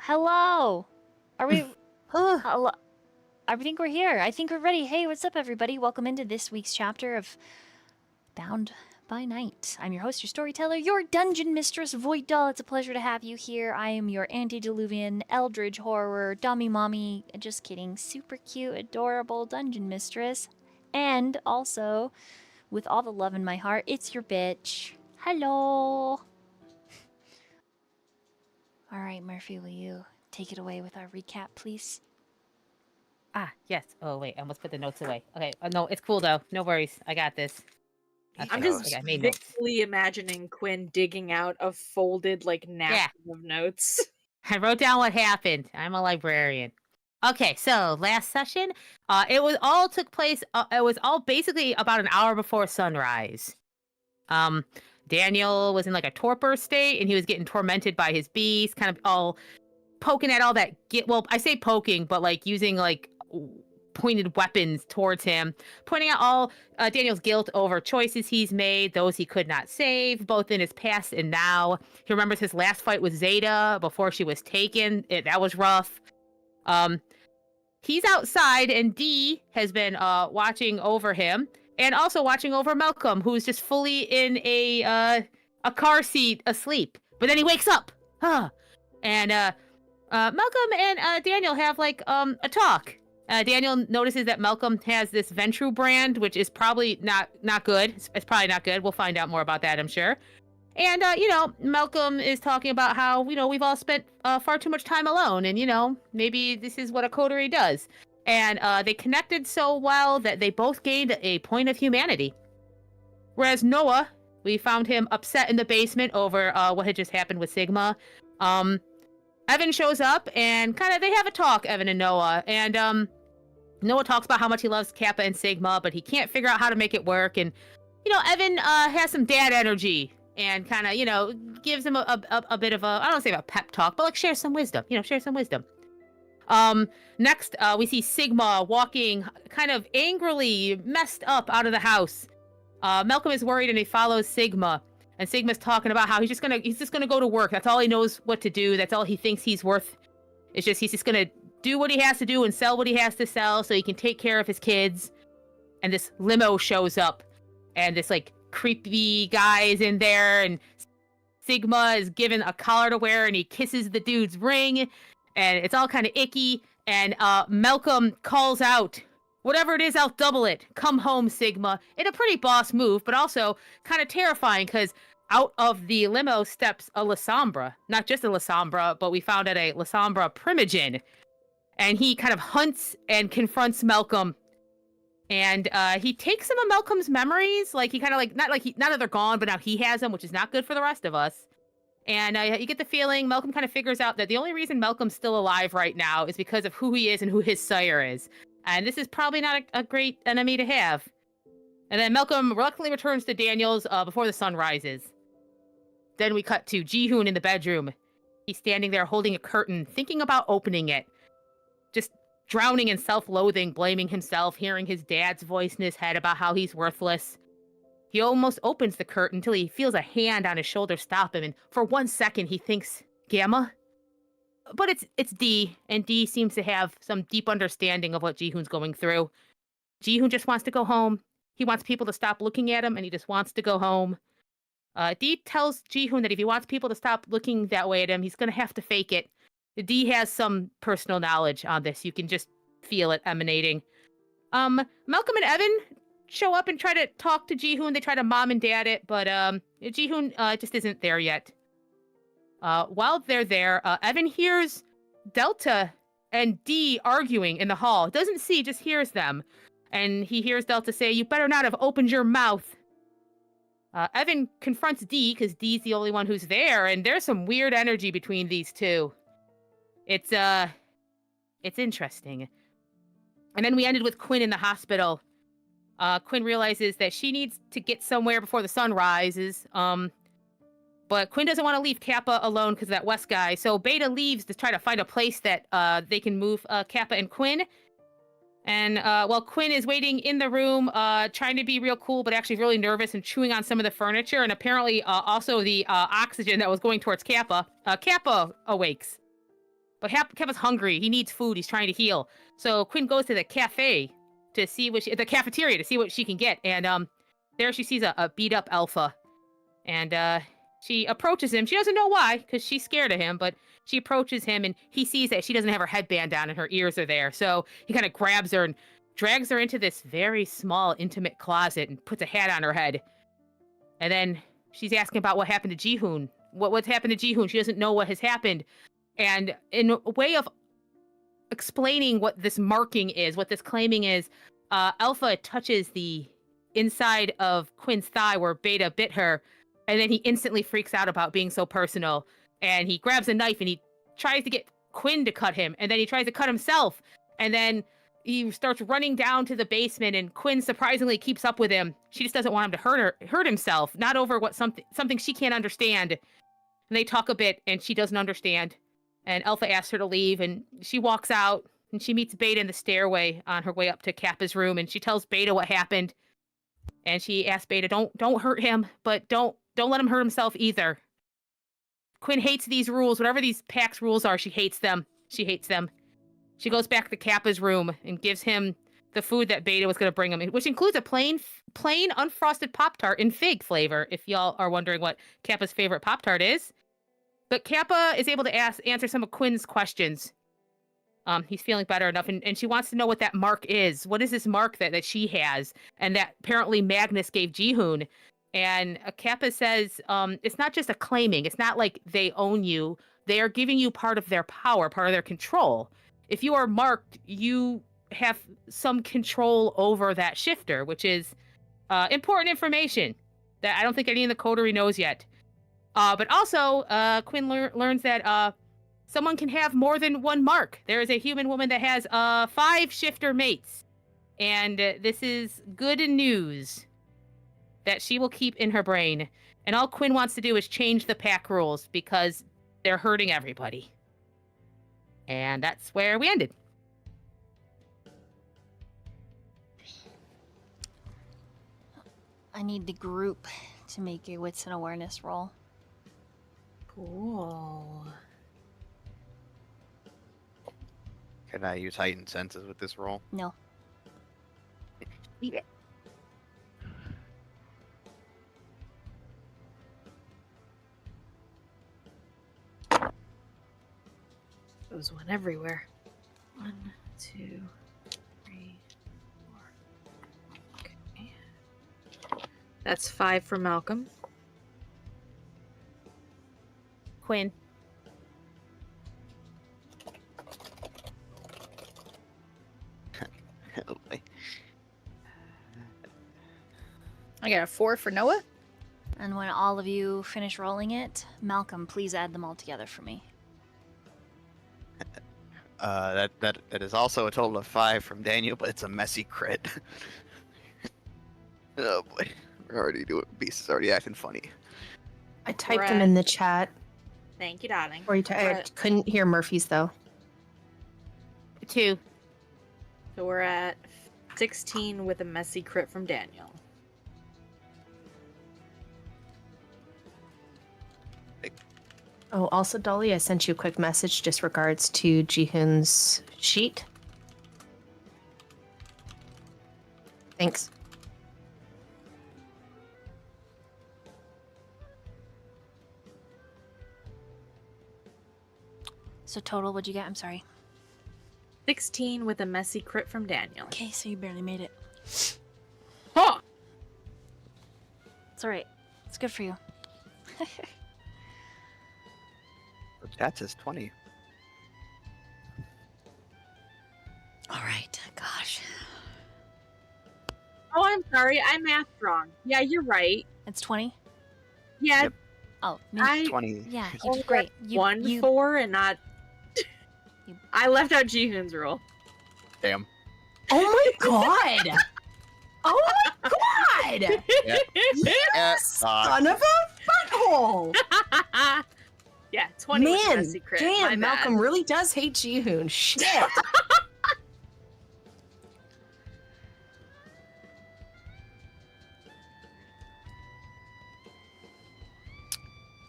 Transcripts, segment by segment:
Hello. Are we? Huh. Hello. I think we're here. I think we're ready. Hey, what's up, everybody? Welcome into this week's chapter of Bound by Night. I'm your host, your storyteller, your dungeon mistress, 𝒷𝒊𝓃𝒹. It's a pleasure to have you here. I am your antediluvian, eldritch horror, dummy mommy, just kidding, super cute, adorable dungeon mistress. And also, with all the love in my heart, it's your bitch. Hello. All right, Murphy, will you take it away with our recap, please? Yes. Oh, wait. I almost put the notes away. Okay. No, it's cool, though. No worries. I got this. Okay, I'm just okay, I made notes. visually imagining Quinn digging out a folded, napkin of notes. I wrote down what happened. I'm a librarian. Okay, so last session, it was all basically about an hour before sunrise. Daniel was in a torpor state, and he was getting tormented by his beast, kind of all poking at all that. Well, I say poking, but using pointed weapons towards him, pointing out all Daniel's guilt over choices he's made, those he could not save, both in his past and now. He remembers his last fight with 𝒷𝒹 before she was taken. That was rough. He's outside, and Dee has been watching over him, and also watching over Malcolm, who's just fully in a car seat asleep. But then he wakes up. And Malcolm and Daniel have a talk. Daniel notices that Malcolm has this 𝒷𝒹 brand, which is probably not good. It's probably not good. We'll find out more about that, I'm sure. And, Malcolm is talking about how, we've all spent far too much time alone. And, maybe this is what a coterie does. And they connected so well that they both gained a point of humanity. Whereas Noah, we found him upset in the basement over what had just happened with 𝒷𝒹. Evan shows up, and they have a talk, Evan and Noah. And Noah talks about how much he loves Kappa and 𝒷𝒹, but he can't figure out how to make it work. And, Evan has some dad energy and gives him a bit of I don't say a pep talk, but share some wisdom, share some wisdom. Next, we see 𝒷𝒹 walking kind of angrily messed up out of the house. Malcolm is worried, and he follows 𝒷𝒹. And 𝒷𝒹's talking about how he's just gonna go to work. That's all he knows what to do. That's all he thinks he's worth. He's just gonna do what he has to do and sell what he has to sell so he can take care of his kids. And this limo shows up, and this creepy guy is in there, and �𝒹 is given a collar to wear, and he kisses the dude's ring, and it's all kind of icky. And Malcolm calls out, "Whatever it is, I'll double it. Come home, �𝒹." In a pretty boss move, but also kind of terrifying, because out of the limo steps a 𝓌𝒽𝒶𝓉. Not just a 𝓌𝒽𝒶𝓉, but we found out a 𝓌𝒽𝒶𝓉 primogen. And he kind of hunts and confronts Malcolm. And he takes some of Malcolm's memories. He kind of not that they're gone, but now he has them, which is not good for the rest of us. And you get the feeling Malcolm kind of figures out that the only reason Malcolm's still alive right now is because of who he is and who his sire is. And this is probably not a great enemy to have. And then Malcolm reluctantly returns to Daniel's before the sun rises. Then we cut to Ji-hoon in the bedroom. He's standing there holding a curtain, thinking about opening it. Just drowning in self-loathing, blaming himself, hearing his dad's voice in his head about how he's worthless. He almost opens the curtain until he feels a hand on his shoulder stop him, and for 1 second he thinks, Gamma? But it's Dee, and Dee seems to have some deep understanding of what Ji-hoon's going through. Ji-hoon just wants to go home. He wants people to stop looking at him, and he just wants to go home. Dee tells Ji-hoon that if he wants people to stop looking that way at him, he's going to have to fake it. Dee has some personal knowledge on this. You can just feel it emanating. Malcolm and Evan show up and try to talk to Ji-hoon. They try to mom and dad it, but Ji-hoon just isn't there yet. While they're there, Evan hears 𝒷𝒹 and Dee arguing in the hall. Doesn't see, just hears them. And he hears 𝒷𝒹 say, "You better not have opened your mouth." Evan confronts Dee, because Dee's the only one who's there, and there's some weird energy between these two. It's interesting. And then we ended with Quinn in the hospital. Quinn realizes that she needs to get somewhere before the sun rises. But Quinn doesn't want to leave Kappa alone because of that West guy. So 𝒷𝒹 leaves to try to find a place that they can move Kappa and Quinn. And while Quinn is waiting in the room, trying to be real cool, but actually really nervous and chewing on some of the furniture, and apparently also the oxygen that was going towards Kappa, Kappa awakes. But Kappa's hungry. He needs food. He's trying to heal. So Quinn goes to the cafe to see the cafeteria to see what she can get. And there she sees a beat up Alpha. And she approaches him. She doesn't know why, because she's scared of him, but she approaches him and he sees that she doesn't have her headband on and her ears are there. So he kind of grabs her and drags her into this very small, intimate closet and puts a hat on her head. And then she's asking about what happened to Ji-hoon. What's happened to Ji-hoon? She doesn't know what has happened. And in a way of explaining what this marking is, what this claiming is, Alpha touches the inside of Quinn's thigh where Beta bit her, and then he instantly freaks out about being so personal. And he grabs a knife and he tries to get Quinn to cut him, and then he tries to cut himself. And then he starts running down to the basement, and Quinn surprisingly keeps up with him. She just doesn't want him to hurt himself, not over what something she can't understand. And they talk a bit, and she doesn't understand. And Alpha asks her to leave, and she walks out, and she meets Beta in the stairway on her way up to Kappa's room, and she tells Beta what happened. And she asks Beta, don't hurt him, but don't let him hurt himself either. Quinn hates these rules. Whatever these PAX rules are, she hates them. She hates them. She goes back to Kappa's room and gives him the food that Beta was going to bring him, which includes a plain unfrosted Pop-Tart in fig flavor, if y'all are wondering what Kappa's favorite Pop-Tart is. But Kappa is able to answer some of Quinn's questions. He's feeling better enough, and she wants to know what that mark is. What is this mark that she has, and that apparently Magnus gave Ji-hoon? And Kappa says it's not just a claiming. It's not like they own you. They are giving you part of their power, part of their control. If you are marked, you have some control over that shifter, which is important information that I don't think any of the coterie knows yet. But also, Quinn learns that someone can have more than one mark. There is a human woman that has 5 shifter mates. And this is good news that she will keep in her brain. And all Quinn wants to do is change the pack rules because they're hurting everybody. And that's where we ended. I need the group to make a wits and awareness roll. Cool. Can I use heightened senses with this roll? No. Yeah. Those went everywhere. 1, 2, 3, 4. Okay. That's 5 for Malcolm. Quinn. Oh, boy. I got a 4 for Noah. And when all of you finish rolling it, Malcolm, please add them all together for me. That is also a total of 5 from Daniel, but it's a messy crit. Oh boy, we're already doing. Beast is already acting funny. I typed them in the chat. Thank you, darling. Or I couldn't hear Murphy's though. 2. So we're at 16 with a messy crit from Daniel. Oh, also, Dolly, I sent you a quick message just regards to Ji-hoon's sheet. Thanks. So total, what'd you get? I'm sorry. 16 with a messy crit from Daniel. Okay, so you barely made it. Huh! It's alright. It's good for you. The chat says 20. Alright, gosh. Oh, I'm sorry. I mathed wrong. Yeah, you're right. It's 20? Yeah, Yep. Oh, no. 20. Yeah, you did great. You, 4 and not... I left out Ji-hoon's rule. Damn. Oh my god! Oh my god! Yeah. You son of a butthole! Yeah, 20 with a Man, messy crit. My damn, bad. Malcolm really does hate Ji-hoon. Shit!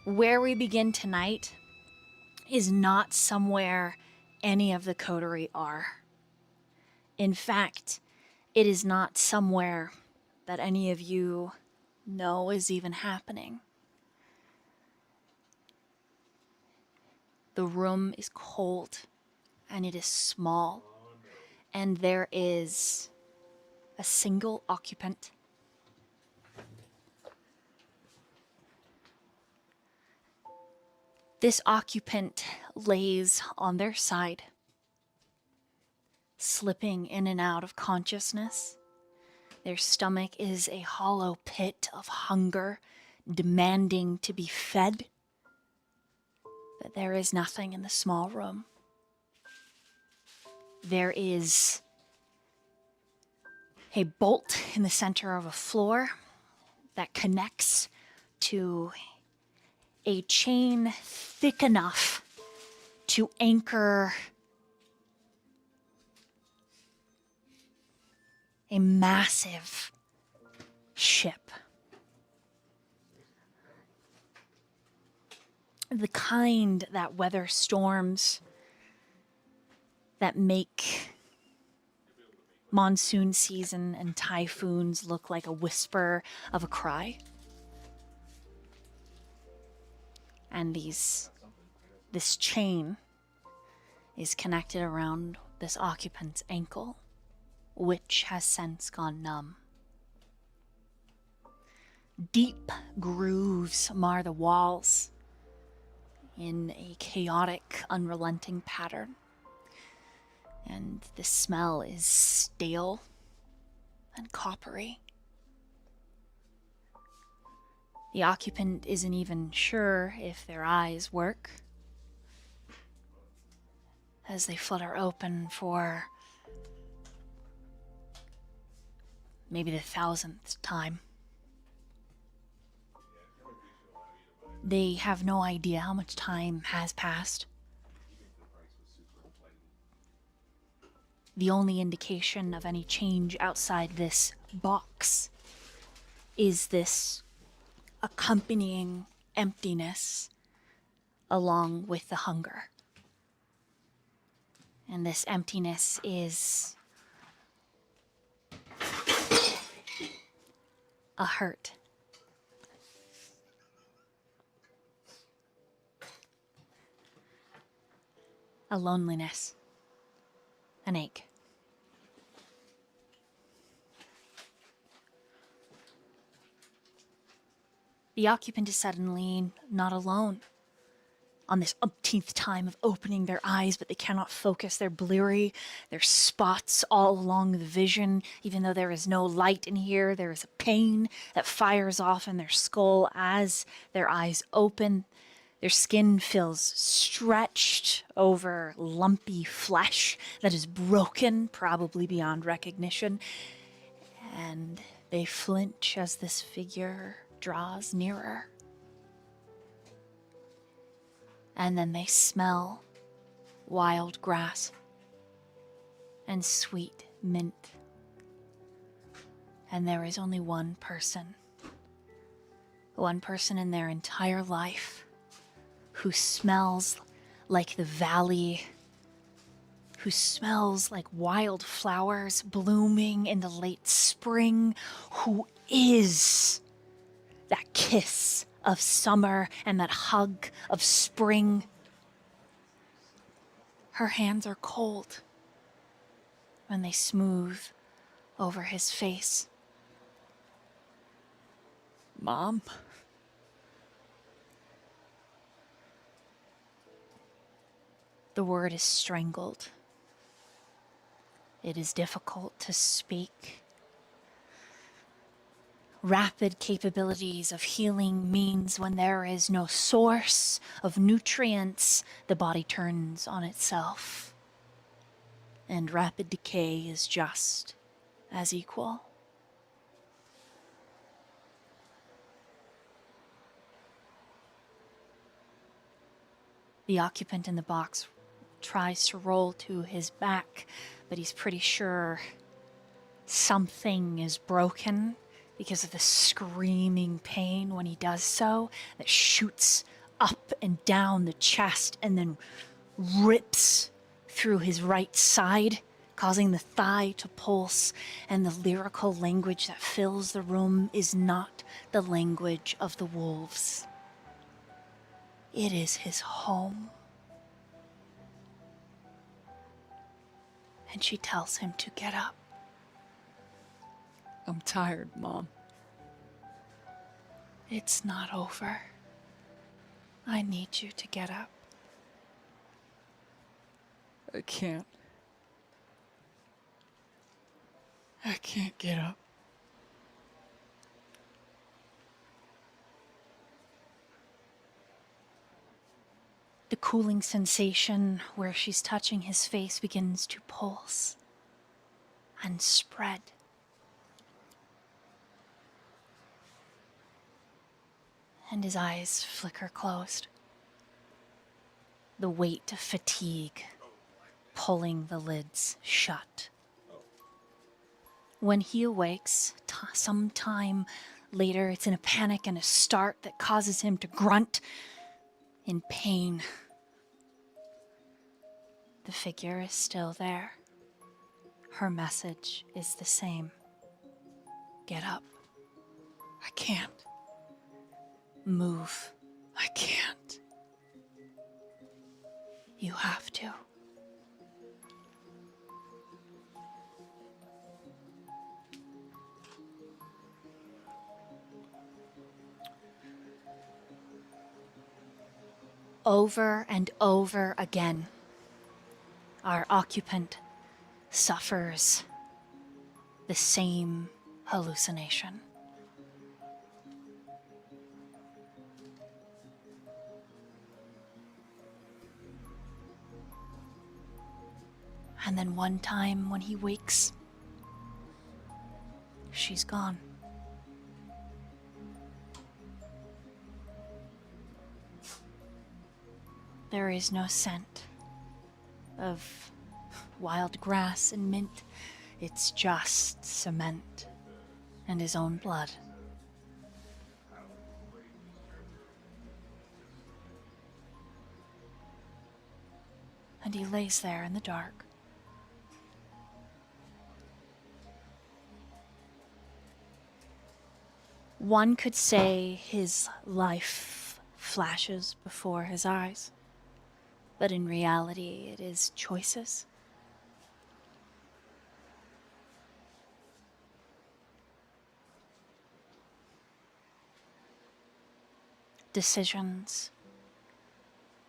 Where we begin tonight is not somewhere any of the coterie are. In fact, it is not somewhere that any of you know is even happening. The room is cold, and it is small, and there is a single occupant. This occupant lays on their side, slipping in and out of consciousness. Their stomach is a hollow pit of hunger, demanding to be fed. But there is nothing in the small room. There is a bolt in the center of a floor that connects to a chain thick enough to anchor a massive ship. The kind that weather storms that make monsoon season and typhoons look like a whisper of a cry. And this chain is connected around this occupant's ankle, which has since gone numb. Deep grooves mar the walls in a chaotic, unrelenting pattern. And the smell is stale and coppery. The occupant isn't even sure if their eyes work as they flutter open for maybe the 1000th time. They have no idea how much time has passed. The only indication of any change outside this box is this accompanying emptiness along with the hunger. And this emptiness is a hurt. A loneliness. An ache. The occupant is suddenly not alone. On this umpteenth time of opening their eyes, but they cannot focus. They're bleary. There's spots all along the vision. Even though there is no light in here, there is a pain that fires off in their skull as their eyes open. Their skin feels stretched over lumpy flesh that is broken, probably beyond recognition. And they flinch as this figure draws nearer. And then they smell wild grass and sweet mint. And there is only one person in their entire life who smells like the valley, who smells like wild flowers blooming in the late spring, who is that kiss of summer and that hug of spring. Her hands are cold when they smooth over his face. Mom? The word is strangled. It is difficult to speak. Rapid capabilities of healing means when there is no source of nutrients, the body turns on itself. And rapid decay is just as equal. The occupant in the box tries to roll to his back, but he's pretty sure something is broken because of the screaming pain when he does so that shoots up up and down the chest and then rips through his right side, causing the thigh to pulse, and the lyrical language that fills the room is not the language of the wolves. It is his home. And she tells him to get up. I'm tired, Mom. It's not over. I need you to get up. I can't. I can't get up. The cooling sensation where she's touching his face begins to pulse and spread. And his eyes flicker closed. The weight of fatigue pulling the lids shut. When he awakes, some time later, it's in a panic and a start that causes him to grunt in pain. The figure is still there. Her message is the same. Get up. I can't. Move. I can't. You have to. Over and over again, our occupant suffers the same hallucination. And then one time when he wakes, she's gone. There is no scent of wild grass and mint. It's just cement and his own blood. And he lays there in the dark. One could say his life flashes before his eyes, but in reality it is choices. Decisions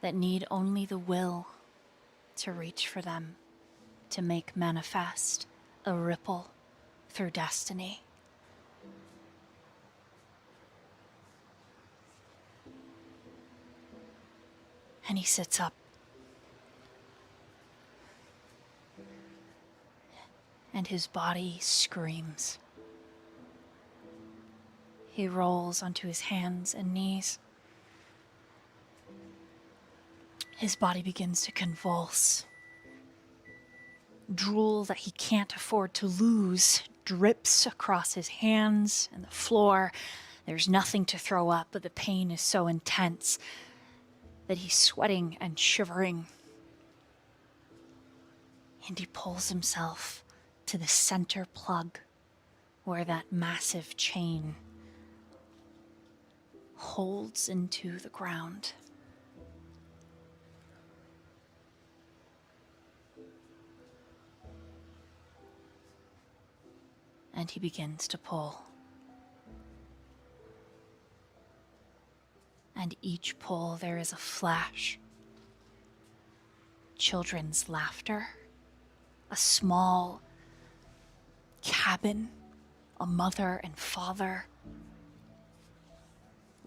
that need only the will to reach for them, to make manifest a ripple through destiny. And he sits up. And his body screams. He rolls onto his hands and knees. His body begins to convulse. Drool that he can't afford to lose drips across his hands and the floor. There's nothing to throw up, but the pain is so intense that he's sweating and shivering. And he pulls himself to the center plug where that massive chain holds into the ground. And he begins to pull. And each pull there is a flash. Children's laughter. A small cabin. A mother and father.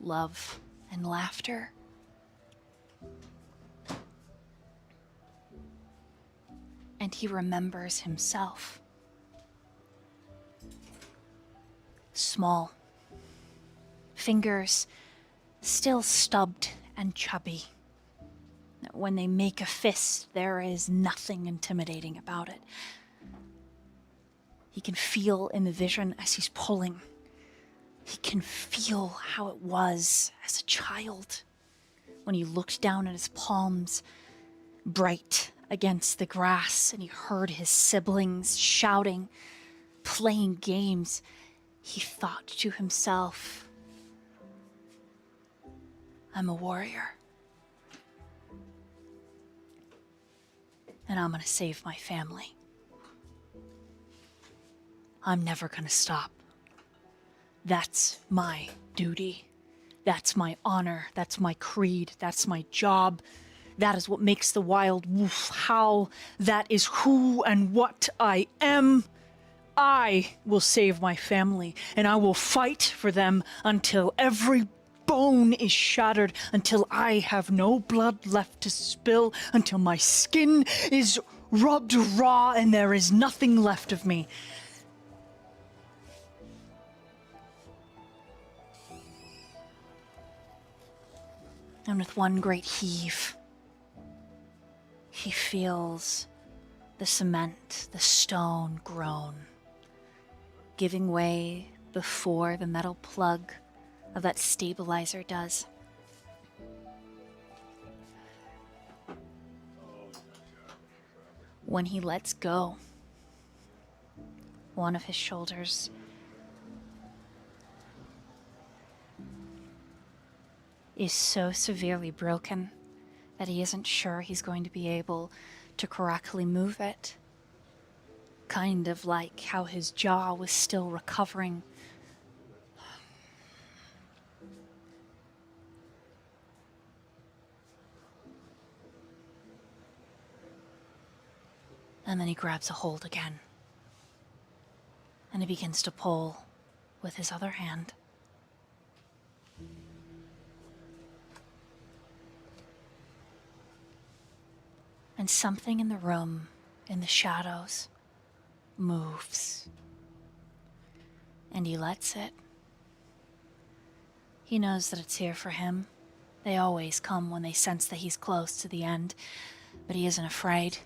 Love and laughter. And he remembers himself. Small. Fingers still stubbed and chubby. When they make a fist, there is nothing intimidating about it. He can feel in the vision as he's pulling. He can feel how it was as a child when he looked down at his palms, bright against the grass, and he heard his siblings shouting, playing games, he thought to himself, I'm a warrior. And I'm gonna save my family. I'm never gonna stop. That's my duty. That's my honor. That's my creed. That's my job. That is what makes the wild wolf howl. That is who and what I am. I will save my family, and I will fight for them until every bone is shattered, until I have no blood left to spill, until my skin is rubbed raw and there is nothing left of me. And with one great heave, he feels the cement, the stone groan, giving way before the metal plug of that stabilizer does. When he lets go, one of his shoulders is so severely broken that he isn't sure he's going to be able to correctly move it. Kind of like how his jaw was still recovering. And then he grabs a hold again. And he begins to pull with his other hand. And something in the room, in the shadows, moves. And he lets it. He knows that it's here for him. They always come when they sense that he's close to the end. But he isn't afraid.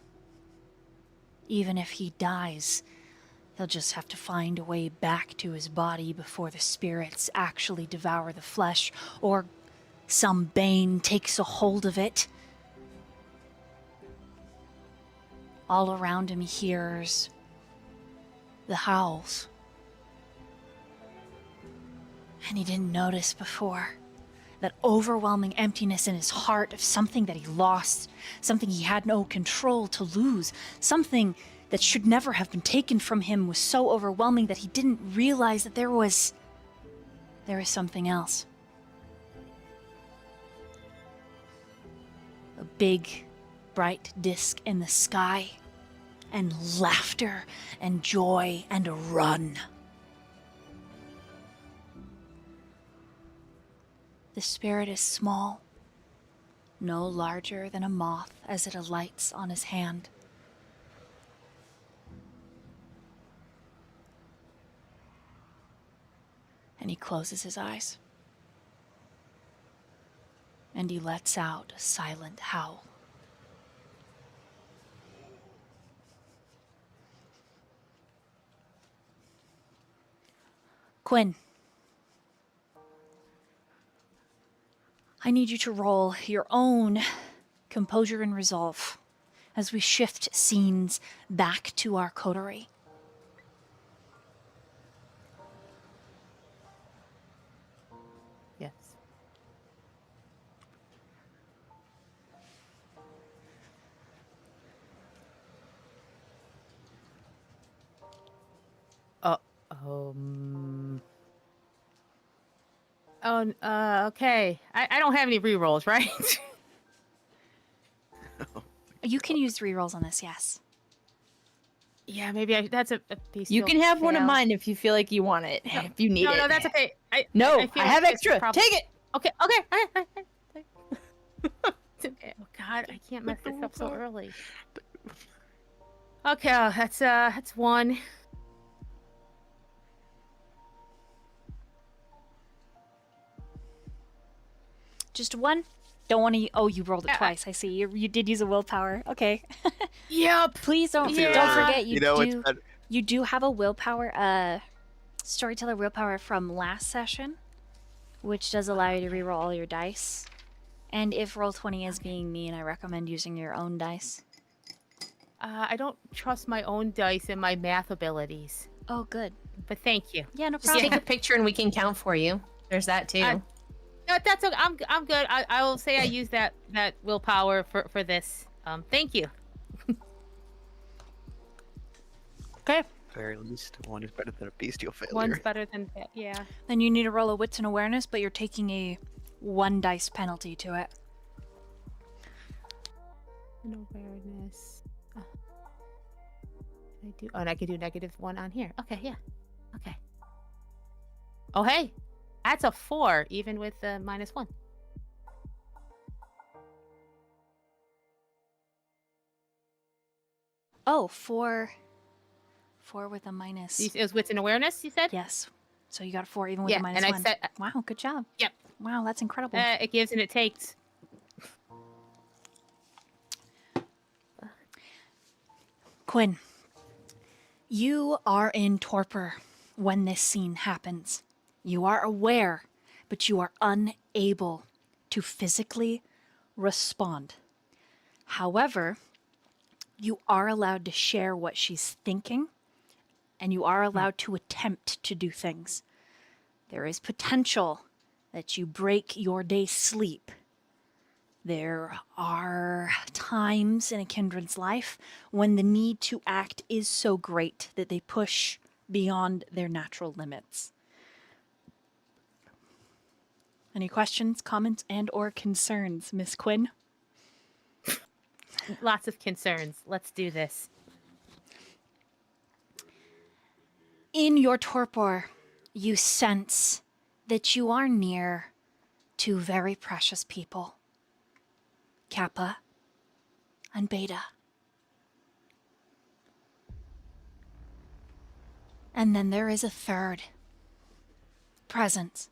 Even if he dies, he'll just have to find a way back to his body before the spirits actually devour the flesh, or some bane takes a hold of it. All around him he hears the howls. And he didn't notice before. That overwhelming emptiness in his heart of something that he lost, something he had no control to lose, something that should never have been taken from him was so overwhelming that he didn't realize that there was something else. A big, bright disk in the sky, and laughter and joy and a run. The spirit is small, no larger than a moth as it alights on his hand. And he closes his eyes. And he lets out a silent howl. Quinn. I need you to roll your own composure and resolve as we shift scenes back to our coterie. Yes. Okay. I don't have any rerolls, right? You can use rerolls on this, yes. Yeah, maybe that's a piece. You can have one of mine if you feel like you want it. No. If you need it. No, that's okay. I I feel have like extra. it's Take it. Okay. It's okay. Oh God, I can't mess this up so early. Okay, that's one. Just one? Don't want to. Oh, you rolled it twice. I see. You did use a willpower. Okay. Yep. Please don't forget you do have a willpower storyteller willpower from last session, which does allow you to reroll all your dice. And if Roll20 is being mean, I recommend using your own dice. I don't trust my own dice and my math abilities. Oh, good. But thank you. Yeah, no Just problem. take a picture and we can count for you. There's that too. No, that's okay. I'm good. I will say I use that willpower for this. Thank you. Okay. Very least, one is better than a bestial failure. One's better than yeah. Then you need to roll a wits and awareness, but you're taking a 1 dice penalty to it. An awareness. I do. Oh, and I can do -1 on here. Okay, yeah. Okay. Oh, hey, that's a 4, even with the -1. Oh, 4 with a minus. It was wits and awareness, you said? Yes. So you got a 4 even with Yeah, a minus and 1. I said. Wow, good job. Yep. Wow, that's incredible. It gives and it takes. Quinn, you are in torpor when this scene happens. You are aware, but you are unable to physically respond. However, you are allowed to share what she's thinking, and you are allowed to attempt to do things. There is potential that you break your day's sleep. There are times in a kindred's life when the need to act is so great that they push beyond their natural limits. Any questions, comments, and or concerns, Miss Quinn? Lots of concerns. Let's do this. In your torpor, you sense that you are near two very precious people, Kappa and Beta. And then there is a third presence,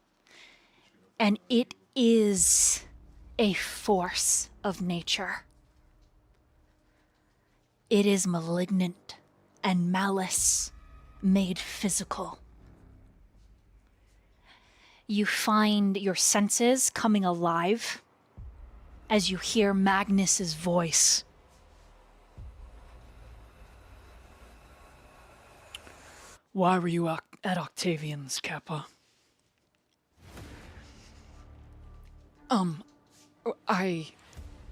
and it is a force of nature. It is malignant and malice made physical. You find your senses coming alive as you hear Magnus's voice. Why were you at Octavian's, Kappa?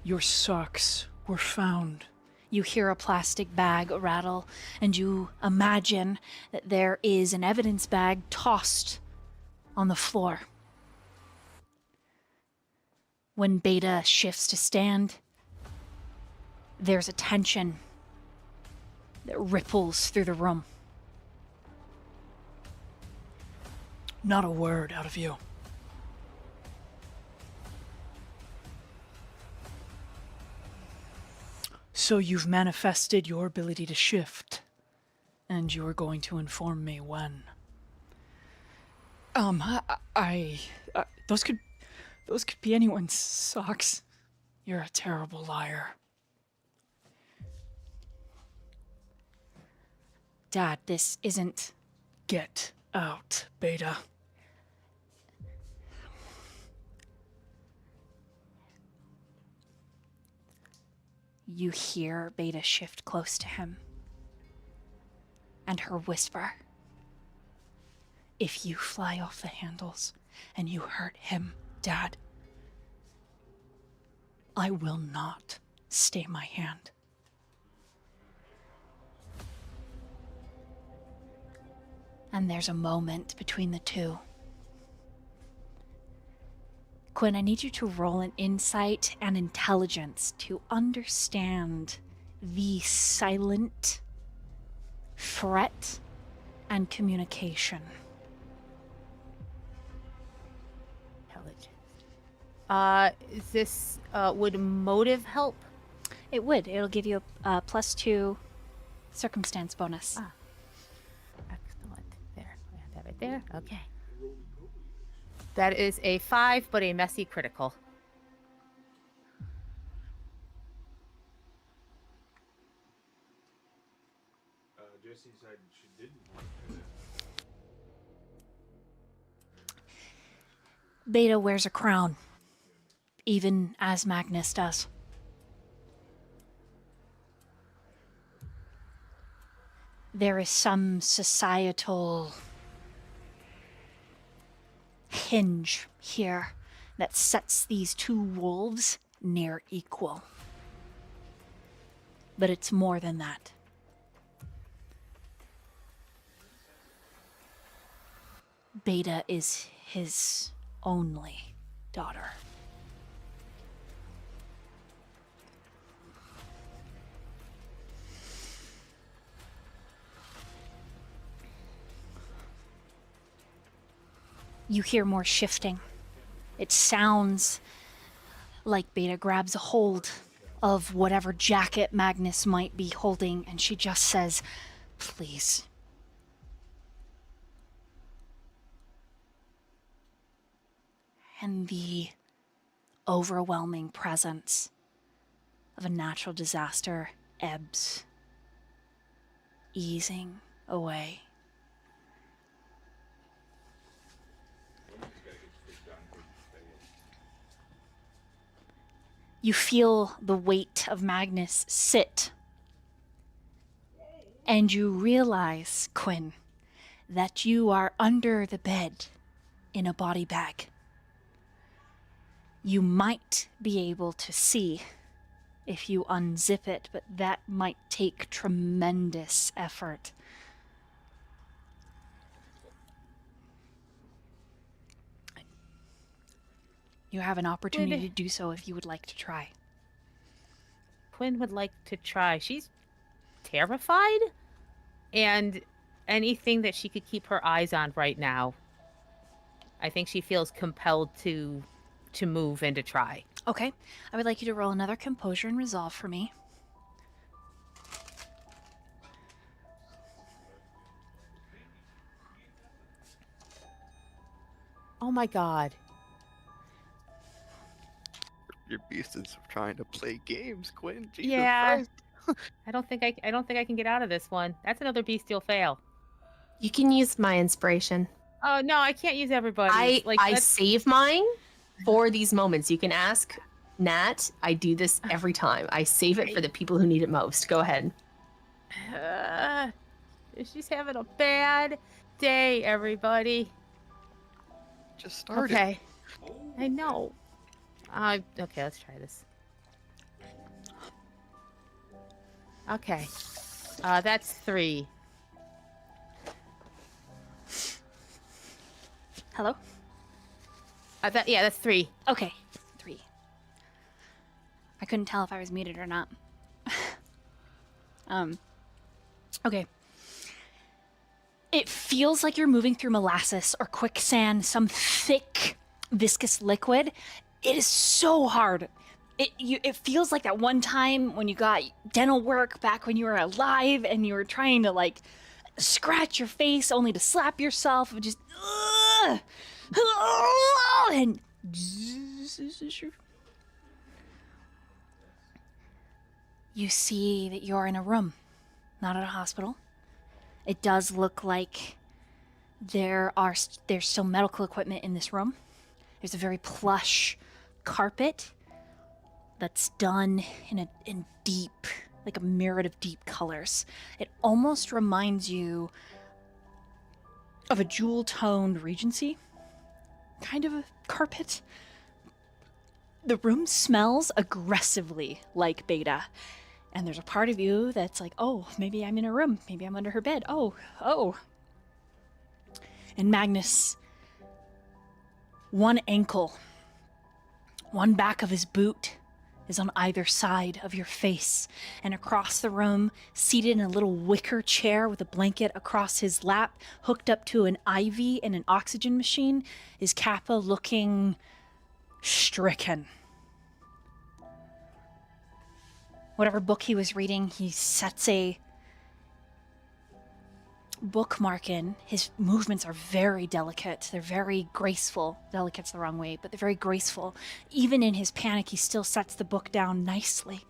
Your socks were found. You hear a plastic bag rattle, and you imagine that there is an evidence bag tossed on the floor. When Beta shifts to stand, there's a tension that ripples through the room. Not a word out of you. So you've manifested your ability to shift, and you are going to inform me when. Those could be anyone's socks. You're a terrible liar. Dad, this isn't... Get out, Beta. You hear Beta shift close to him, and her whisper, "If you fly off the handles and you hurt him, Dad, I will not stay my hand." And there's a moment between the two. Quinn, I need you to roll an insight and intelligence to understand the silent threat and communication. Intelligence. Is this, would motive help? It would. It'll give you a +2 circumstance bonus. Ah. Excellent. There. I have that right there. Okay. That is a 5, but a messy critical. Jesse said she didn't. Beta wears a crown. even as Magnus does. There is some societal hinge here that sets these two wolves near equal. But it's more than that. Beta is his only daughter. You hear more shifting. It sounds like Beta grabs a hold of whatever jacket Magnus might be holding, and she just says, "Please." And the overwhelming presence of a natural disaster ebbs, easing away. You feel the weight of Magnus sit, and you realize, Quinn, that you are under the bed in a body bag. You might be able to see if you unzip it, but that might take tremendous effort. You have an opportunity to do so if you would like to try. Quinn would like to try. She's terrified, and anything that she could keep her eyes on right now, I think she feels compelled to move and to try. Okay, I would like you to roll another composure and resolve for me. Oh my god. Your beast is trying to play games, Quinn. Jesus Yeah. Christ. I don't think I can get out of this one. That's another bestial fail. You can use my inspiration. Oh no, I can't use everybody. I save mine for these moments. You can ask Nat. I do this every time. I save it for the people who need it most. Go ahead. She's having a bad day, everybody. Just started. Okay. I know. Okay, let's try this. Okay. That's 3. Hello? That's 3. Okay, 3. I couldn't tell if I was muted or not. Okay. It feels like you're moving through molasses or quicksand, some thick, viscous liquid. It is so hard. It feels like that one time when you got dental work back when you were alive and you were trying to like scratch your face only to slap yourself. Just and you see that you're in a room, not at a hospital. It does look like there's still medical equipment in this room. There's a very plush carpet that's done in deep, like a myriad of deep colors. It almost reminds you of a jewel-toned Regency kind of a carpet. The room smells aggressively like Beta. And there's a part of you that's like, oh, maybe I'm in her room. Maybe I'm under her bed. Oh. And Magnus, one ankle, one back of his boot is on either side of your face. And across the room, seated in a little wicker chair with a blanket across his lap, hooked up to an IV and an oxygen machine, is Kappa looking stricken. Whatever book he was reading, he sets a bookmark in. His movements are very delicate. They're very graceful. Delicate's the wrong way, but they're very graceful. Even in his panic, he still sets the book down nicely.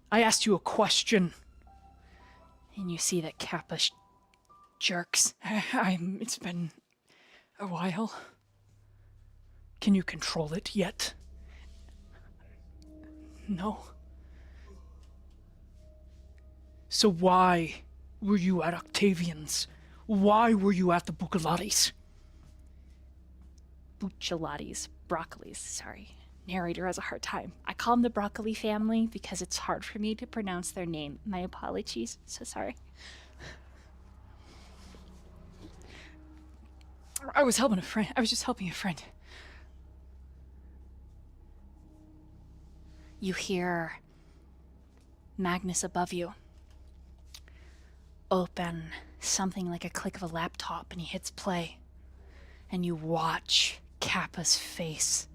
I asked you a question. And you see that Kappa Jerks. It's been a while. Can you control it yet? No. So why were you at Octavian's? Why were you at the 𝓌𝒃𝓃𝒹? Broccoli's, sorry. Narrator has a hard time. I call them the broccoli family because it's hard for me to pronounce their name. My apologies. So sorry. I was helping a friend. I was just helping a friend. You hear Magnus above you open something like a click of a laptop, and he hits play. And you watch Kappa's face.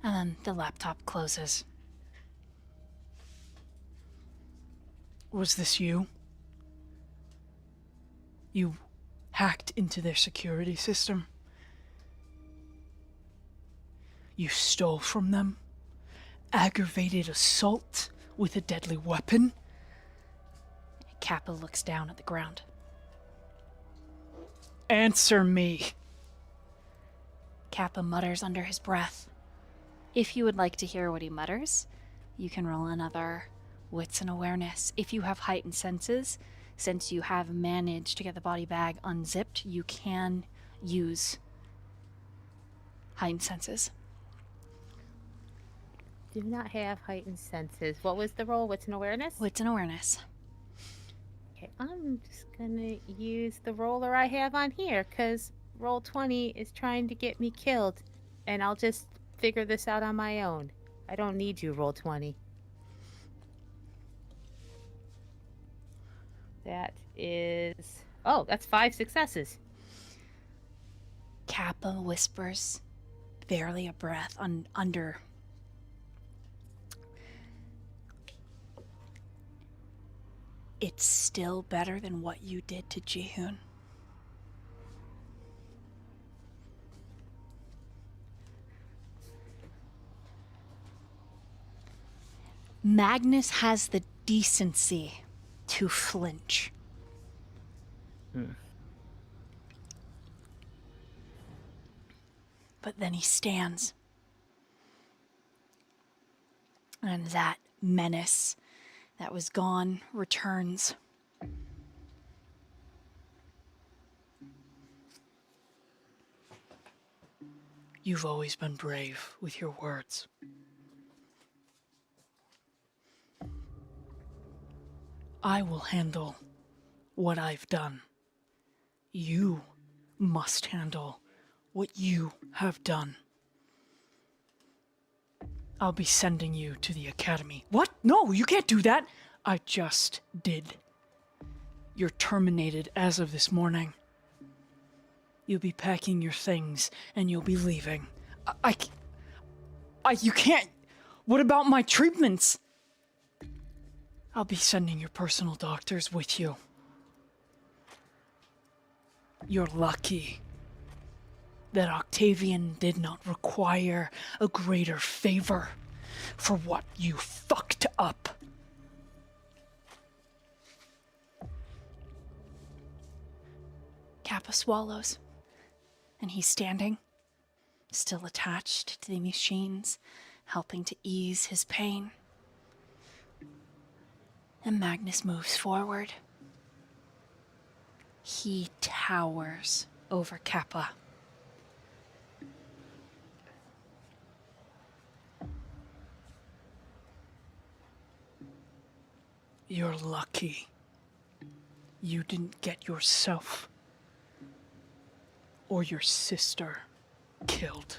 And then the laptop closes. Was this you? You hacked into their security system? You stole from them? Aggravated assault with a deadly weapon? Kappa looks down at the ground. Answer me. Kappa mutters under his breath. If you would like to hear what he mutters, you can roll another wits and awareness. If you have heightened senses, since you have managed to get the body bag unzipped, you can use heightened senses. Do not have heightened senses. What was the roll? What's an awareness? Wits and awareness. Okay, I'm just gonna use the roller I have on here, because roll 20 is trying to get me killed, and I'll just figure this out on my own. I don't need you, roll 20. That is... Oh, that's 5 successes. Kappa whispers, barely a breath, under. It's still better than what you did to Jihoon. Magnus has the decency to flinch. But then he stands. And that menace that was gone returns. You've always been brave with your words. I will handle what I've done. You must handle what you have done. I'll be sending you to the academy. What? No, you can't do that. I just did. You're terminated as of this morning. You'll be packing your things and you'll be leaving. You can't. What about my treatments? I'll be sending your personal doctors with you. You're lucky that Octavian did not require a greater favor for what you fucked up. Kappa swallows, and he's standing, still attached to the machines, helping to ease his pain. And Magnus moves forward. He towers over Kappa. You're lucky you didn't get yourself or your sister killed.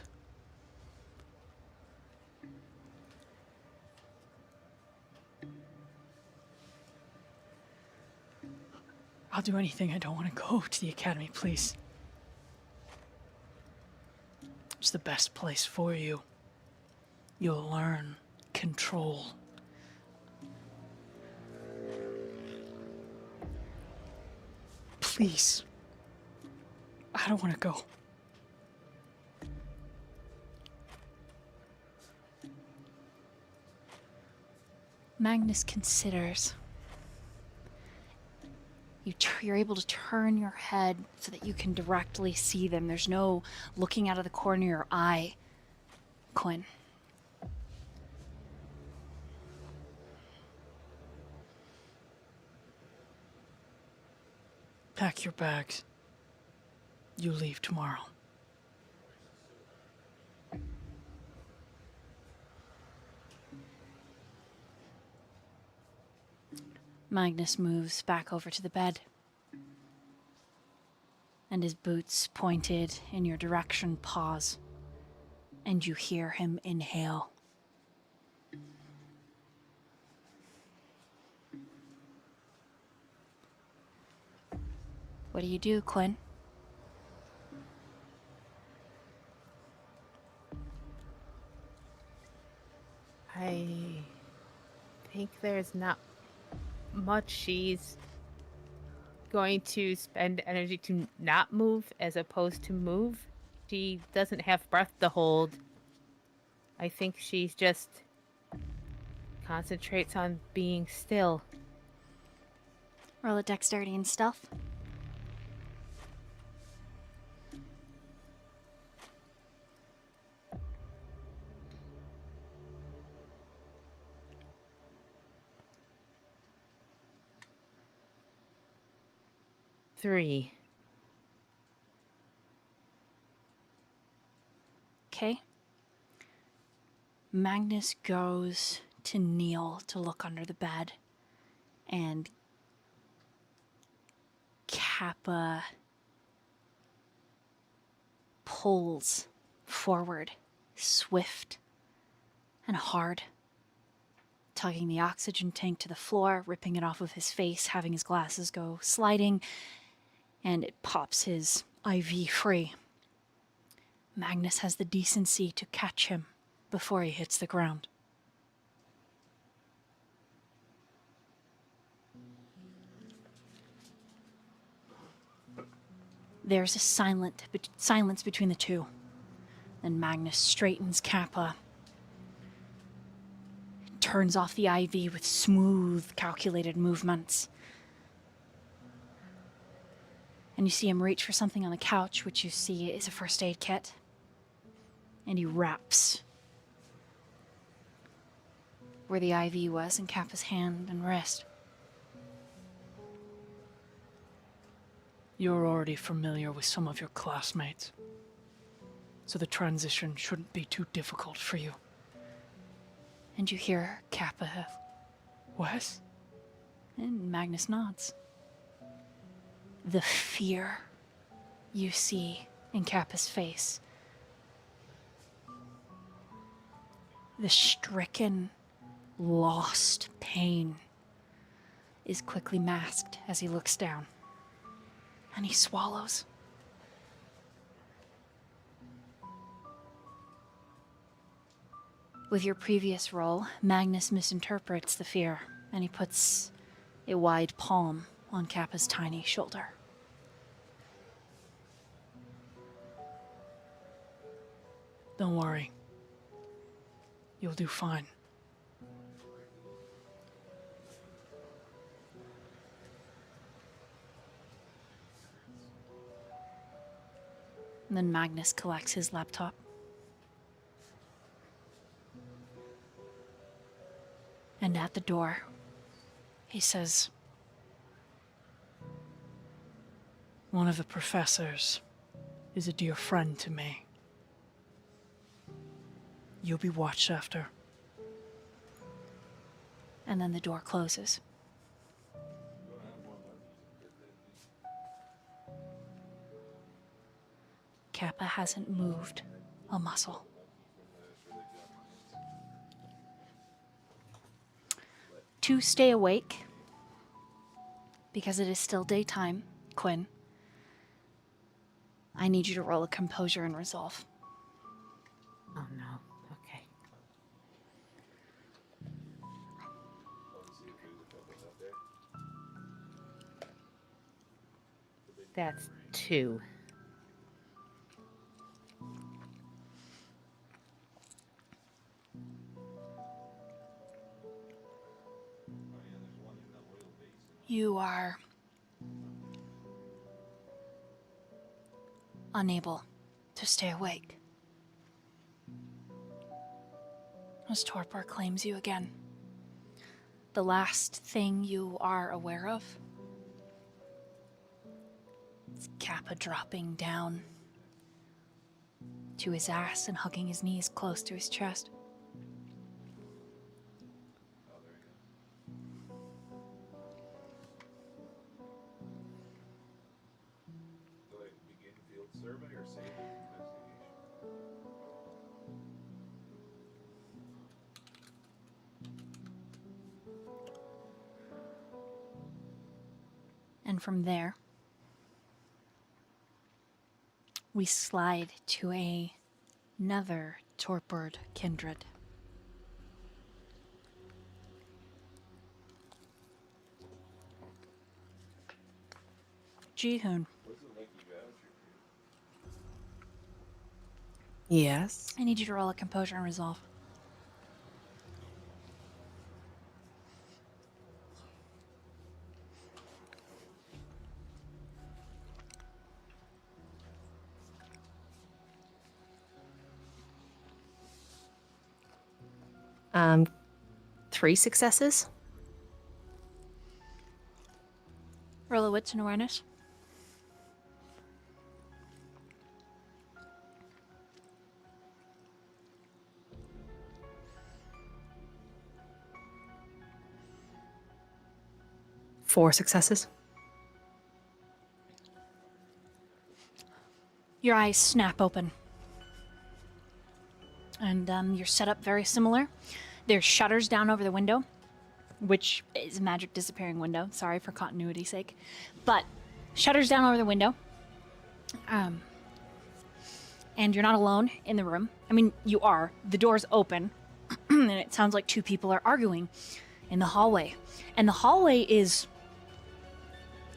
I'll do anything. I don't want to go to the academy, please. It's the best place for you. You'll learn control. Please. I don't want to go. Magnus considers. You're able to turn your head so that you can directly see them. There's no looking out of the corner of your eye, Quinn. Pack your bags. You leave tomorrow. Magnus moves back over to the bed, and his boots pointed in your direction pause, and you hear him inhale. What do you do, Quinn? I think there's not much. She's going to spend energy to not move as opposed to move. She doesn't have breath to hold. I think she's just concentrates on being still. Roll a dexterity and stealth. Three. Okay. Magnus goes to kneel to look under the bed, and 𝒷𝒹 pulls forward, swift and hard, tugging the oxygen tank to the floor, ripping it off of his face, having his glasses go sliding, and it pops his IV free. Magnus has the decency to catch him before he hits the ground. There's a silence between the two. Then Magnus straightens 𝒷𝒹, turns off the IV with smooth, calculated movements. And you see him reach for something on the couch, which you see is a first aid kit. And he wraps where the IV was in 𝒷𝒹's hand and wrist. You're already familiar with some of your classmates, so the transition shouldn't be too difficult for you. And you hear 𝒷𝒹, Wes? and Magnus nods. The fear you see in 𝒷𝒹's face, the stricken, lost pain is quickly masked as he looks down, and he swallows. With your previous roll, Magnus misinterprets the fear, and he puts a wide palm on 𝒷𝒹's tiny shoulder. Don't worry. You'll do fine. And then Magnus collects his laptop. And at the door, he says, One of the professors is a dear friend to me. You'll be watched after. and then the door closes. 𝒷𝒹 hasn't moved a muscle. To stay awake, because it is still daytime, Quinn, I need you to roll a composure and resolve. Oh no. Okay. That's 2. You are unable to stay awake. As torpor claims you again, the last thing you are aware of is 𝓌𝒹𝓃𝒹 dropping down to his ass and hugging his knees close to his chest. Do I begin field survey or save investigation? And from there, we slide to another torpored kindred. 𝓷𝒃, Yes. I need you to roll a composure and resolve. Um, 3 successes. Roll a wits and awareness. Four successes. Your eyes snap open. And you're set up very similar. There's shutters down over the window, which is a magic disappearing window. Sorry for continuity's sake. But shutters down over the window. And you're not alone in the room. I mean, you are. The door's open. And it sounds like 2 people are arguing in the hallway. And the hallway is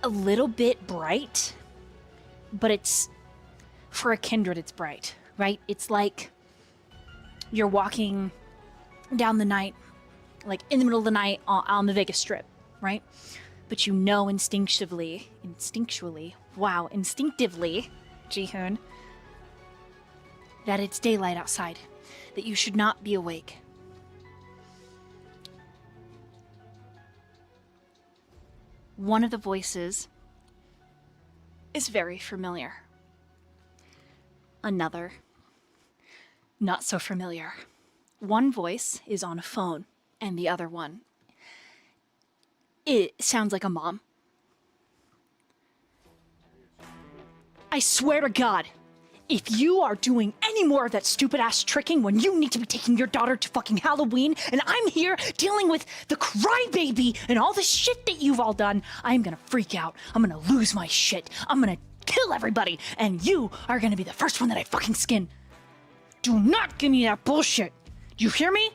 a little bit bright, but it's, for a kindred, it's bright, right? It's like you're walking down the night, like in the middle of the night on the Vegas Strip, right? But you know instinctively, 𝓷𝒃, that it's daylight outside, that you should not be awake. One of the voices is very familiar. Another, not so familiar. One voice is on a phone, and the other one, it sounds like a mom. I swear to God, if you are doing any more of that stupid-ass tricking when you need to be taking your daughter to fucking Halloween, and I'm here dealing with the crybaby and all the shit that you've all done, I'm gonna freak out. I'm gonna lose my shit. I'm gonna kill everybody, and you are gonna be the first one that I fucking skin. Do not give me that bullshit. Do you hear me?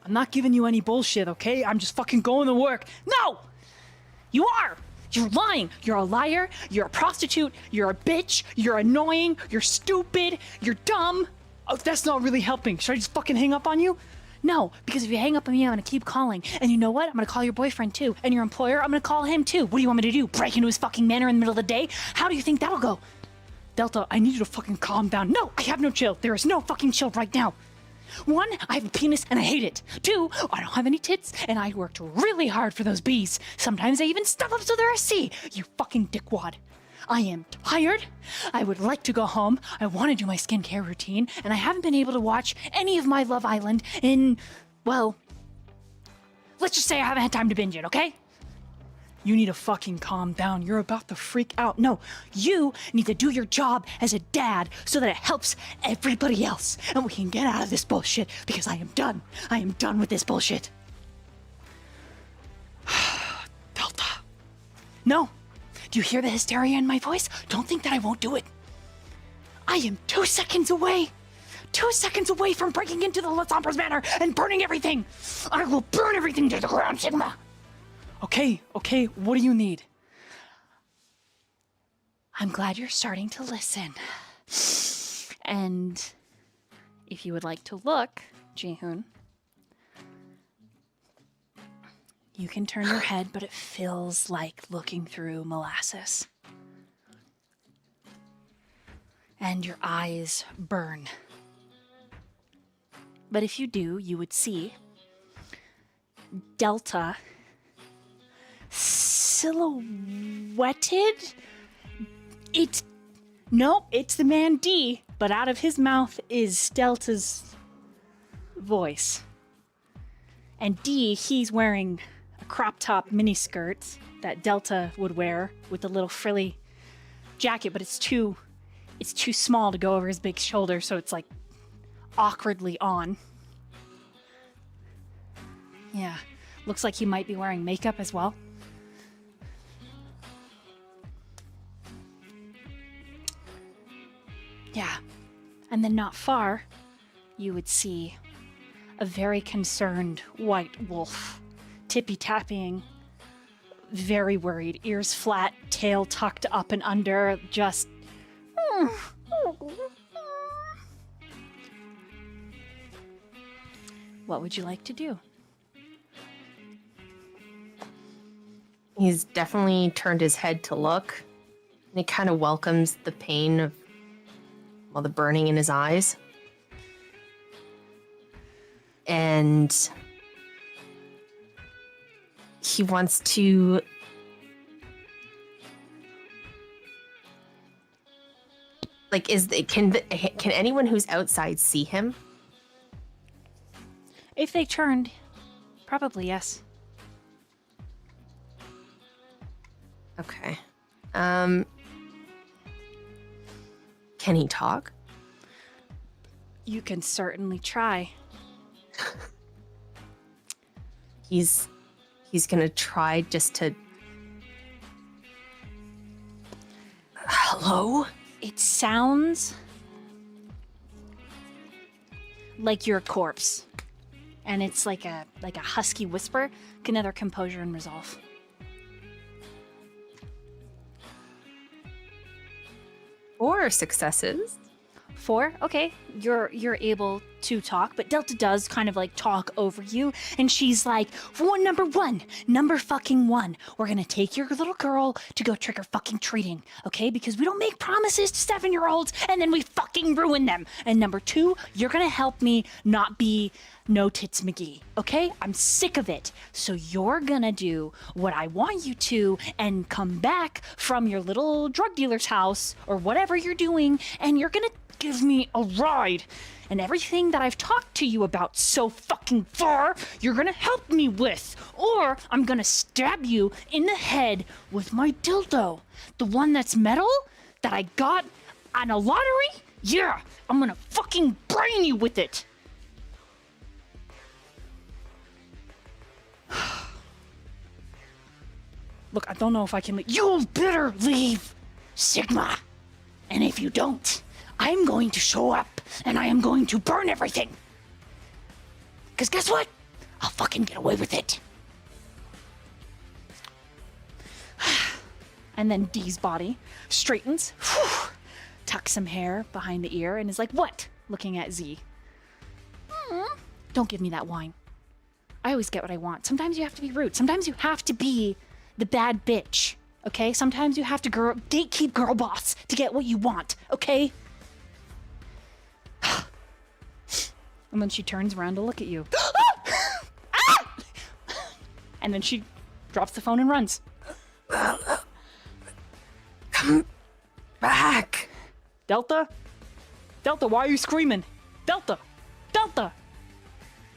I'm not giving you any bullshit, okay? I'm just fucking going to work. No! You are! You're lying. You're a liar. You're a prostitute. You're a bitch. You're annoying. You're stupid. You're dumb. Oh, that's not really helping. Should I just fucking hang up on you? No, because if you hang up on me, I'm gonna keep calling. And you know what? I'm gonna call your boyfriend too. And your employer, I'm gonna call him too. What do you want me to do? Break into his fucking manor in the middle of the day? How do you think that'll go? Delta, I need you to fucking calm down. No, I have no chill. There is no fucking chill right now. 1, I have a penis and I hate it. 2, I don't have any tits and I worked really hard for those bees. Sometimes I even stuff up so they're a C. You fucking dickwad. I am tired. I would like to go home. I want to do my skincare routine, and I haven't been able to watch any of my Love Island in, well, let's just say I haven't had time to binge it, okay? You need to fucking calm down. You're about to freak out. No, you need to do your job as a dad so that it helps everybody else, and we can get out of this bullshit, because I am done. I am done with this bullshit. Delta. No. Do you hear the hysteria in my voice? Don't think that I won't do it. I am 2 seconds away. 2 seconds away from breaking into the 𝒔𝒻𝒻's manor and burning everything. I will burn everything to the ground, Sigma. Okay, what do you need? I'm glad you're starting to listen. And if you would like to look, 𝓷𝒃, You can turn your head, but it feels like looking through molasses. And your eyes burn. But if you do, you would see Delta silhouetted. It's the man D, but out of his mouth is Delta's voice. And D, he's wearing a crop top mini skirt that Delta would wear with a little frilly jacket, but it's too small to go over his big shoulder, so it's like awkwardly on. Yeah, looks like he might be wearing makeup as well. Yeah, and then not far, you would see a very concerned white wolf, tippy-tapping, very worried, ears flat, tail tucked up and under, just... What would you like to do? He's definitely turned his head to look. And he kind of welcomes the pain of, well, the burning in his eyes. And he wants to can anyone who's outside see him? If they turned, probably yes. Okay. Can he talk? You can certainly try. He's gonna try just to... Hello? It sounds like you're a corpse. And it's like a husky whisper. Another composure and resolve. 4 successes. 4? Okay, you're able to talk, but Delta does kind of like talk over you, and she's like, number one, we're gonna take your little girl to go trick or fucking treating, okay? Because we don't make promises to 7-year-olds and then we fucking ruin them. And number 2, you're gonna help me not be no tits McGee, okay? I'm sick of it. So you're gonna do what I want you to and come back from your little drug dealer's house or whatever you're doing, and you're gonna give me a ride. And everything that I've talked to you about so fucking far, you're gonna help me with. Or I'm gonna stab you in the head with my dildo. The one that's metal that I got on a lottery? Yeah, I'm gonna fucking brain you with it. Look, I don't know if I can leave. You better leave, Sigma. And if you don't, I'm going to show up and I am going to burn everything. Because guess what? I'll fucking get away with it. And then Dee's body straightens, tucks some hair behind the ear, and is like, what? Looking at Z. Don't give me that wine. I always get what I want. Sometimes you have to be rude. Sometimes you have to be the bad bitch, okay? Sometimes you have to gatekeep girl boss to get what you want, okay? And then she turns around to look at you. And then she drops the phone and runs. Come back. Delta? Delta, why are you screaming? Delta! Delta!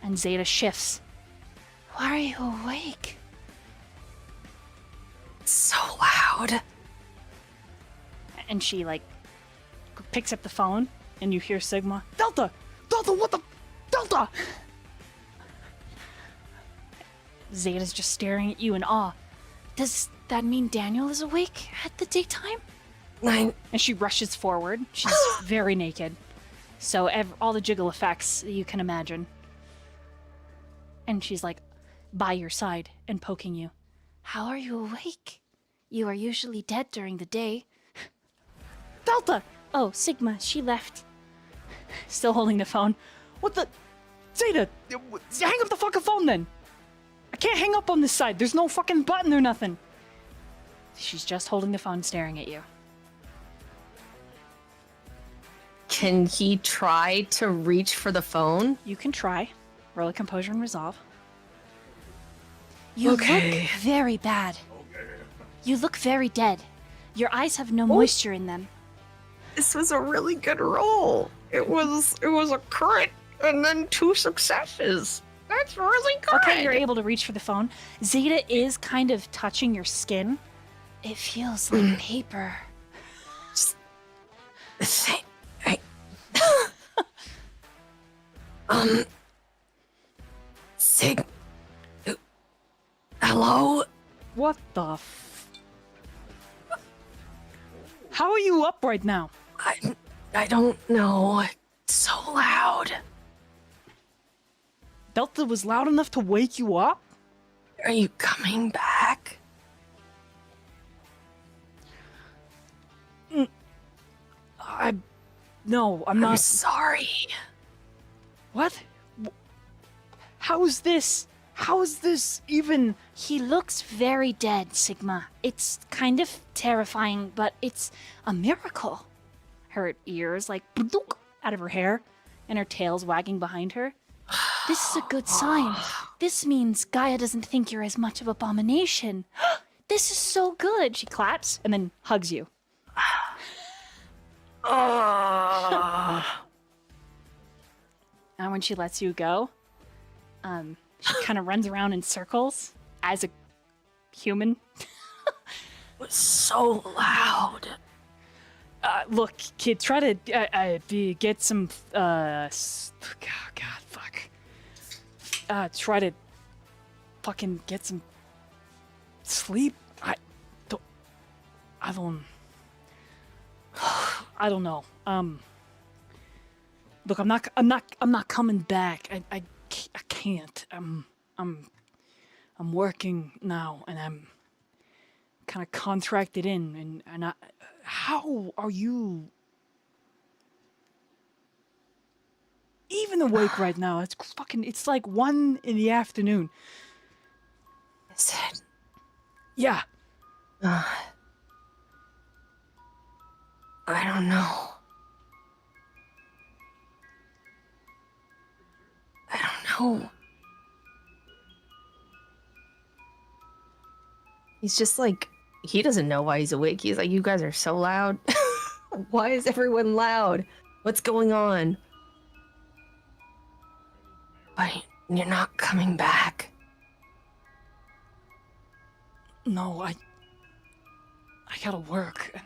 And Zeta shifts. Why are you awake? It's so loud. And she, like, picks up the phone, and you hear Sigma. Delta! Delta, what the? Delta! Zeta's just staring at you in awe. Does that mean Daniel is awake at the daytime? 9. And she rushes forward. She's very naked. So all the jiggle effects that you can imagine. And she's like by your side and poking you. How are you awake? You are usually dead during the day. Delta! Oh, Sigma, she left. Still holding the phone. What the? Zeta! Hang up the fucking phone then! can't hang up on this side. There's no fucking button or nothing. She's just holding the phone staring at you. Can he try to reach for the phone? You can try. Roll a composure and resolve. You Okay. look very bad. You look very dead. Your eyes have no moisture in them. This was a really good roll. It was a crit and then 2 successes. That's really good. Okay, you're able to reach for the phone. Zeta is kind of touching your skin. It feels like paper. Sig. Hello? What the How are you up right now? I don't know. It's so loud. Delta was loud enough to wake you up? Are you coming back? No, I'm I'm not. sorry. What? How is this? How is this even? He looks very dead, 𝓌𝒹𝓃. It's kind of terrifying, but it's a miracle. Her ears like blook out of her hair, and her tail's wagging behind her. This is a good sign. This means Gaia doesn't think you're as much of an abomination. This is so good. She claps and then hugs you. And when she lets you go, she kind of runs around in circles as a human. It was so loud. Look, kid, try to get some. God, fuck. Try to fucking get some sleep. I don't know. Look, I'm not coming back. I can't. I'm working now, and I'm kind of contracted in, and I. How are you even awake right now? It's like 1 in the afternoon. Is it? Yeah. I don't know. I don't know. He's just like, he doesn't know why he's awake. He's like, you guys are so loud. Why is everyone loud? What's going on? But you're not coming back. No, I gotta work. And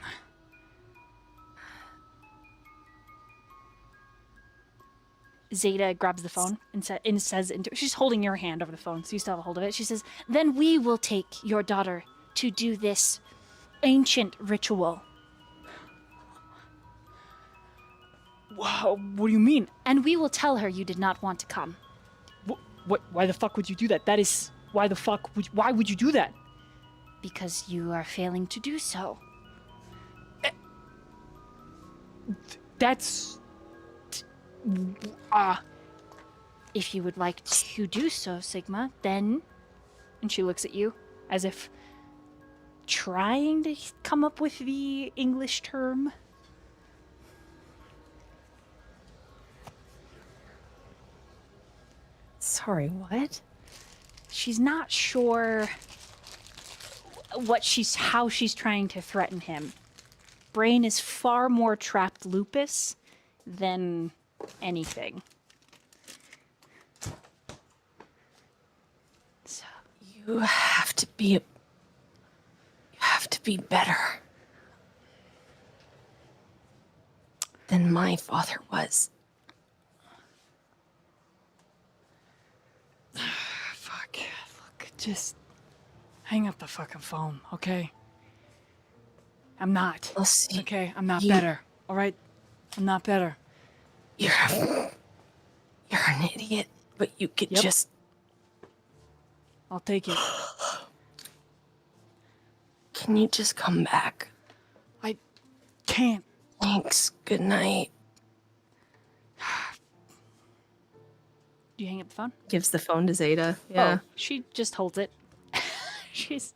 Zeta grabs the phone and says, she's holding your hand over the phone, so you still have a hold of it. She says, Then we will take your daughter to do this ancient ritual. wow, what do you mean? And we will tell her you did not want to come. What? Why the fuck would you do that? Why would you do that? Because you are failing to do so. That's... If you would like to do so, 𝓌𝒹𝓃, then... And she looks at you as if trying to come up with the English term. Sorry, what? She's not sure how she's trying to threaten him. Brain is far more trapped lupus than anything. So you have to be better than my father was. Fuck. Look, just hang up the fucking phone, okay? I'm not. I'll see. Okay, I'm not better. All right? I'm not better. You're an idiot, but you could just... I'll take it. Can you just come back? I can't. Thanks. Good night. Do you hang up the phone? Gives the phone to Zeta. Yeah. Oh, she just holds it. She's...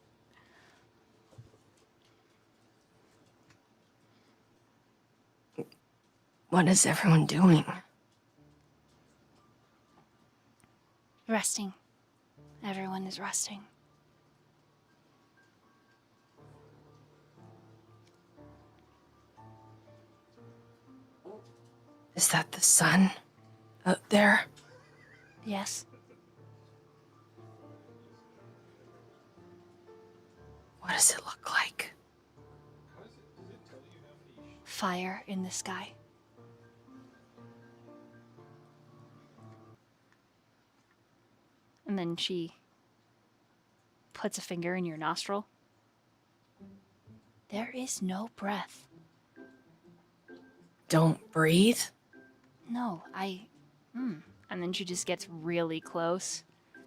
What is everyone doing? resting. Everyone is resting. Is that the sun out there? Yes. What does it look like? Fire in the sky. And then she puts a finger in your nostril. There is no breath. Don't breathe? No, And then she just gets really close.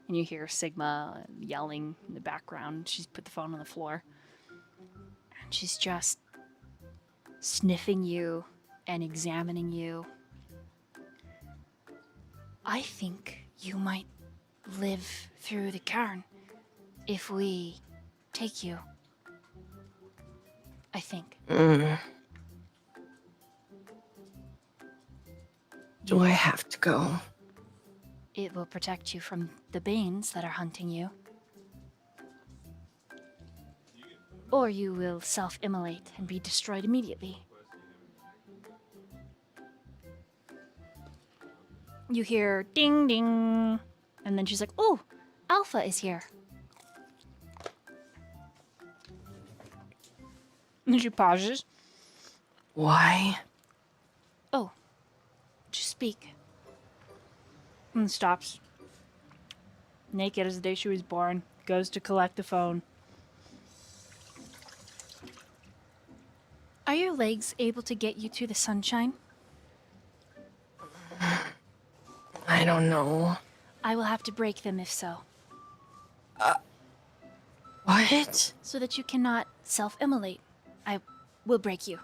And you hear Sigma yelling in the background. She's put the phone on the floor. And she's just sniffing you and examining you. I think you might live through the Chron if we take you. I think. Do I have to go? It will protect you from the Banes that are hunting you. Or you will self-immolate and be destroyed immediately. You hear ding ding, and then she's like, "Oh, Alpha is here." And she pauses. Why? "Oh, just speak." And stops. Naked as the day she was born, goes to collect the phone. Are your legs able to get you to the sunshine? I don't know. I will have to break them if so. What? So that you cannot self-immolate. I will break you.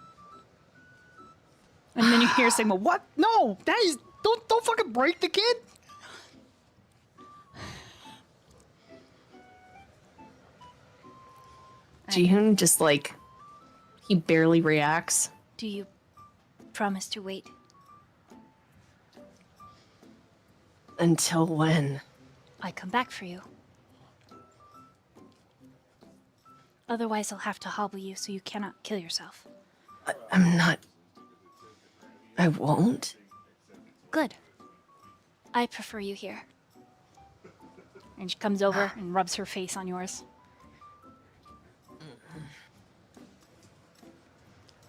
And then you hear Sigma, "What? No, that is don't fucking break the kid." Jihoon just like, he barely reacts. Do you promise to wait? Until when? I come back for you. Otherwise, I'll have to hobble you so you cannot kill yourself. I'm not. I won't. Good. I prefer you here. And she comes over and rubs her face on yours.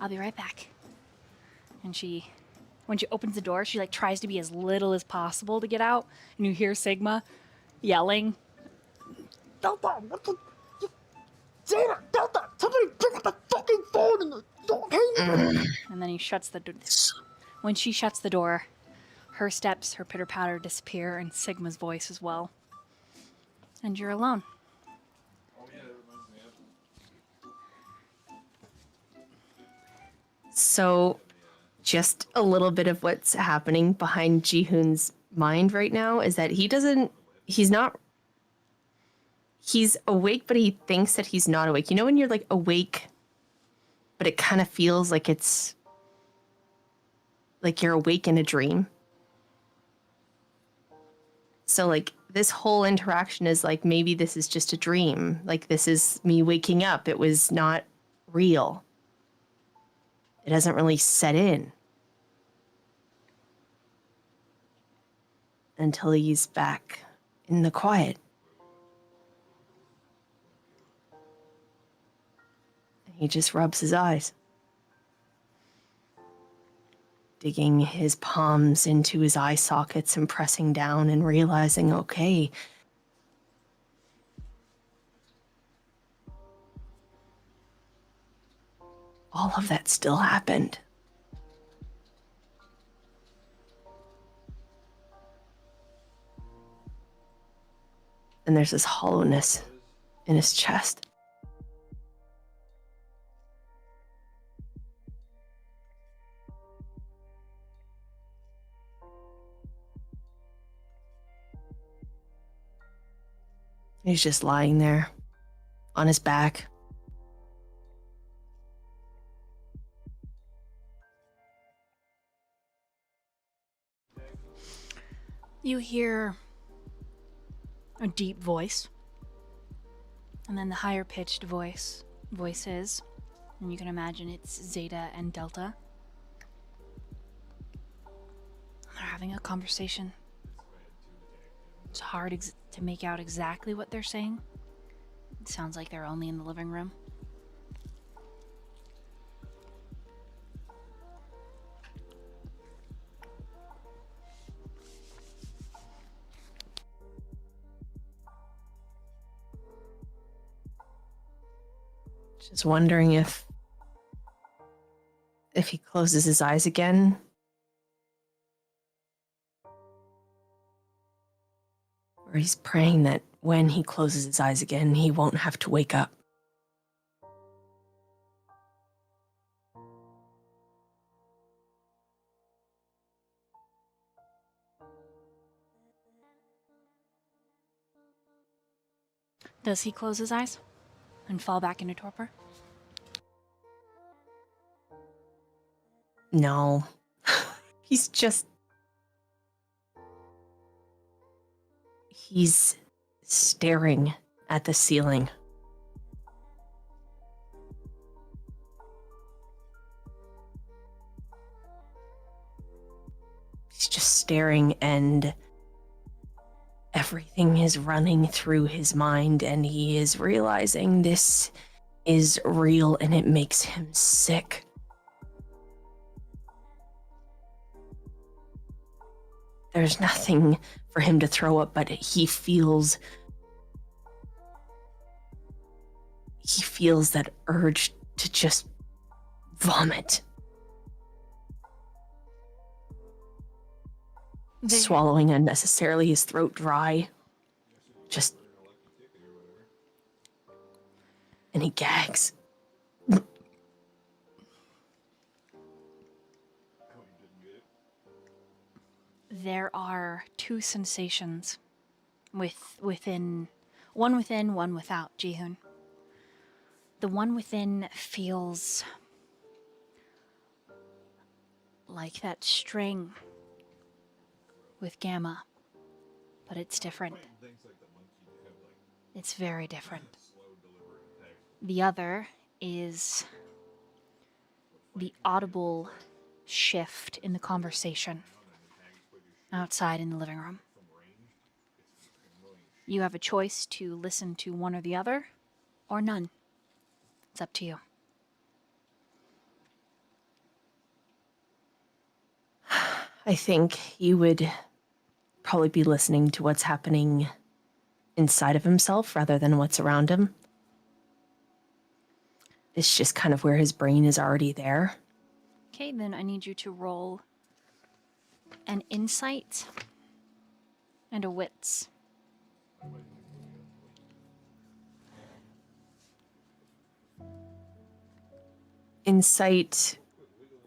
I'll be right back. And when she opens the door, she like tries to be as little as possible to get out. And you hear Sigma yelling. "Delta, what the? Zeta, Delta, somebody pick up the fucking phone and okay." And then he shuts the door. When she shuts the door, her steps, her pitter-patter disappear, and Sigma's voice as well. And you're alone. So, just a little bit of what's happening behind Jihoon's mind right now is that he's awake, but he thinks that he's not awake. You know when you're like awake, but it kind of feels like it's like you're awake in a dream? So like this whole interaction is like, maybe this is just a dream. Like this is me waking up. It was not real. It hasn't really set in until he's back in the quiet. He just rubs his eyes, digging his palms into his eye sockets and pressing down and realizing, okay, all of that still happened. And there's this hollowness in his chest. He's just lying there on his back. You hear a deep voice, and then the higher pitched voices, and you can imagine it's Zeta and Delta. They're having a conversation. It's hard to make out exactly what they're saying. It sounds like they're only in the living room. Just wondering if he closes his eyes again, or he's praying that when he closes his eyes again, he won't have to wake up. Does he close his eyes and fall back into torpor? No. He's staring at the ceiling. He's just staring, and everything is running through his mind, and he is realizing this is real, and it makes him sick. There's nothing for him to throw up, but he feels that urge to just vomit. Swallowing unnecessarily, his throat dry. And he gags. There are two sensations within, one without, Ji-hoon. The one within feels like that string with Gamma, but it's different. It's very different. The other is the audible shift in the conversation outside in the living room. You have a choice to listen to one or the other, or none. It's up to you. I think he would probably be listening to what's happening inside of himself rather than what's around him. It's just kind of where his brain is already there. Okay, then I need you to roll an insight and a wits. Insight,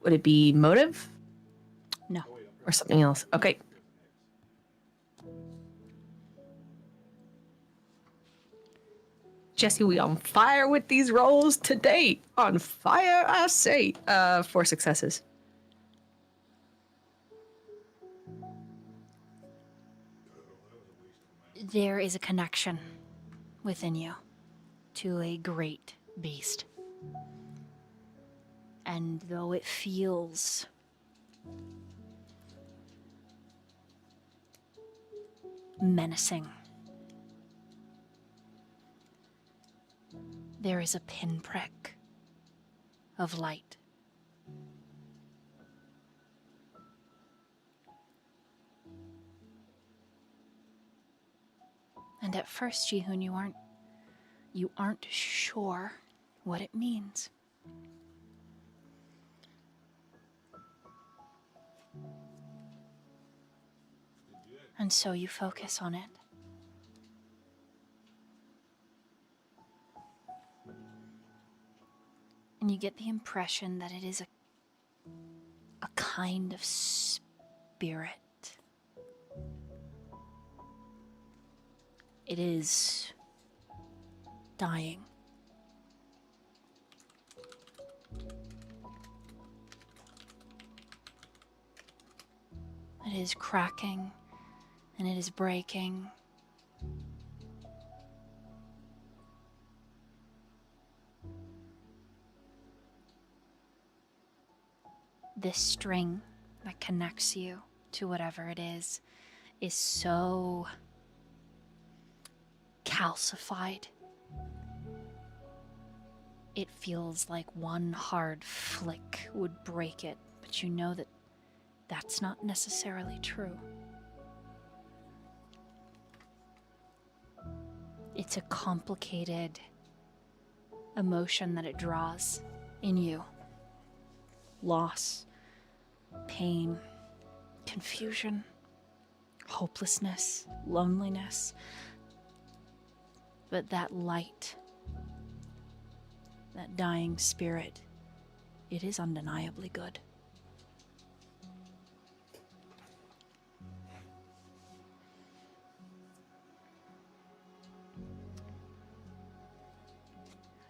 would it be motive? No. Or something else? Okay. Jesse, we on fire with these rolls today. On fire, I say. 4 successes. There is a connection within you to a great beast. And though it feels menacing, there is a pinprick of light. And at first, Ji-hoon, you aren't sure what it means. And so you focus on it. And you get the impression that it is a kind of spirit. It is dying. It is cracking and it is breaking. This string that connects you to whatever it is so calcified. It feels like one hard flick would break it, but you know that that's not necessarily true. It's a complicated emotion that it draws in you. Loss, pain, confusion, hopelessness, loneliness. But that light, that dying spirit, it is undeniably good.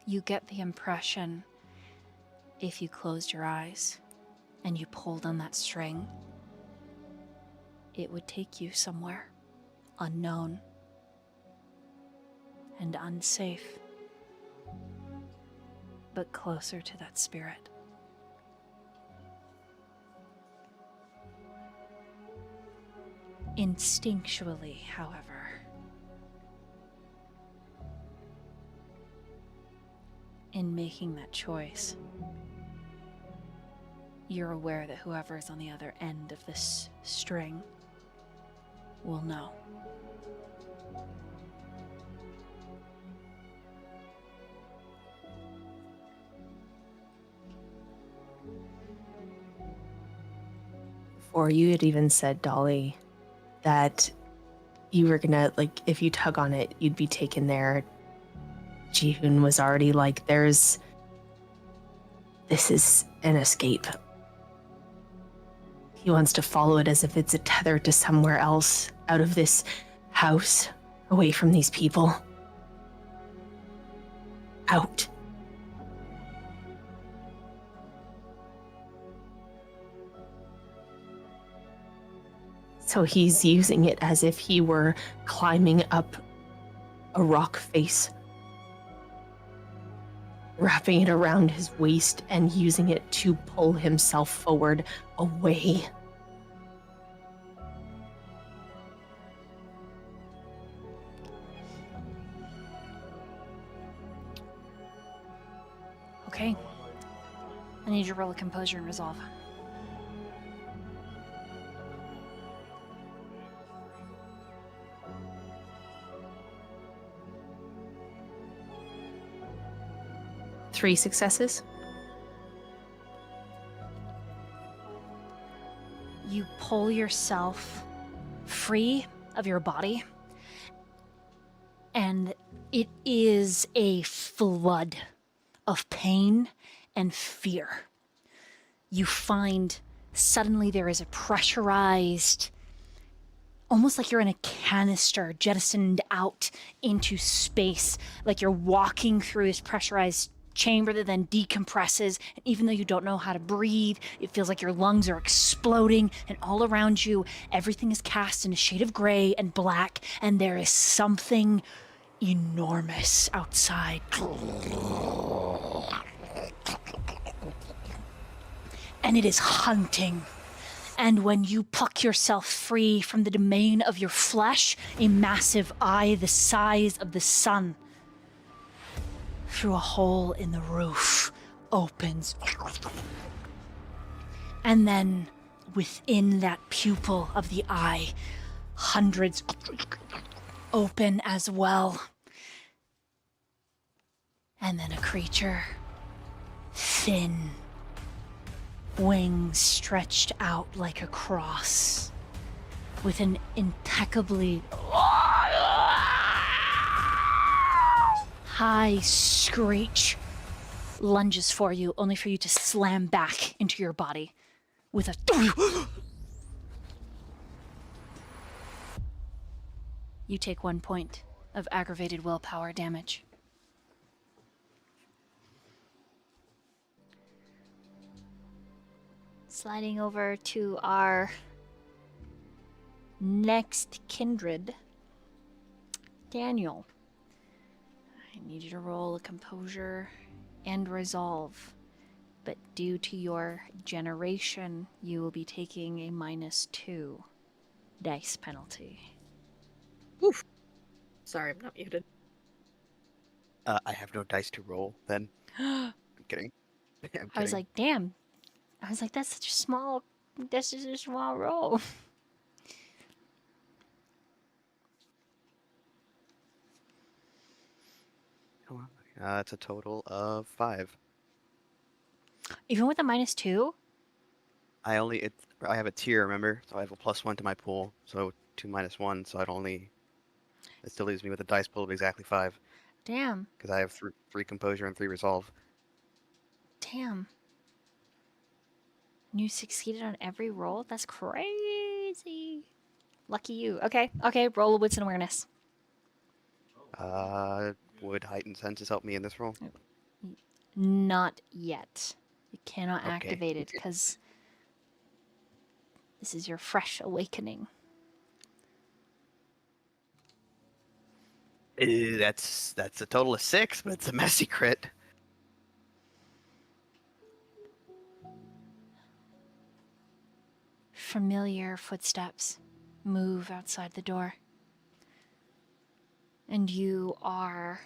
You get the impression, if you closed your eyes and you pulled on that string, it would take you somewhere unknown and unsafe, but closer to that spirit. Instinctually, however, in making that choice, you're aware that whoever is on the other end of this string will know. Before you had even said, Dolly, that you were gonna, like, if you tug on it, you'd be taken there. Jihoon was already like, this is an escape. He wants to follow it as if it's a tether to somewhere else, out of this house, away from these people. Out. So he's using it as if he were climbing up a rock face, wrapping it around his waist and using it to pull himself forward away. Okay. I need you to roll a composure and resolve. Three successes. You pull yourself free of your body, and it is a flood of pain and fear. You find suddenly there is a pressurized, almost like you're in a canister jettisoned out into space, like you're walking through this pressurized chamber that then decompresses, and even though you don't know how to breathe, it feels like your lungs are exploding, and all around you everything is cast in a shade of gray and black, and there is something enormous outside. And it is hunting. And when you pluck yourself free from the domain of your flesh, a massive eye the size of the sun, through a hole in the roof, opens. And then within that pupil of the eye, hundreds open as well. And then a creature, thin, wings stretched out like a cross, with an impeccably high screech, lunges for you, only for you to slam back into your body with a You take 1 point of aggravated willpower damage. Sliding over to our next kindred. Daniel. I need you to roll a composure and resolve. But due to your generation, you will be taking a -2 dice penalty. Oof. Sorry, I'm not muted. I have no dice to roll then. I'm kidding. I'm I was kidding. like, damn. I was like, that's just a small roll. It's a total of 5. Even with a -2? I have a tier, remember? So I have a +1 to my pool. So 2 minus 1. So it still leaves me with a dice pool of exactly 5 Damn. because I have 3 composure and 3 resolve. Damn. And you succeeded on every roll? That's crazy. Lucky you. Okay, roll a wits and awareness. Would heightened senses help me in this roll? Not yet. You cannot Okay. activate it because this is your fresh awakening. That's a total of 6, but it's a messy crit. Familiar footsteps move outside the door. And you are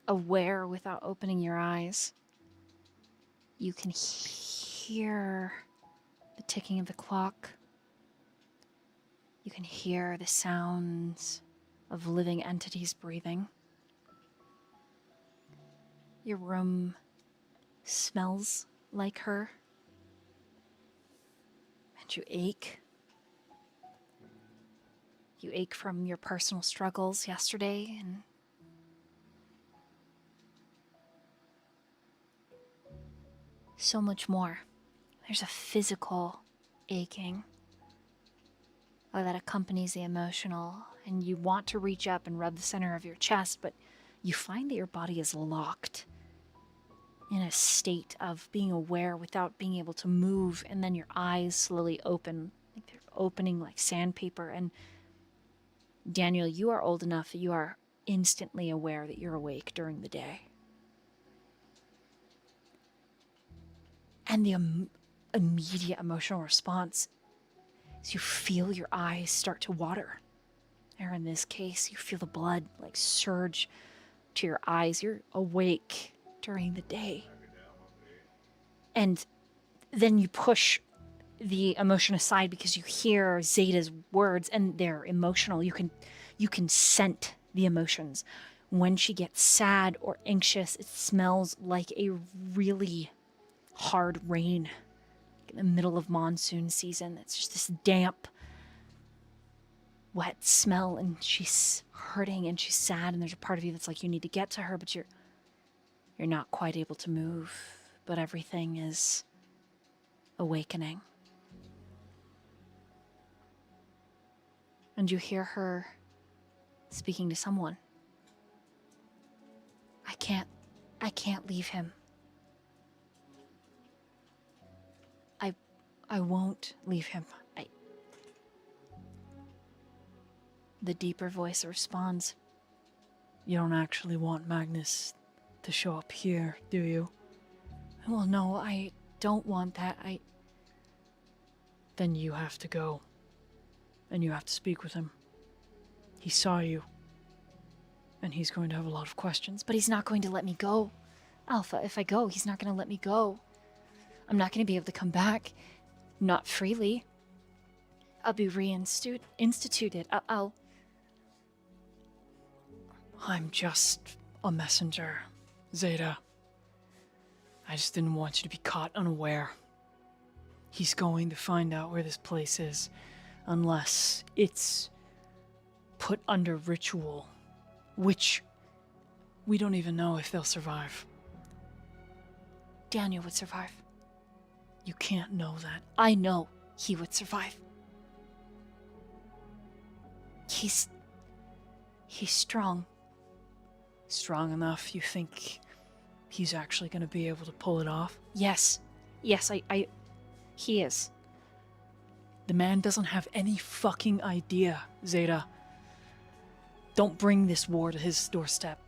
aware without opening your eyes. You can hear the ticking of the clock. You can hear the sounds of living entities breathing. Your room smells like her. And you ache. You ache from your personal struggles yesterday and so much more. There's a physical aching that accompanies the emotional, and you want to reach up and rub the center of your chest, but you find that your body is locked in a state of being aware without being able to move, and then your eyes slowly open, like they're opening like sandpaper. And Daniel, you are old enough that you are instantly aware that you're awake during the day. And the immediate emotional response is you feel your eyes start to water. Or in this case, you feel the blood like surge to your eyes. You're awake during the day. And then you push the emotion aside because you hear Zeta's words and they're emotional. You can scent the emotions. When she gets sad or anxious, it smells like a really hard rain in the middle of monsoon season. It's just this damp, wet smell, and she's hurting and she's sad, and there's a part of you that's like, you need to get to her, but you're not quite able to move, but everything is awakening. And you hear her speaking to someone. I can't leave him. I won't leave him. The deeper voice responds, You don't actually want Magnus to show up here, do you? well, no, I don't want that. Then you have to go. And you have to speak with him. He saw you. And he's going to have a lot of questions. But he's not going to let me go. Alpha, if I go, he's not going to let me go. I'm not going to be able to come back. Not freely. I'll be reinstituted. I'm just a messenger, Zeta. I just didn't want you to be caught unaware. He's going to find out where this place is, unless it's put under ritual, which we don't even know if they'll survive. Daniel would survive. You can't know that. I know he would survive. He's strong. Strong enough, you think he's actually going to be able to pull it off? Yes, He is. The man doesn't have any fucking idea, Zeta. Don't bring this war to his doorstep.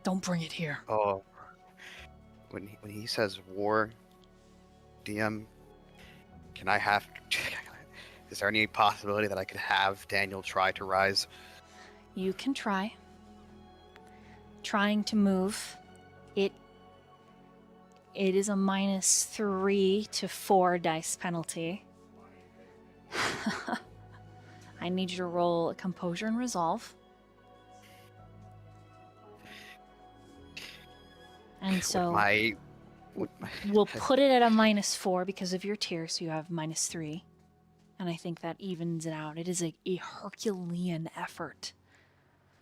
Don't bring it here. Oh, when he says war, DM, can I have? Is there any possibility that I could have Daniel try to rise? You can try. Trying to move. It is a -3 to 4 dice penalty. I need you to roll a composure and resolve. And so we'll put it at a -4 because of your tier, so you have -3. And I think that evens it out. It is a Herculean effort.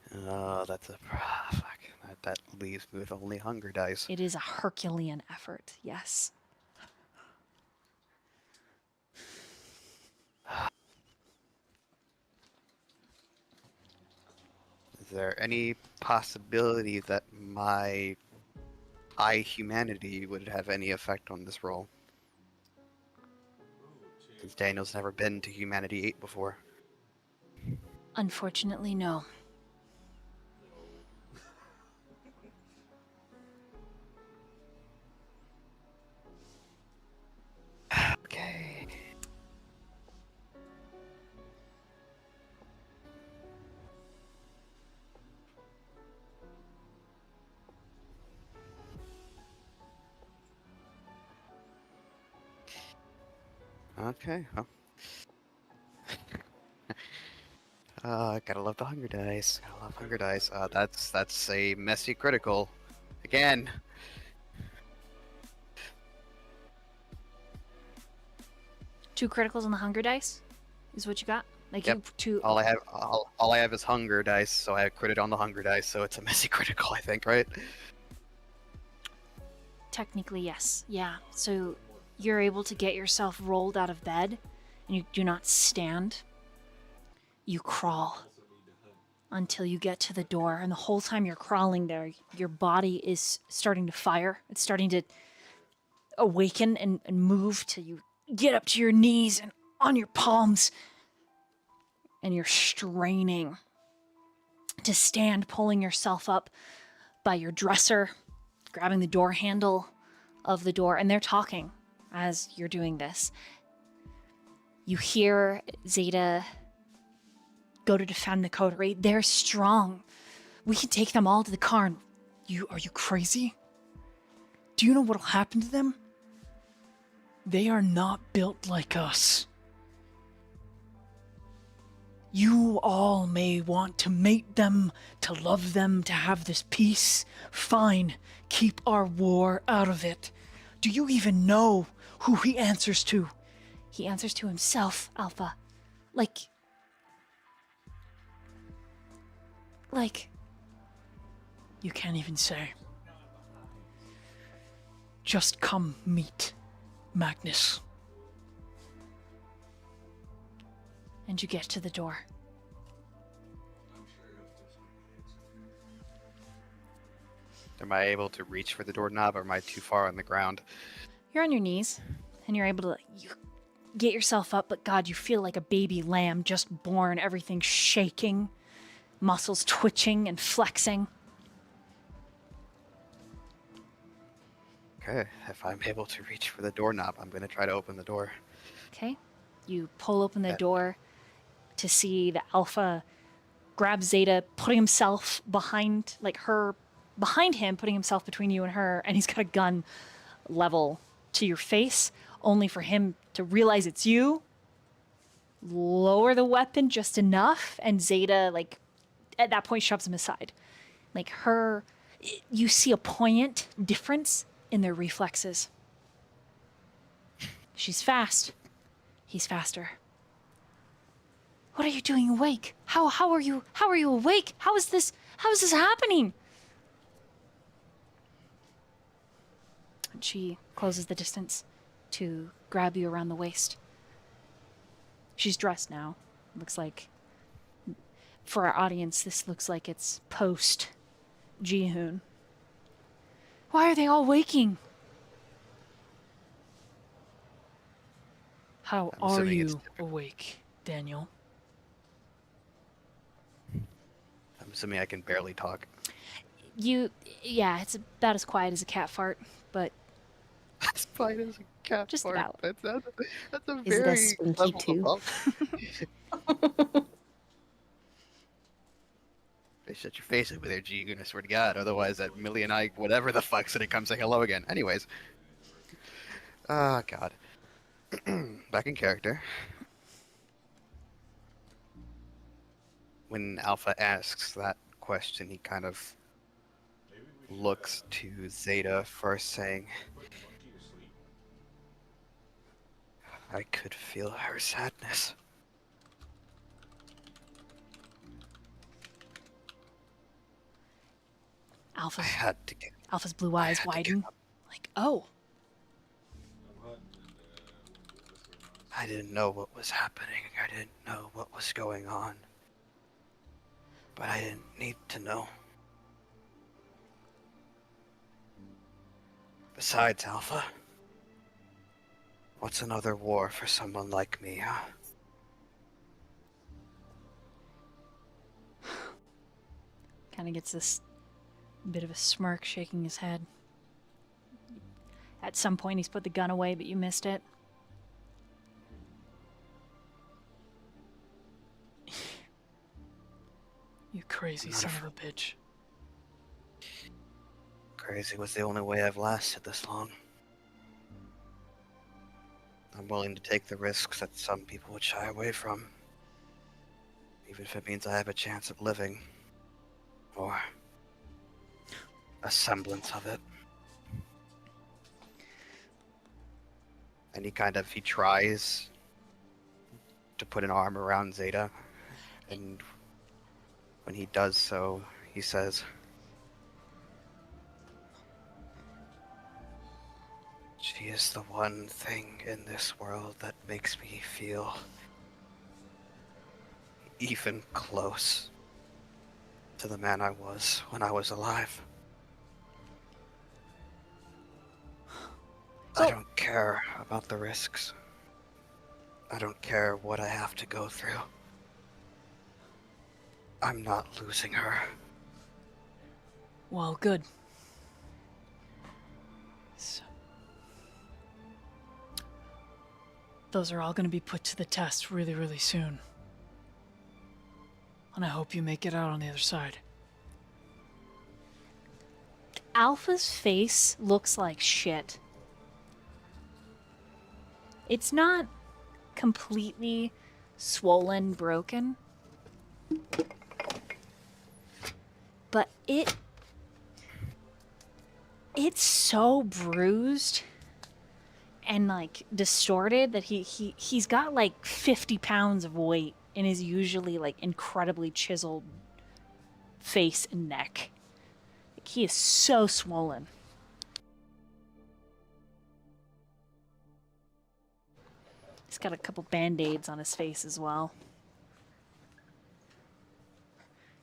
That's a fuck. That leaves me with only hunger dice. It is a Herculean effort, yes. Is there any possibility that my high humanity would have any effect on this roll? Since Daniel's never been to humanity 8 before. Unfortunately, no. Okay. Okay, well. Gotta love the hunger dice. Gotta love hunger dice. That's a messy critical. Again. Two criticals on the hunger dice is what you got? Like Yep. you two. All I have is hunger dice, so I critted on the hunger dice, so it's a messy critical, I think, right? Technically, yes. Yeah. So you're able to get yourself rolled out of bed, and you do not stand. You crawl until you get to the door, and the whole time you're crawling there, your body is starting to fire. It's starting to awaken and move till you get up to your knees and on your palms, and you're straining to stand, pulling yourself up by your dresser, grabbing the door handle of the door, and they're talking as you're doing this. You hear Zeta go to defend the coterie. They're strong. We can take them all to the Chron. Are you crazy? Do you know what'll happen to them? They are not built like us. You all may want to mate them, to love them, to have this peace. Fine, keep our war out of it. Do you even know who he answers to? He answers to himself, Alpha. Like, you can't even say. Just come meet Magnus. and you get to the door. Am I able to reach for the doorknob, or am I too far on the ground? You're on your knees, and you're able to get yourself up, but God, you feel like a baby lamb just born, everything shaking, muscles twitching and flexing. Okay, if I'm able to reach for the doorknob, I'm going to try to open the door. Okay. You pull open the door to see the Alpha grab Zeta, putting himself behind him, putting himself between you and her, and he's got a gun level to your face, only for him to realize it's you, lower the weapon just enough, and Zeta, at that point, shoves him aside. You see a poignant difference in their reflexes. She's fast. He's faster. What are you doing awake? How are you awake? How is this happening? And she closes the distance to grab you around the waist. She's dressed now. Looks like, for our audience, this looks like it's post Ji-hoon. Why are they all waking? How I'm are assuming it's you typical. awake, Daniel? I'm assuming I can barely talk. Yeah, it's about as quiet as a cat fart, but That's fine as a cat Just fart. about. That's a Is it a very squeaky level too? above. Hey, shut your face over there, G. I swear to God. Otherwise, that million eye whatever the fuck's gonna come say hello again. Anyways. Ah, God. Back in character. When Alpha asks that question, he kind of looks to Zeta first, saying, I could feel her sadness. I Alpha's had to get. Alpha's blue I eyes had to get widen. up. Like, oh, I didn't know what was happening. I didn't know what was going on. But I didn't need to know. Besides, Alpha, what's another war for someone like me, huh? kind of gets this bit of a smirk, shaking his head. At some point, he's put the gun away, but you missed it. You crazy I'm not son of a bitch. Crazy was the only way I've lasted this long. I'm willing to take the risks that some people would shy away from. Even if it means I have a chance of living. Or a semblance of it. And he tries to put an arm around Zeta. And when he does so, he says, she is the one thing in this world that makes me feel even close to the man I was when I was alive. I don't care about the risks. I don't care what I have to go through. I'm not losing her. Well, good. So, those are all going to be put to the test really, really soon. And I hope you make it out on the other side. Alpha's face looks like shit. It's not completely swollen, broken, but it's so bruised and like distorted that he's got like 50 pounds of weight in his usually like incredibly chiseled face and neck. Like, he is so swollen. He's got a couple band-aids on his face as well.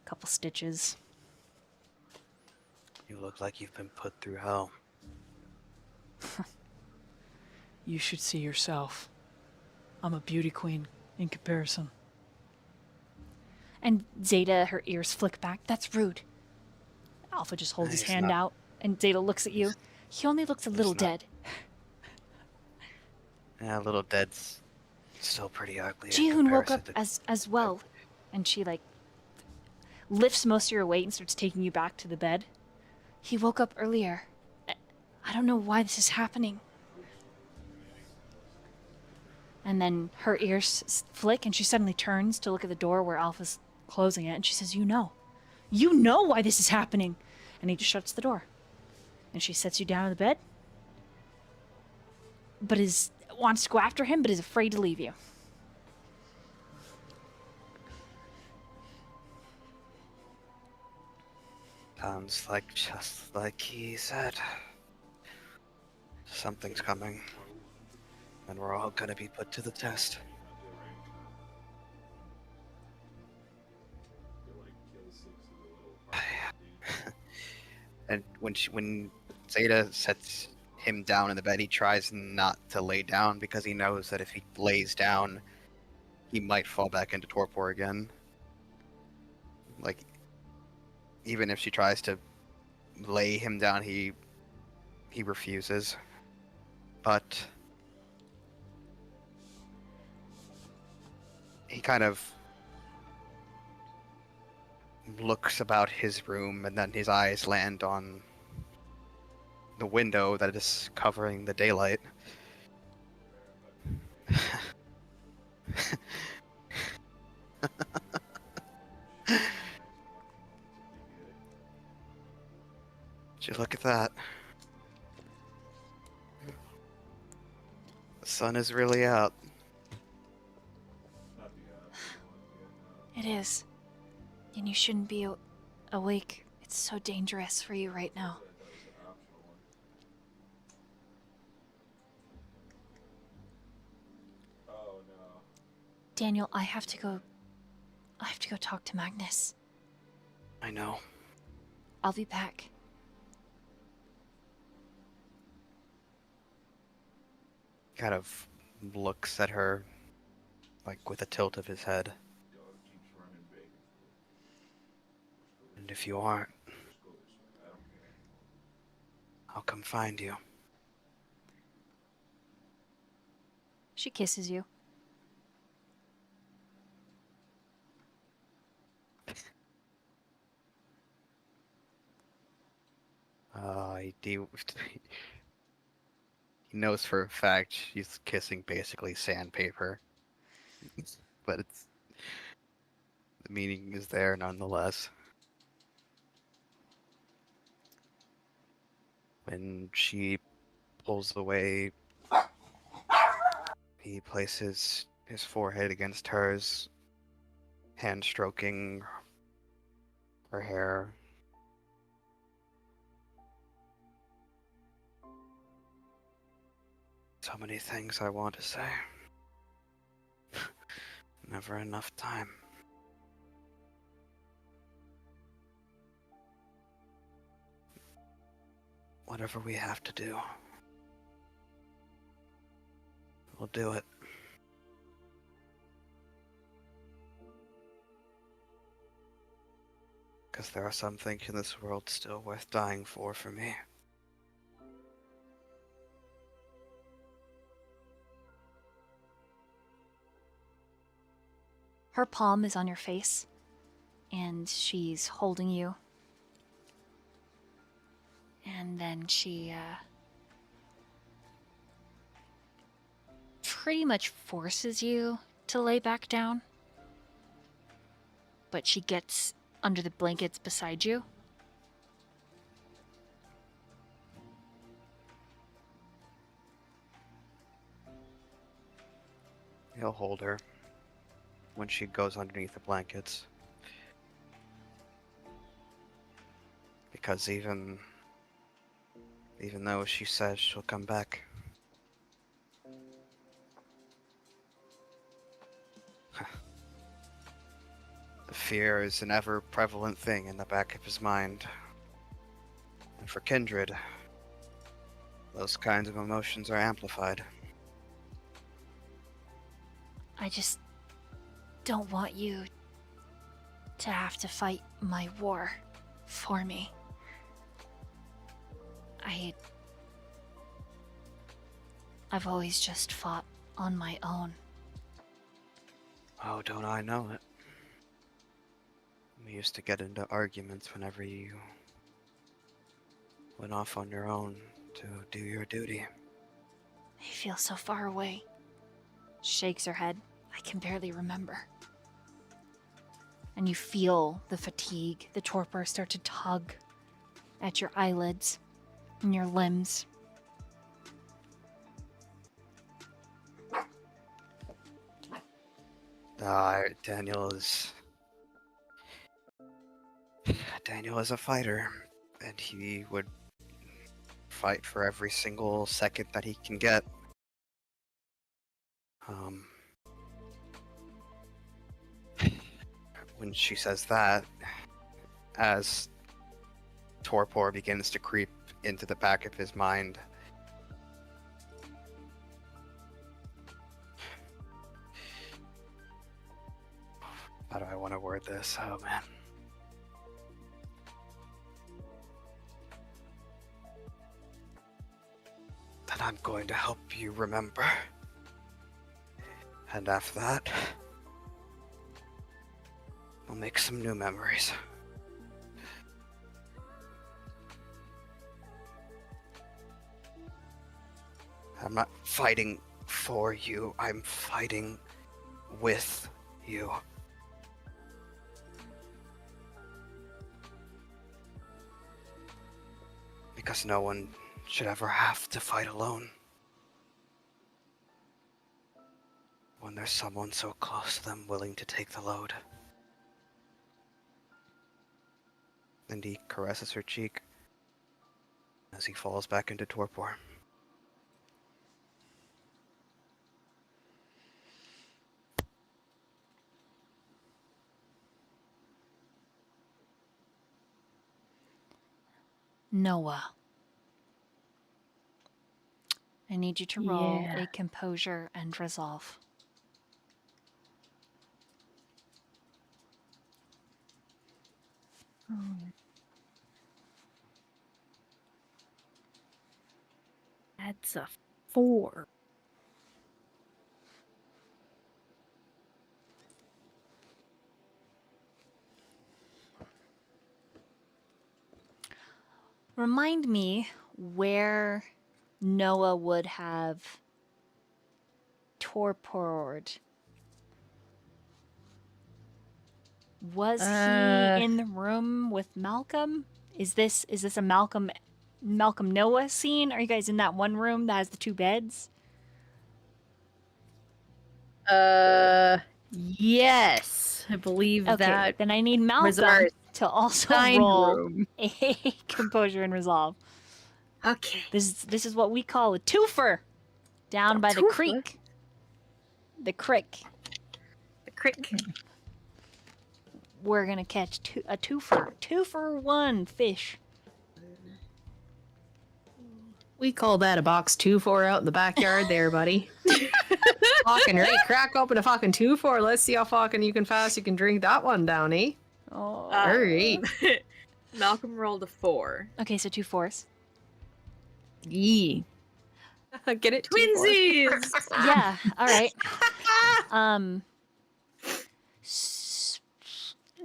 A couple stitches. You look like you've been put through hell. You should see yourself. I'm a beauty queen in comparison. And Zeta, her ears flick back. That's rude. Alpha just holds his He's hand not- out, and Zeta looks at you. He only looks a little not. dead. Yeah, little dead's still pretty ugly. in Jihoon woke up comparison as well, and she like lifts most of your weight and starts taking you back to the bed. He woke up earlier. I don't know why this is happening. And then her ears flick, and she suddenly turns to look at the door where Alpha's closing it, and she says, You know why this is happening. And he just shuts the door. And she sets you down on the bed, but wants to go after him, but is afraid to leave you. Sounds like just like he said. Something's coming. And we're all gonna be put to the test. And when Zeta sets him down in the bed. He tries not to lay down because he knows that if he lays down, he might fall back into torpor again. Like, even if she tries to lay him down, he refuses. But he kind of looks about his room, and then his eyes land on the window that is covering the daylight. Would you look at that? The sun is really out. It is. And you shouldn't be awake. It's so dangerous for you right now. Oh no. Daniel, I have to go talk to Magnus. I know. I'll be back. Kind of looks at her, like with a tilt of his head. Dog keeps running big. And if you aren't, Just go this way. I don't care. I'll come find you. She kisses you. He knows for a fact she's kissing basically sandpaper. But the meaning is there nonetheless. When she pulls away, he places his forehead against hers, hand stroking her hair. So many things I want to say. Never enough time. Whatever we have to do, we'll do it. Because there are some things in this world still worth dying for me. Her palm is on your face, and she's holding you. And then she, pretty much forces you to lay back down. But she gets under the blankets beside you. He'll hold her when she goes underneath the blankets. Because even though she says she'll come back, the fear is an ever-prevalent thing in the back of his mind. And for Kindred, those kinds of emotions are amplified. I just don't want you to have to fight my war for me. I've always just fought on my own. Oh, don't I know it? We used to get into arguments whenever you went off on your own to do your duty. I feel so far away. Shakes her head. I can barely remember. And you feel the fatigue, the torpor start to tug at your eyelids and your limbs. Daniel is a fighter, and he would fight for every single second that he can get. When she says that, as torpor begins to creep into the back of his mind, How do I want to word this? Oh man. That I'm going to help you remember. And after that, we'll make some new memories. I'm not fighting for you, I'm fighting with you. Because no one should ever have to fight alone. When there's someone so close to them willing to take the load. And he caresses her cheek as he falls back into torpor. Noah. I need you to roll Yeah. a composure and resolve. That's a 4. Remind me where Noah would have torpored. Was he in the room with Malcolm? Is this a Malcolm Noah scene? Are you guys in that one room that has the 2 beds? Yes. I believe Okay, that then I need was Malcolm our to also assigned roll room. a composure and resolve. Okay. This is what we call a twofer down A by the twofer? creek. The crick. The crick. We're gonna catch a twofer. 2-for-1 fish. We call that a box 2-4 out in the backyard there, buddy. Fucking right, crack open a fucking 2-4. Let's see how fucking fast you can drink that one down, eh? Oh. Alright. Malcolm rolled a 4. Okay, so 2 fours. Yee. Get it? 2-4. Twinsies! Yeah. All right.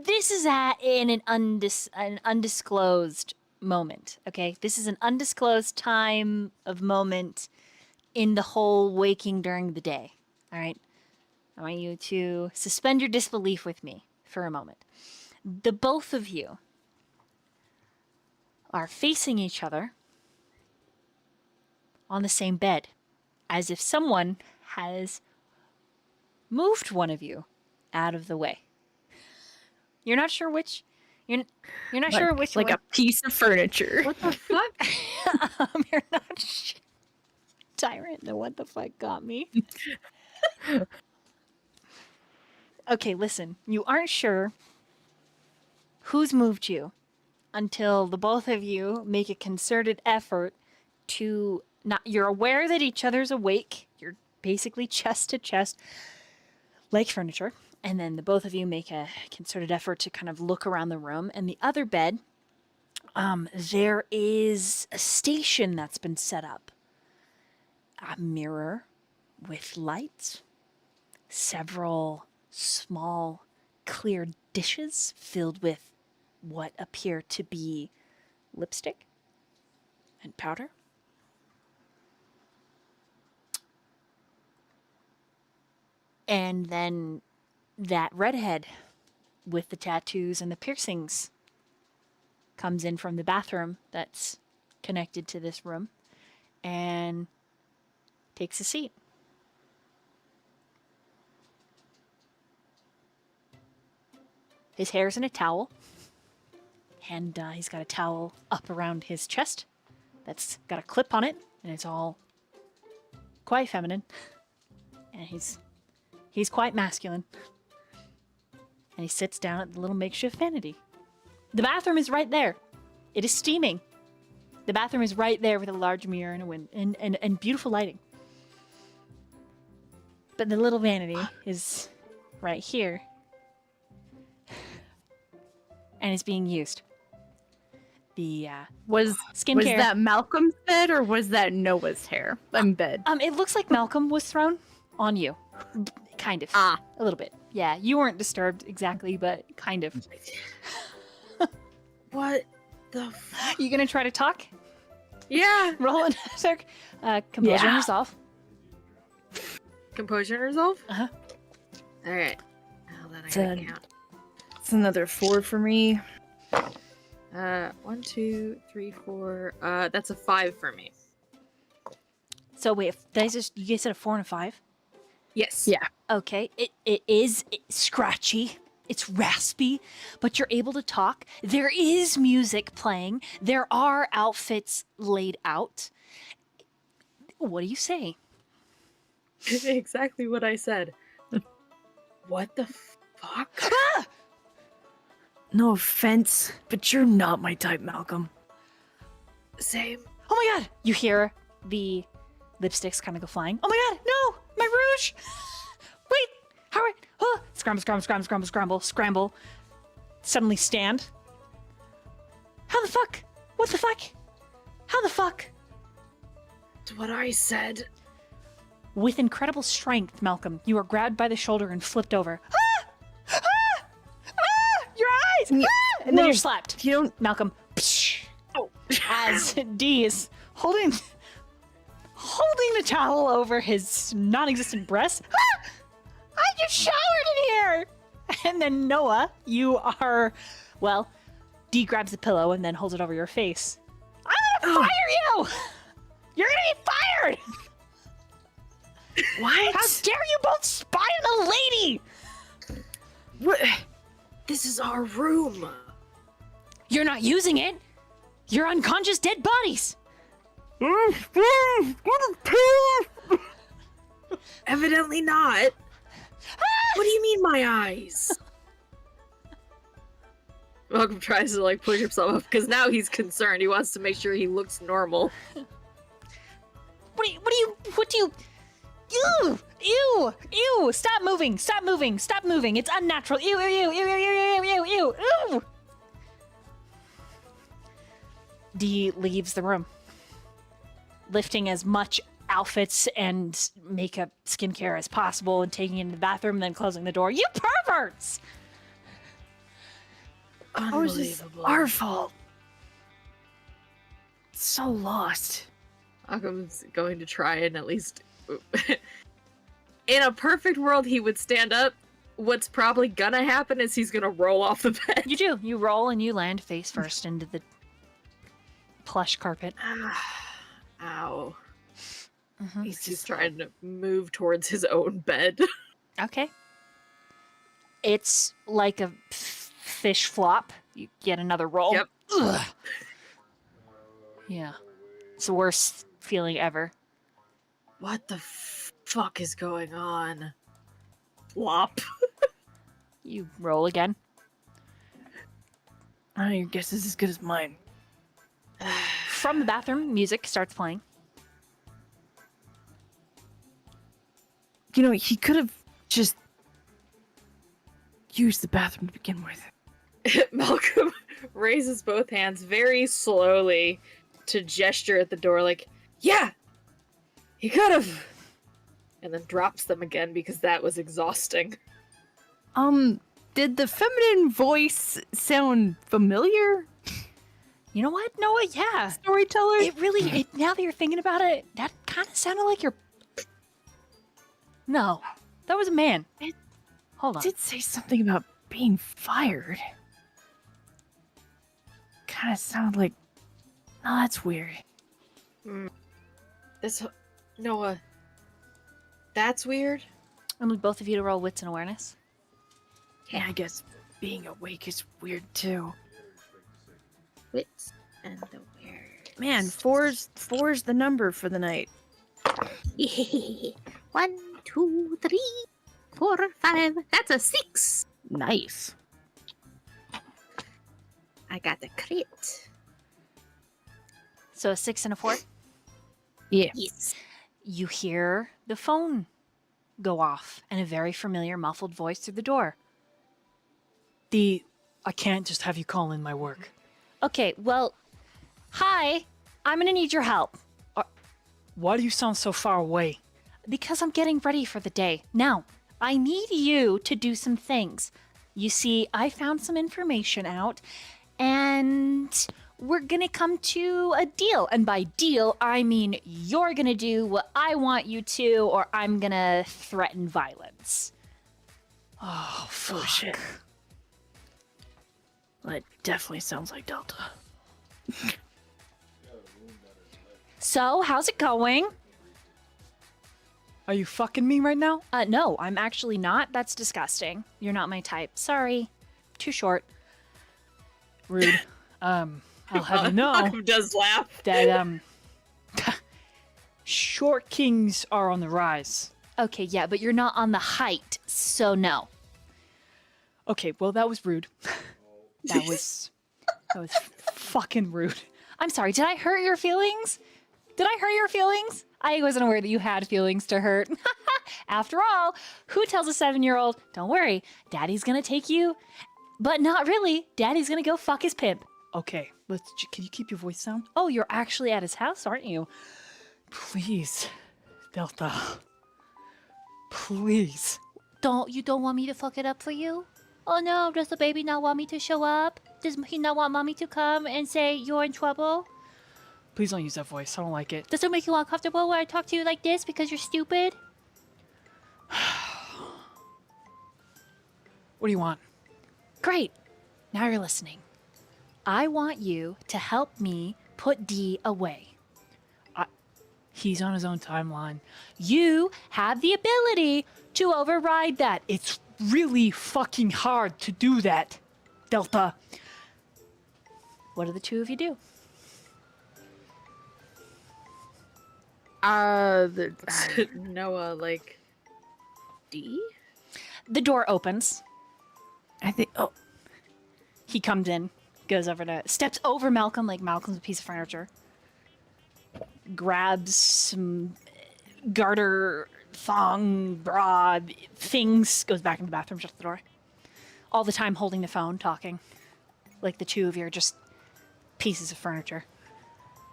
This is in an undisclosed moment. Okay, this is an undisclosed time of moment in the whole waking during the day. All right. I want you to suspend your disbelief with me for a moment. The both of you are facing each other on the same bed, as if someone has moved one of you out of the way. You're not sure which. You're not sure which like one. a piece of furniture. What the fuck? You're not sure. Tyrant, the what the fuck got me. Okay, listen. You aren't sure who's moved you until the both of you make a concerted effort to not. You're aware that each other's awake. You're basically chest to chest, like furniture. And then the both of you make a concerted effort to kind of look around the room. And the other bed, there is a station that's been set up. A mirror with lights, several small clear dishes filled with what appear to be lipstick and powder. And then that redhead with the tattoos and the piercings comes in from the bathroom that's connected to this room and takes a seat. His hair's in a towel, and he's got a towel up around his chest that's got a clip on it, and it's all quite feminine. And he's quite masculine. And he sits down at the little makeshift vanity. The bathroom is right there. It is steaming. The bathroom is right there with a large mirror and a window and beautiful lighting. But the little vanity is right here. and is being used. The Was skincare. that Malcolm's bed or was that Noah's hair? Bed. It looks like Malcolm was thrown on you. Kind of. Ah. A little bit. Yeah, you weren't disturbed exactly, but kind of. What the You gonna try to talk? Yeah. Roll another composure and Yeah. resolve. Composure and resolve? Uh-huh. Alright. Now that I It's gotta a- count. It's another 4 for me. 1, 2, 3, 4. That's a 5 for me. So wait, you guys said a 4 and a 5? Yes. Yeah. Okay, it is scratchy. It's raspy, but you're able to talk. There is music playing. There are outfits laid out. What do you say? Exactly what I said. What the fuck? No offense, but you're not my type, Malcolm. Same. Oh my god! You hear the lipsticks kind of go flying. Oh my god! No! My rouge! Wait! How are scramble, scramble, scramble, scramble, scramble, scramble. Suddenly stand. How the fuck? What the fuck? How the fuck? That's what I said. With incredible strength, Malcolm, you are grabbed by the shoulder and flipped over. Ah! Ah! Ah! Your eyes! Ah! And then you're slapped. You don't. Malcolm, as D is holding the towel over his non-existent breast. Ah! I just showered in here. And then Noah, you are, well, D grabs the pillow and then holds it over your face. I'm gonna fire you. You're gonna be fired. What? How dare you both spy on a lady? What? This is our room. You're not using it. You're unconscious dead bodies. Evidently not. What do you mean, my eyes? Malcolm tries to like push himself up because now he's concerned. He wants to make sure he looks normal. What do you? Ew! Stop moving! Stop moving! It's unnatural! Ew! D leaves the room, lifting as much outfits and makeup, skincare as possible, and taking it into the bathroom, and then closing the door. You perverts! How is this our fault? So lost. Malcolm's going to try and at least... In a perfect world, he would stand up. What's probably gonna happen is he's gonna roll off the bed. You do. You roll and you land face first into the plush carpet. Ow. Mhm. He's just trying to move towards his own bed. Okay. It's like a fish flop. You get another roll. Yep. Ugh. Yeah. It's the worst feeling ever. What the fuck is going on? Flop. You roll again. Your guess is as good as mine. From the bathroom, music starts playing. You know, he could have just used the bathroom to begin with. Malcolm raises both hands very slowly to gesture at the door like, yeah, he could have. And then drops them again because that was exhausting. Did the feminine voice sound familiar? You know what, Noah? Yeah. Storyteller? It really, now that you're thinking about it, that kind of sounded like your... No. That was a man. Hold on. did say something about being fired. Kind of sounded like... Oh, that's weird. Noah, that's weird. I need both of you to roll wits and awareness. Yeah, I guess being awake is weird too. Wits and awareness. Man, four's the number for the night. 1, 2, 3, 4, 5. That's a 6. Nice. I got the crit. So a 6 and a 4. Yeah. Yes. You hear the phone go off and a very familiar muffled voice through the door. I can't just have you call in my work. Okay, well, hi. I'm gonna need your help. Why do you sound so far away? Because I'm getting ready for the day. Now, I need you to do some things. You see, I found some information out, and we're gonna come to a deal. And by deal, I mean you're gonna do what I want you to, or I'm gonna threaten violence. Oh, fuck. Oh shit. Well, it definitely sounds like Delta. So, how's it going? Are you fucking me right now? No, I'm actually not. That's disgusting. You're not my type. Sorry. Too short. Rude. I'll have you know Malcolm does laugh. that, short kings are on the rise. Okay, yeah, but you're not on the height, so no. Okay, well, that was rude. that was fucking rude. I'm sorry, did I hurt your feelings? Did I hurt your feelings? I wasn't aware that you had feelings to hurt. After all, who tells a 7-year-old, don't worry, daddy's gonna take you? But not really. Daddy's gonna go fuck his pimp. Okay, can you keep your voice down? Oh, you're actually at his house, aren't you? Please, Delta. Please. You don't want me to fuck it up for you? Oh no, does the baby not want me to show up? Does he not want mommy to come and say you're in trouble? Please don't use that voice. I don't like it. Does it make you uncomfortable when I talk to you like this because you're stupid? What do you want? Great. Now you're listening. I want you to help me put D away. He's on his own timeline. You have the ability to override that. It's really fucking hard to do that, Delta. What do the two of you do? Noah, like, D? The door opens. I think. Oh, He comes in, goes over to, steps over Malcolm like Malcolm's a piece of furniture. Grabs some garter, thong, bra, things, goes back in the bathroom, shuts the door. All the time holding the phone, talking. Like the two of you are just pieces of furniture.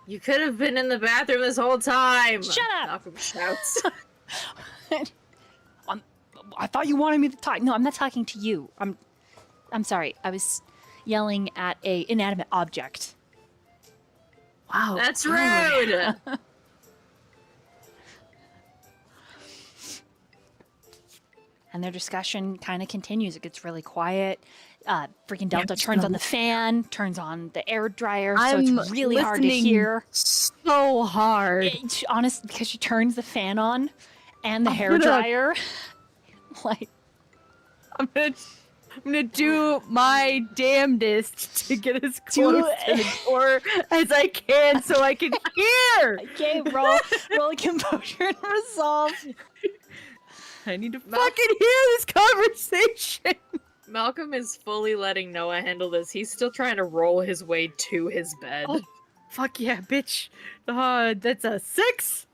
You could have been in the bathroom this whole time! Shut up! Malcolm shouts. I thought you wanted me to talk. No, I'm not talking to you. I'm sorry. I was yelling at a inanimate object. wow. That's rude! And their discussion kind of continues. It gets really quiet. Freaking Delta turns on the fan, turns on the air dryer, so it's really hard to hear. So hard. Honest, because she turns the fan on and the hair gonna- dryer. Like, I'm gonna do my damnedest to get as close to the door as I can so I can hear. okay, roll a composure and resolve. I need to fucking hear this conversation. Malcolm is fully letting Noah handle this. He's still trying to roll his way to his bed. Oh, fuck yeah, bitch. That's a 6.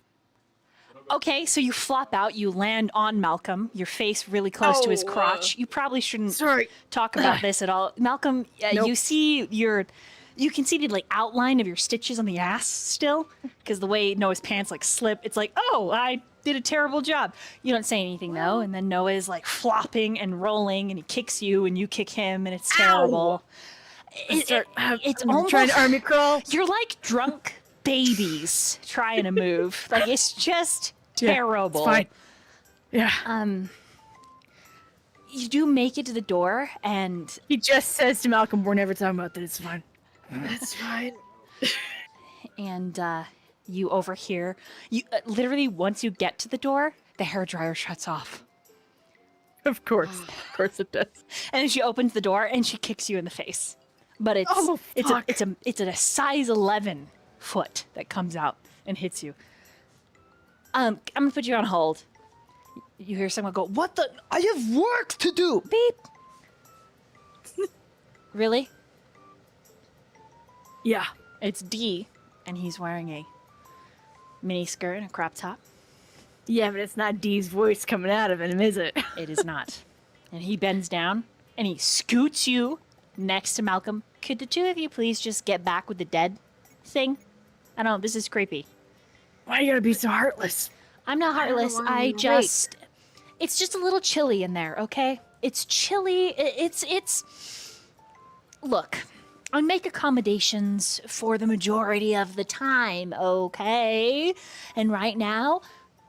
Okay, so you flop out, you land on Malcolm, your face really close to his Oh, crotch. You probably shouldn't Sorry. talk about this at all. Malcolm, Nope. you can see the like outline of your stitches on the ass still, because the way Noah's pants like slip, it's like, oh, I did a terrible job. You don't say anything though, and then Noah is like flopping and rolling, and he kicks you, and you kick him, and it's terrible. It's I'm almost trying to army crawl. you're like drunk babies trying to move. Like it's just Yeah, terrible. It's fine. Yeah. You do make it to the door, and He just says to Malcolm, we're never talking about that. It's fine. That's fine. you overhear. You literally once you get to the door, the hairdryer shuts off, Of course. Of course it does. and then she opens the door and she kicks you in the face. But it's Oh, fuck. it's a size 11 foot that comes out and hits you. I'm gonna put you on hold. You hear someone go, "What the? I have work to do." Beep. Really? Yeah. It's D, and he's wearing a mini skirt and a crop top. Yeah, but it's not Dee's voice coming out of him, is it? It is not. And he bends down and he scoots you next to Malcolm. Could the two of you please just get back with the dead thing? I don't know, this is creepy. Why you gotta be so heartless? I'm not I don't know heartless. why I we just... It's just a little chilly in there, okay? It's chilly. It's... Look, I make accommodations for the majority of the time, okay? And right now,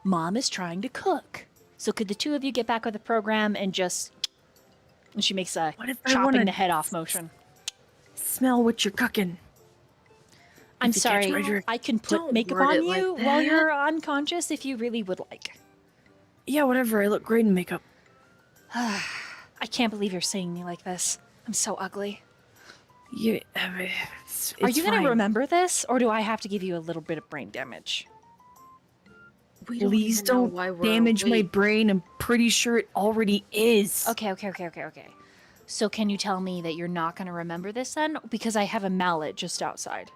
Mom is trying to cook. So could the two of you get back with the program and just... And she makes a What if I chopping wanna the head off motion. Smell what you're cooking. I'm If you catch sorry, my drift. I can put Don't makeup word on it like you while you're that. unconscious if you really would like. Yeah, whatever. I look great in makeup. I can't believe you're saying me like this. I'm so ugly. You, Are you going to remember this, or do I have to give you a little bit of brain damage? We Please even know don't why we're damage my awake. brain. I'm pretty sure it already is. Okay. So can you tell me that you're not going to remember this then? Because I have a mallet just outside.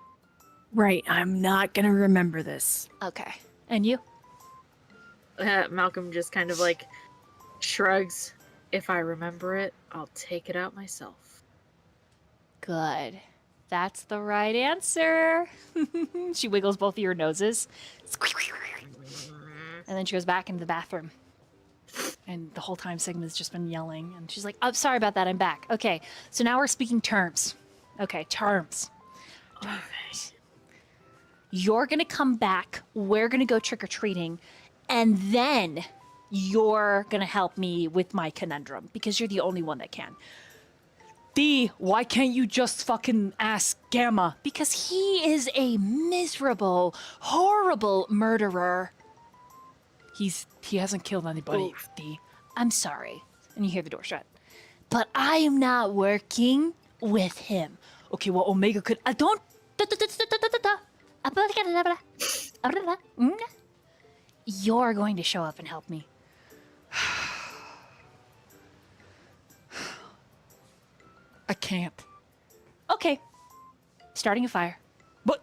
Right, I'm not gonna remember this. Okay. And you? Malcolm just kind of like shrugs. If I remember it, I'll take it out myself. Good. That's the right answer. She wiggles both of your noses. And then she goes back into the bathroom. And the whole time Sigma's just been yelling. And she's like, oh, sorry about that. I'm back. Okay. So now we're speaking terms. Okay, terms. Terms. You're going to come back. We're going to go trick-or-treating. And then you're going to help me with my conundrum. Because you're the only one that can. D, why can't you just fucking ask Gamma? Because he is a miserable, horrible murderer. He hasn't killed anybody, Oof. D. I'm sorry. And you hear the door shut. But I am not working with him. Okay, well, Omega could. I don't. You're going to show up and help me. I can't. Okay. Starting a fire. What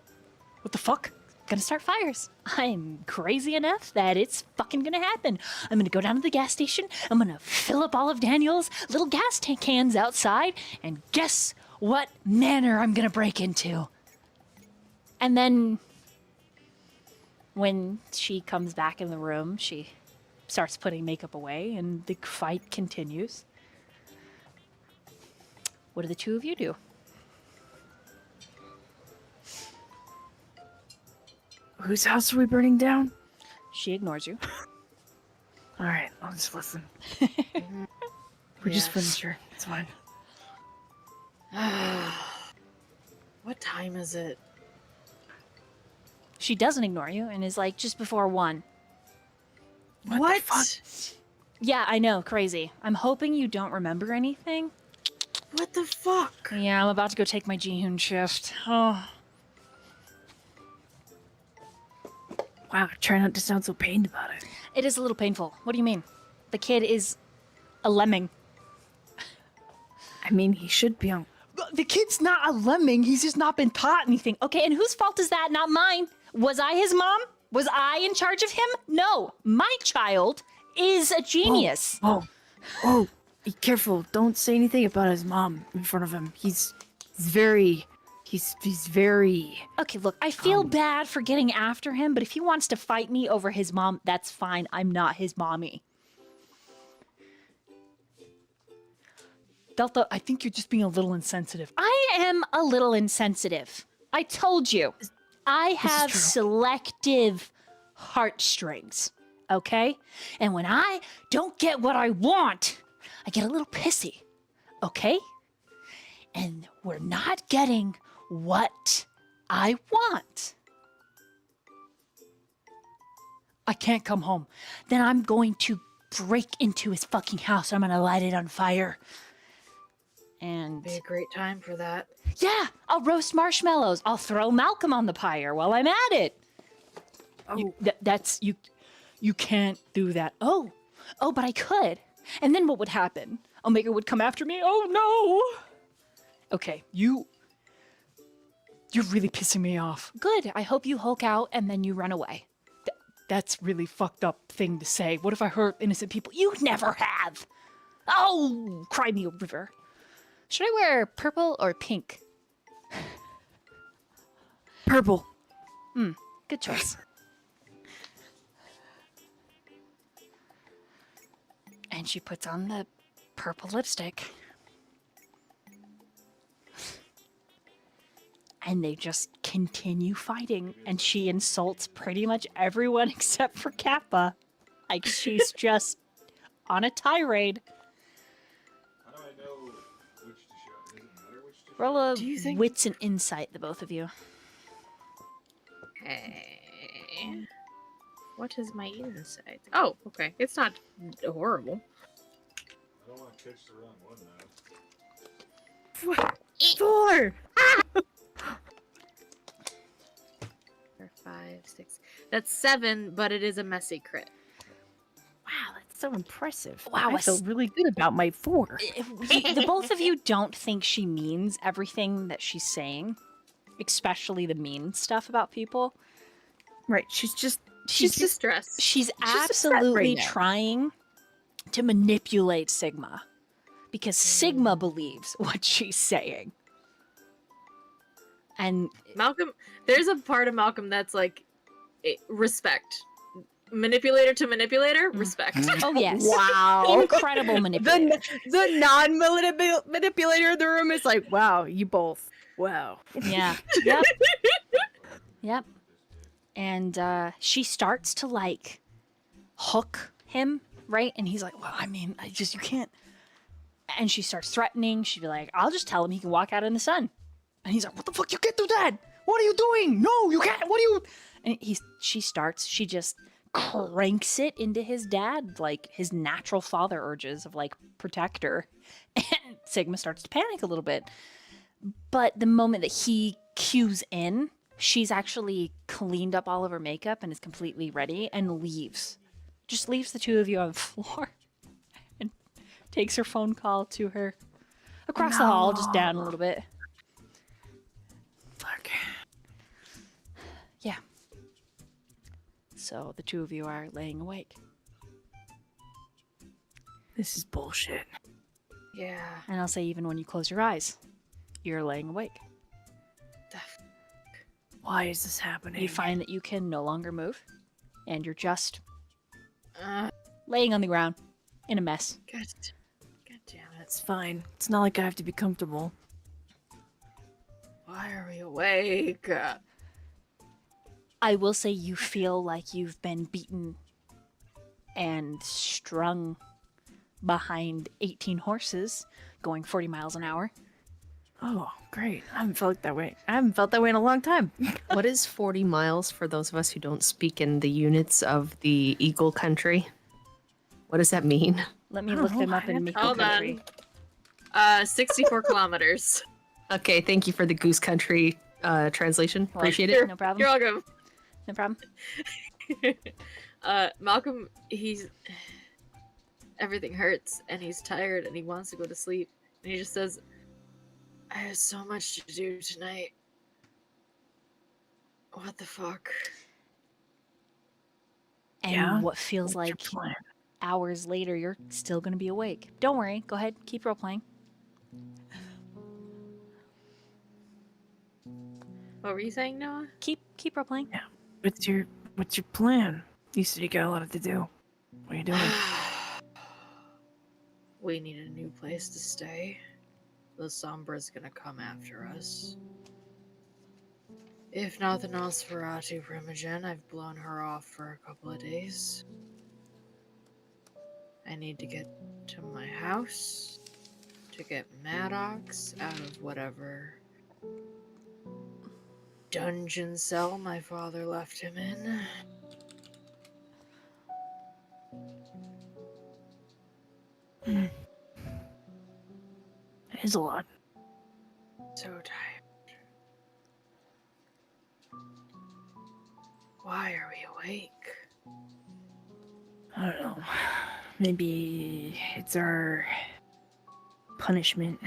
the fuck? Gonna start fires. I'm crazy enough that it's fucking gonna happen. I'm gonna go down to the gas station. I'm gonna fill up all of Daniel's little gas tank cans outside. And guess what manor I'm gonna break into? And then when she comes back in the room, she starts putting makeup away and the fight continues. What do the two of you do? Whose house are we burning down? She ignores you. All right, I'll just listen. We're just furniture. It's fine. What time is it? She doesn't ignore you and is like just before 1. What the fuck? Yeah, I know, crazy. I'm hoping you don't remember anything. What the fuck? Yeah, I'm about to go take my Jihoon shift. Oh, Wow, try not to sound so pained about it. it is a little painful. What do you mean? The kid is a lemming. I mean, he should be on. The kid's not a lemming. He's just not been taught anything. Okay, and whose fault is that? Not mine. Was I his mom? Was I in charge of him? No, my child is a genius. Whoa, be careful! Don't say anything about his mom in front of him. He's very. Okay, look, I feel bad for getting after him, but if he wants to fight me over his mom, that's fine. I'm not his mommy. Delta, I think you're just being a little insensitive. I am a little insensitive. I told you. I have true. selective heartstrings, okay? And when I don't get what I want, I get a little pissy, okay? And we're not getting what I want. I can't come home. Then I'm going to break into his fucking house. I'm gonna light it on fire. And Be a great time for that. yeah, I'll roast marshmallows. I'll throw Malcolm on the pyre while I'm at it. You can't do that. Oh, but I could. And then what would happen? Omega would come after me. Oh no. Okay, you're really pissing me off. Good. I hope you Hulk out and then you run away. That's really fucked up thing to say. What if I hurt innocent people? You never have. Oh, cry me a river. Should I wear purple or pink? Purple. Good choice. And she puts on the purple lipstick. And they just continue fighting, and she insults pretty much everyone except for Kappa. Like, she's just on a tirade. How do I know which to show? Does it matter which to show? Roll a Do you think- wits and insight, the both of you. Okay. What is my insight? Oh, okay. It's not horrible. I don't want to catch the wrong one now. 4. 4, 5, 6. That's 7, but it is a messy crit. Wow, that's so impressive. Wow, I feel really good about my 4. The both of you don't think she means everything that she's saying, especially the mean stuff about people. Right, she's just She's distressed. She's upset right absolutely now. trying to manipulate Sigma, because Sigma believes what she's saying. And Malcolm, there's a part of Malcolm that's like respect. Manipulator to manipulator, respect. oh yes, Wow. incredible manipulator. The non-manipulator in the room is like, wow, you both. Wow. Yeah. Yep. Yep. And she starts to like hook him, right? And he's like, well, I mean, you can't. And she starts threatening. She'd be like, I'll just tell him he can walk out in the sun. And he's like, what the fuck? You can't do that. What are you doing? No, you can't. What are you? And she just cranks it into his dad, like his natural father urges of like protect her. And Sigma starts to panic a little bit. But the moment that he cues in, she's actually cleaned up all of her makeup and is completely ready and leaves. Just leaves the two of you on the floor and takes her phone call to her across the hall, just down a little bit. Fuck. Yeah. So the two of you are laying awake. This is bullshit. Yeah. And I'll say even when you close your eyes, you're laying awake. Why is this happening? You find that you can no longer move, and you're just Uh, laying on the ground in a mess. God damn it. It's fine. It's not like I have to be comfortable. Why are we awake? I will say you feel like you've been beaten and strung behind 18 horses going 40 miles an hour. Oh, great. I haven't felt that way. I haven't felt that way in a long time. What is 40 miles for those of us who don't speak in the units of the Eagle country? What does that mean? Let me look them up in Miko Hold country. on. 64 kilometers. Okay, thank you for the Goose Country translation. Well, Appreciate You're, it. No problem. you're welcome. No problem. Malcolm, everything hurts and he's tired and he wants to go to sleep. And he just says, I have so much to do tonight. What the fuck? And Yeah? what feels What's your like plan? hours later, you're still going to be awake. Don't worry. Go ahead. Keep role playing. What were you saying, Noah? Keep role playing. What's your plan? You said you got a lot to do. What are you doing? We need a new place to stay. The Sombra's gonna come after us. If not the 𝓌𝒽𝒶𝓉, I've blown her off for a couple of days. I need to get to my house to get Maddox out of whatever dungeon cell my father left him in. It is a lot. So tired. Why are we awake? I don't know. Maybe it's our punishment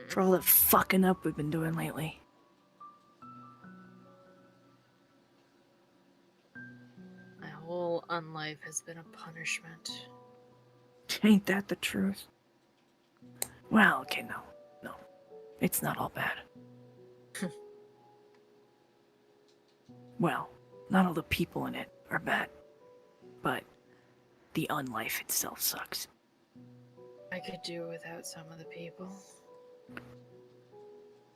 for all the fucking up we've been doing lately. My whole unlife has been a punishment. Ain't that the truth? Well, okay, no. It's not all bad. Well, not all the people in it are bad, but the unlife itself sucks. I could do without some of the people.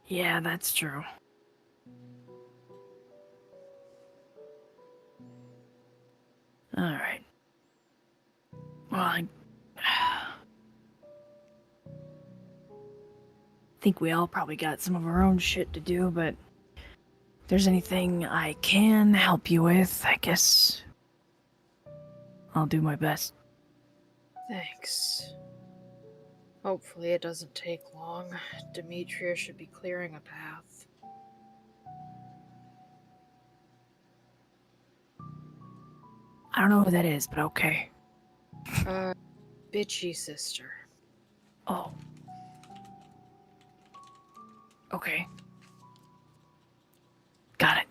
Yeah, that's true. Alright. Well, I think we all probably got some of our own shit to do, but if there's anything I can help you with, I guess I'll do my best. Thanks. Hopefully it doesn't take long. Demetria should be clearing a path. I don't know who that is, but okay. Bitchy sister. Oh. Okay. Got it.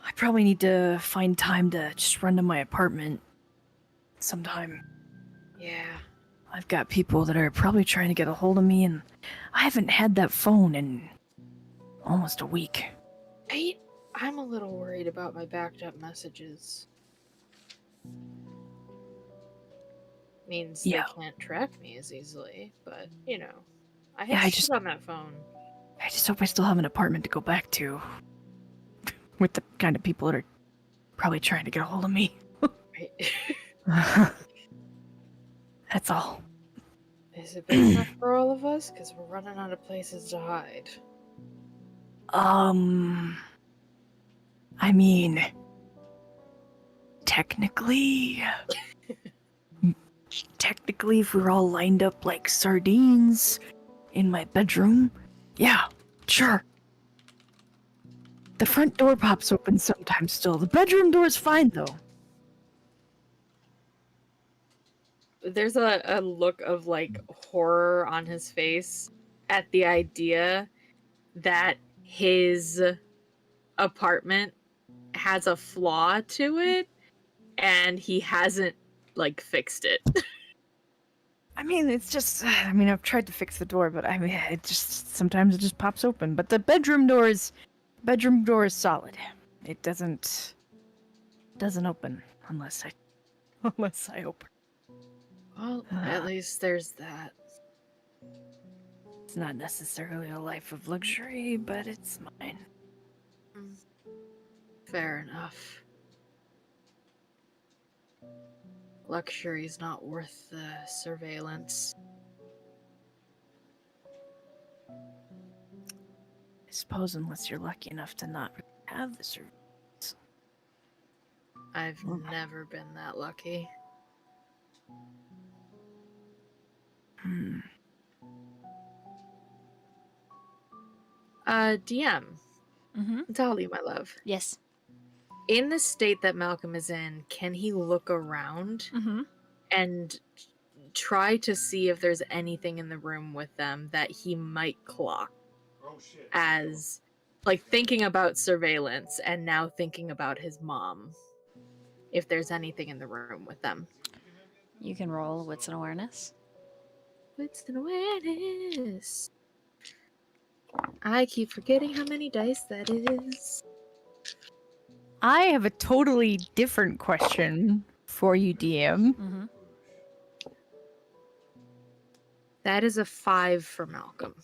I probably need to find time to just run to my apartment sometime. Yeah. I've got people that are probably trying to get a hold of me, and I haven't had that phone in almost a week. I'm a little worried about my backed up messages. Means Yeah. they can't track me as easily, but, you know. I Yeah, have I shit just- on that phone. I just hope I still have an apartment to go back to. With the kind of people that are probably trying to get a hold of me. Right. That's all. Is it big enough for all of us? Because we're running out of places to hide. I mean, technically, if we're all lined up like sardines in my bedroom, yeah, sure. The front door pops open sometimes still. The bedroom door's fine, though. There's a look of, like, horror on his face at the idea that his apartment has a flaw to it, and he hasn't, like, fixed it. I mean, it's just, I've tried to fix the door, but sometimes it just pops open. But the bedroom door is solid. It doesn't open unless I open. Well, at least there's that. It's not necessarily a life of luxury, but it's mine. Fair enough. Luxury's not worth the surveillance. I suppose unless you're lucky enough to not have the surveillance. I've never been that lucky. DM. Mm-hmm. Dolly, my love. Yes. In the state that Malcolm is in, can he look around Mm-hmm. and try to see if there's anything in the room with them that he might clock Oh shit. as, like, thinking about surveillance and now thinking about his mom? If there's anything in the room with them. You can roll wits and awareness. Wits and awareness. I keep forgetting how many dice that is. I have a totally different question for you, DM. Mm-hmm. That is a 5 for Malcolm.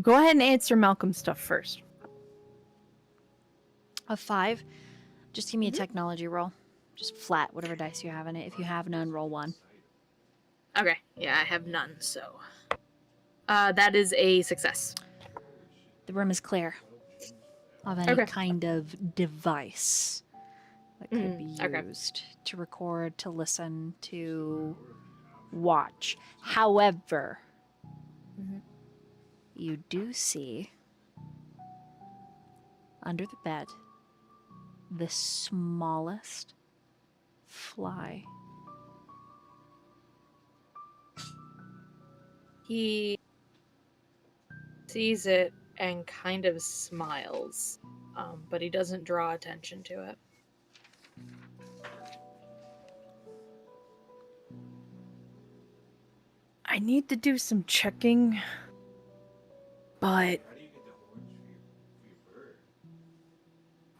Go ahead and answer Malcolm's stuff first. A 5. Just give me a technology roll. Just flat, whatever dice you have in it. If you have none, roll 1. Okay, yeah, I have none, so. That is a success. The room is clear of any Okay. kind of device that could be okay. used to record, to listen, to watch. However, you do see under the bed the smallest fly. He sees it and kind of smiles, but he doesn't draw attention to it. I need to do some checking, but How do you get the horns for your bird?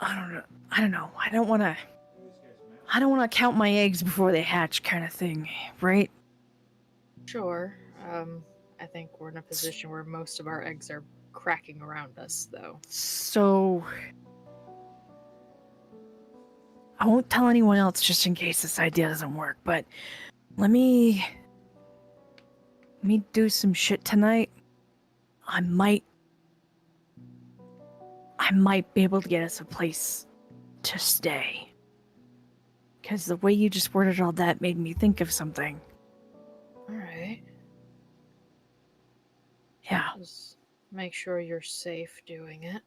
I don't know. I don't know. I don't want to. This guy's mad. I don't want to count my eggs before they hatch, kind of thing, right? Sure. I think we're in a position where most of our eggs are cracking around us, though. So I won't tell anyone else just in case this idea doesn't work, but let me do some shit tonight. I might be able to get us a place to stay. Because the way you just worded all that made me think of something. Alright. Yeah. Just make sure you're safe doing it.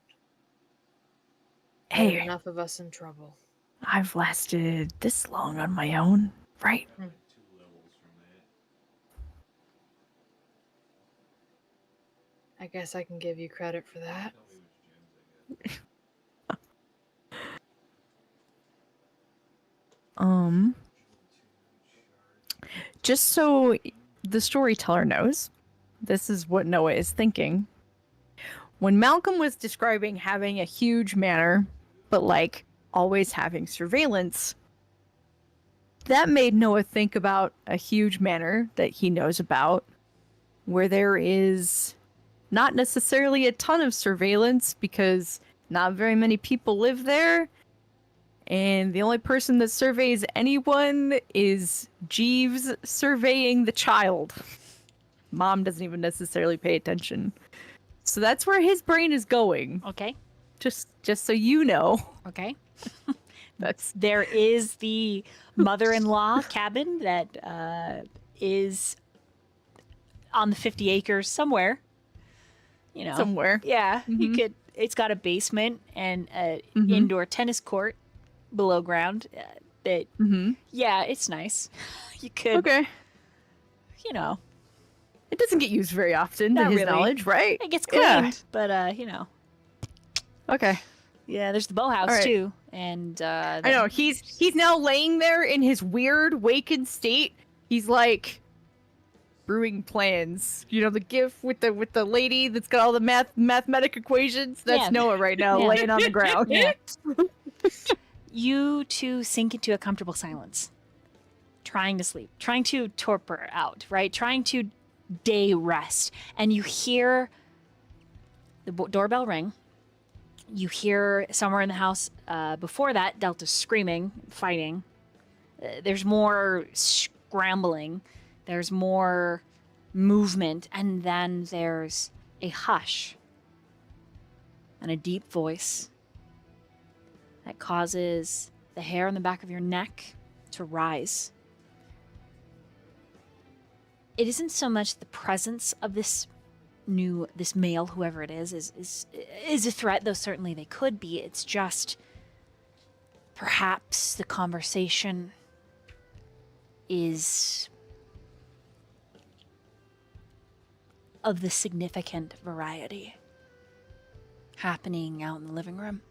Hey, Get enough of us in trouble. I've lasted this long on my own, right? 2 levels from that. I guess I can give you credit for that. Tell me which gems I got. Just so the storyteller knows, this is what Noah is thinking. When Malcolm was describing having a huge manor, but like always having surveillance, that made Noah think about a huge manor that he knows about, where there is not necessarily a ton of surveillance because not very many people live there. And the only person that surveys anyone is Jeeves surveying the child. Mom doesn't even necessarily pay attention. So that's where his brain is going. Okay. Just so you know. Okay. That's There is the mother-in-law cabin that is on the 50 acres somewhere. You know. somewhere. Yeah, you Mhm. could. It's got a basement and an Mhm. indoor tennis court below ground. That Mm-hmm. yeah, it's nice. You could, Okay. you know, It doesn't get used very often, to Not his really. knowledge, right? it gets Yeah. cleaned, but you know, Okay. yeah. There's the boathouse Alright. too, and I know he's now laying there in his weird wakened state. He's like brewing plans. You know, the gif with the lady that's got all the mathematic equations. That's Yeah. Noah right now, Yeah. laying on the ground. Yeah. You two sink into a comfortable silence, trying to sleep, trying to torpor out, right? Trying to day rest. And you hear the doorbell ring. You hear somewhere in the house before that, Delta's screaming, fighting. There's more scrambling. There's more movement. And then there's a hush and a deep voice that causes the hair on the back of your neck to rise. It isn't so much the presence of this male, whoever it is a threat, though certainly they could be. It's just perhaps the conversation is of the significant variety happening out in the living room.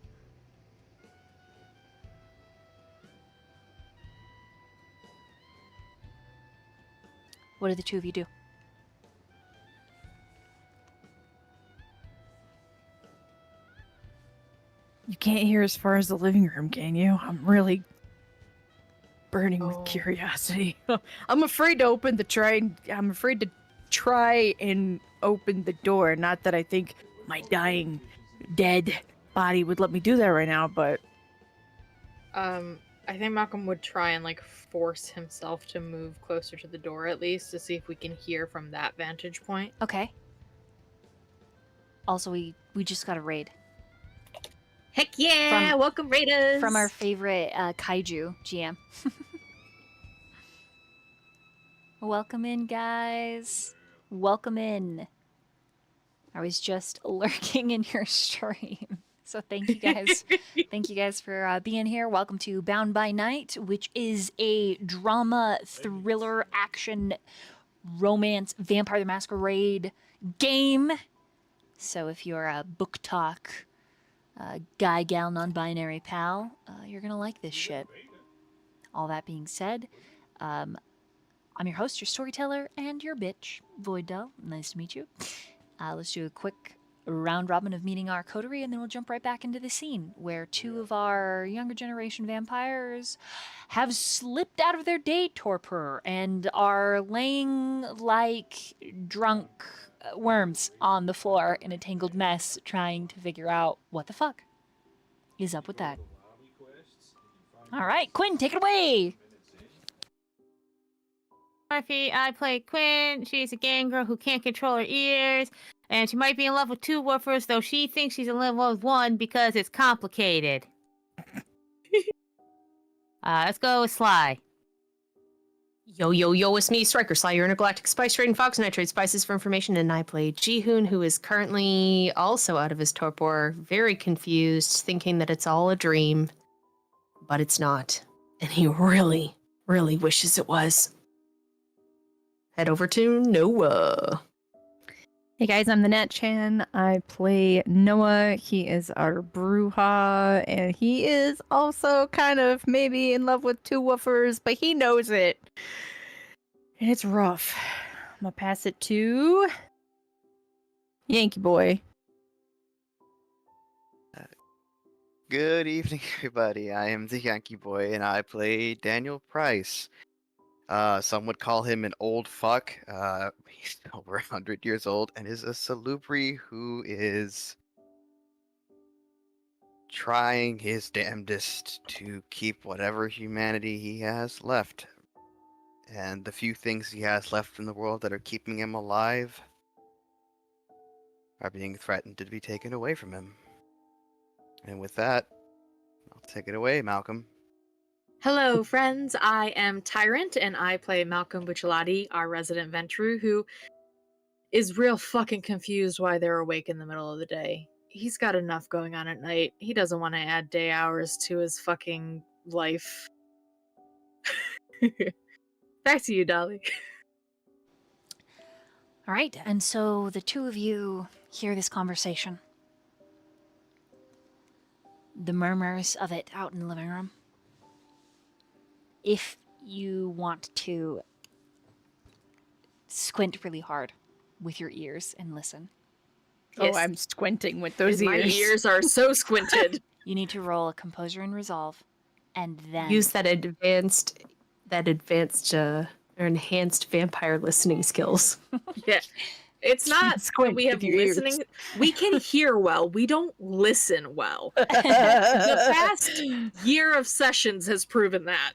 What do the two of you do? You can't hear as far as the living room, can you? I'm really burning Oh. with curiosity. I'm afraid to I'm afraid to try and open the door. Not that I think my dying, dead body would let me do that right now, but I think Malcolm would try and like force himself to move closer to the door at least to see if we can hear from that vantage point. Okay. Also, we just got a raid Heck yeah! From- Welcome, Raiders! from our favorite kaiju GM. Welcome in, guys. Welcome in. I was just lurking in your stream. So thank you guys. Thank you guys for being here. Welcome to Bound by Night, which is a drama, thriller, action, romance, Vampire the Masquerade game. So if you're a book talk guy, gal, non-binary pal, you're gonna like this shit. All that being said, I'm your host, your storyteller, and your bitch, 𝒷𝒹. Nice to meet you. Let's do a quick round robin of meeting our coterie, and then we'll jump right back into the scene where two of our younger generation vampires have slipped out of their day torpor and are laying like drunk worms on the floor in a tangled mess, trying to figure out what the fuck is up with that. All right, Quinn, take it away. Murphy, I play Quinn. She's a gang girl who can't control her ears, and she might be in love with two woofers, though she thinks she's in love with one because it's complicated. Let's go with Sly. Yo, yo, yo, it's me, Striker Sly, your intergalactic spice trading fox, and I trade spices for information, and I play 𝒷𝓿, who is currently also out of his torpor, very confused, thinking that it's all a dream, but it's not. And he really, really wishes it was. Head over to Noah. Hey guys, I'm the Nat Chan. I play Noah. He is our 𝓌𝒽𝒶𝓉, and he is also kind of maybe in love with two woofers, but he knows it. And it's rough. I'm gonna pass it to YankeeBoy. Good evening, everybody. I am the YankeeBoy, and I play Daniel Price. Some would call him an old fuck. He's over 100 years old and is a 𝓉𝒃 who is trying his damnedest to keep whatever humanity he has left. And the few things he has left in the world that are keeping him alive are being threatened to be taken away from him. And with that, I'll take it away, Malcolm. Hello, friends. I am Tyrant, and I play 𝒷𝒹, our resident Ventru, who is real fucking confused why they're awake in the middle of the day. He's got enough going on at night. He doesn't want to add day hours to his fucking life. Back to you, Dolly. All right, and so the two of you hear this conversation. The murmurs of it out in the living room. If you want to squint really hard with your ears and listen, Yes. Oh, I'm squinting with those My ears. ears are so squinted. you need to roll a composure and resolve, and then Use that enhanced vampire listening skills. Yeah. It's not Squint that we have with your ears. listening. We can hear well. We don't listen well. The past year of sessions has proven that.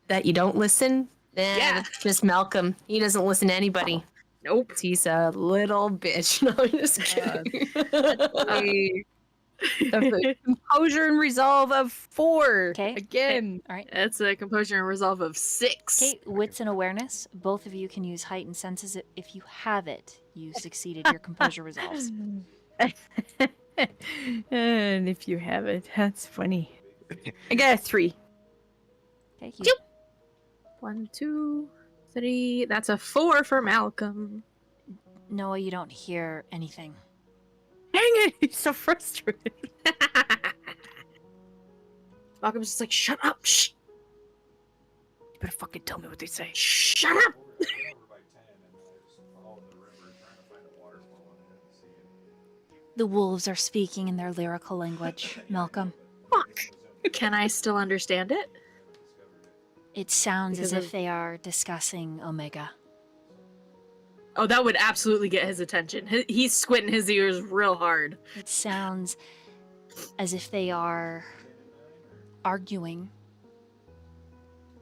That you don't listen? Yeah. That's just Malcolm. He doesn't listen to anybody. Nope. He's a little bitch. No, I'm just kidding. The composure and resolve of 4. 'Kay. Again. all right. That's a composure and resolve of 6. Okay, wits and awareness. Both of you can use heightened senses. If you have it, you succeeded your composure resolves. And if you have it, that's funny. I got a 3. Okay, you, 1, 2, 3. That's a 4 for Malcolm. Noah, you don't hear anything. Dang it! He's so frustrated. Malcolm's just like, shut up! Shh! You better fucking tell me what they say. Shut up! Over by 10, and I just follow the river trying to find a waterfall and I didn't see it. The wolves are speaking in their lyrical language, Malcolm. Fuck! Can I still understand it? It sounds as Because if they are discussing Omega. Oh, that would absolutely get his attention. He's squinting his ears real hard. It sounds as if they are arguing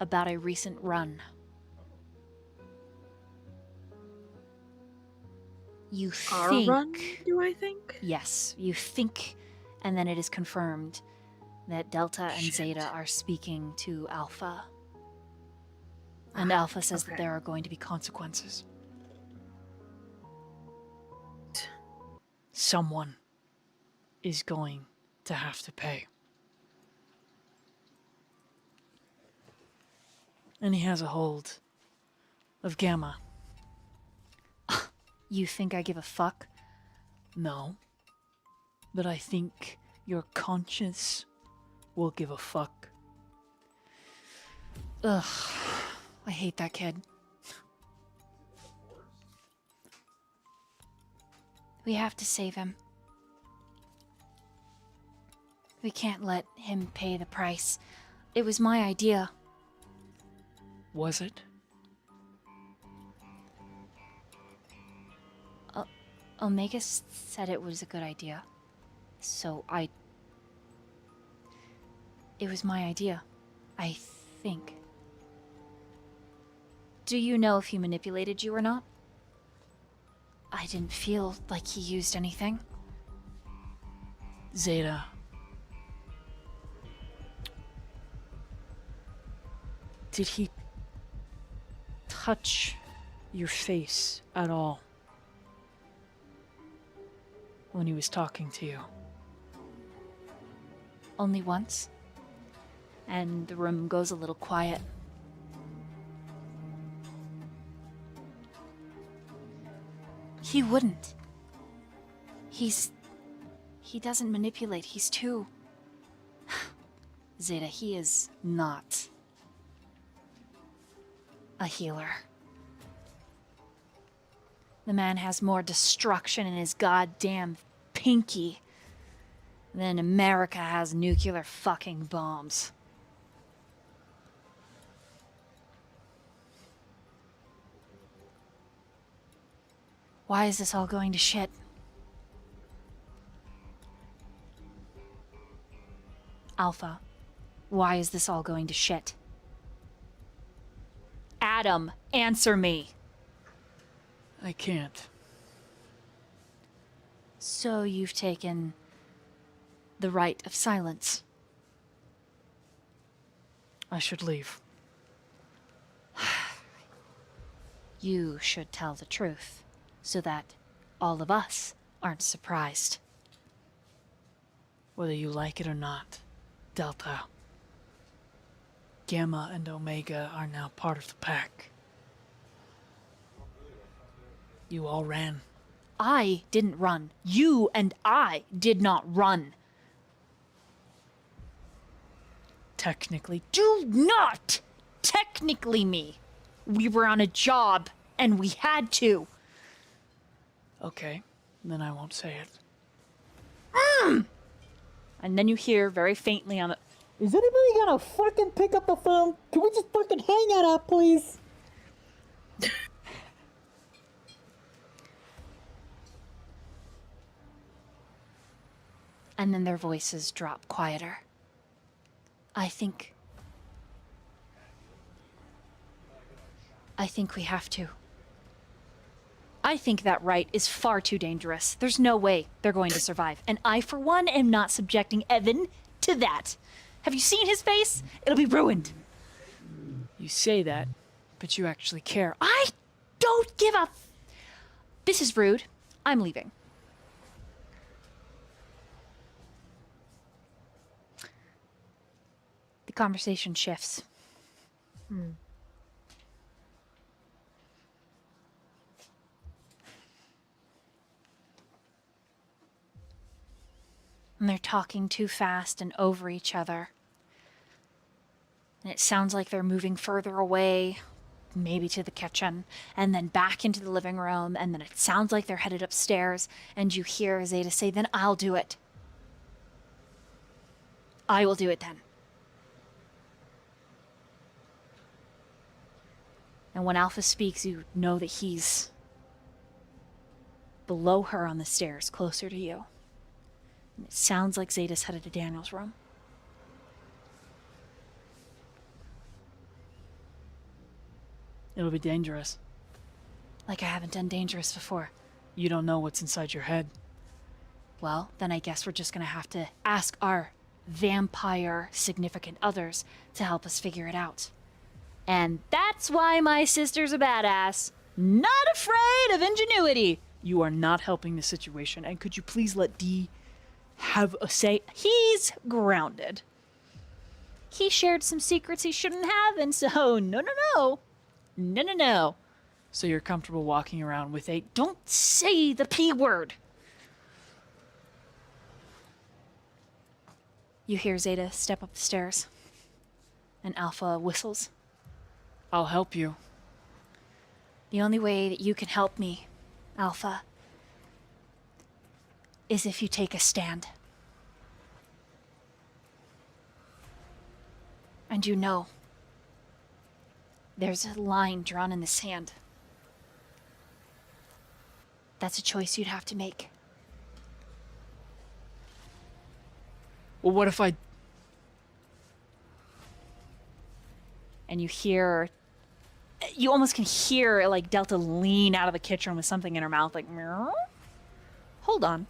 about a recent run. You Our think... run, do I think? Yes, you think, and then it is confirmed that Delta and Shit. Zeta are speaking to Alpha. And Alpha says that Okay. there are going to be consequences. Someone is going to have to pay. And he has a hold of Gamma. You think I give a fuck? No. But I think your conscience will give a fuck. Ugh. I hate that kid. We have to save him. We can't let him pay the price. It was my idea. Was it? Said it was a good idea. So It was my idea. I think. Do you know if he manipulated you or not? I didn't feel like he used anything. Zeta. Did he touch your face at all when he was talking to you? Only once. And the room goes a little quiet. He wouldn't. He doesn't manipulate. He's too... Zeta, he is not a healer. The man has more destruction in his goddamn pinky than America has nuclear fucking bombs. Why is this all going to shit? Alpha, why is this all going to shit? Adam, answer me. I can't. So you've taken the right of silence. I should leave. You should tell the truth, so that all of us aren't surprised. Whether you like it or not, Delta, Gamma, and Omega are now part of the pack. You all ran. I didn't run. You and I did not run. Technically, Do not technically me. We were on a job, and we had to. okay, then I won't say it. And then you hear very faintly on the... Is anybody gonna fucking pick up the phone? Can we just fucking hang that up, please? And then their voices drop quieter. I think we have to. I think that right is far too dangerous. There's no way they're going to survive. And I, for one, am not subjecting Evan to that. Have you seen his face? It'll be ruined. You say that, but you actually care. I don't give a... This is rude. I'm leaving. The conversation shifts. And they're talking too fast and over each other. And it sounds like they're moving further away, maybe to the kitchen, and then back into the living room, and then it sounds like they're headed upstairs, and you hear Zeta say, "Then I'll do it. I will do it then." And when Alpha speaks, you know that he's below her on the stairs, closer to you. And it sounds like Zeta's headed to Daniel's room. It'll be dangerous. Like I haven't done dangerous before. You don't know what's inside your head. Well, then I guess we're just gonna have to ask our vampire significant others to help us figure it out. And that's why my sister's a badass. Not afraid of ingenuity. You are not helping the situation, and could you please let D have a say? He's grounded. He shared some secrets he shouldn't have, and so no. So you're comfortable walking around with a... Don't say the P word. You hear Zeta step up the stairs, and Alpha whistles. I'll help you. The only way that you can help me, Alpha, is if you take a stand. And you know, there's a line drawn in the sand. That's a choice you'd have to make. Well, what if I... And you almost can hear like Delta lean out of the kitchen with something in her mouth, like, meow. Hold on.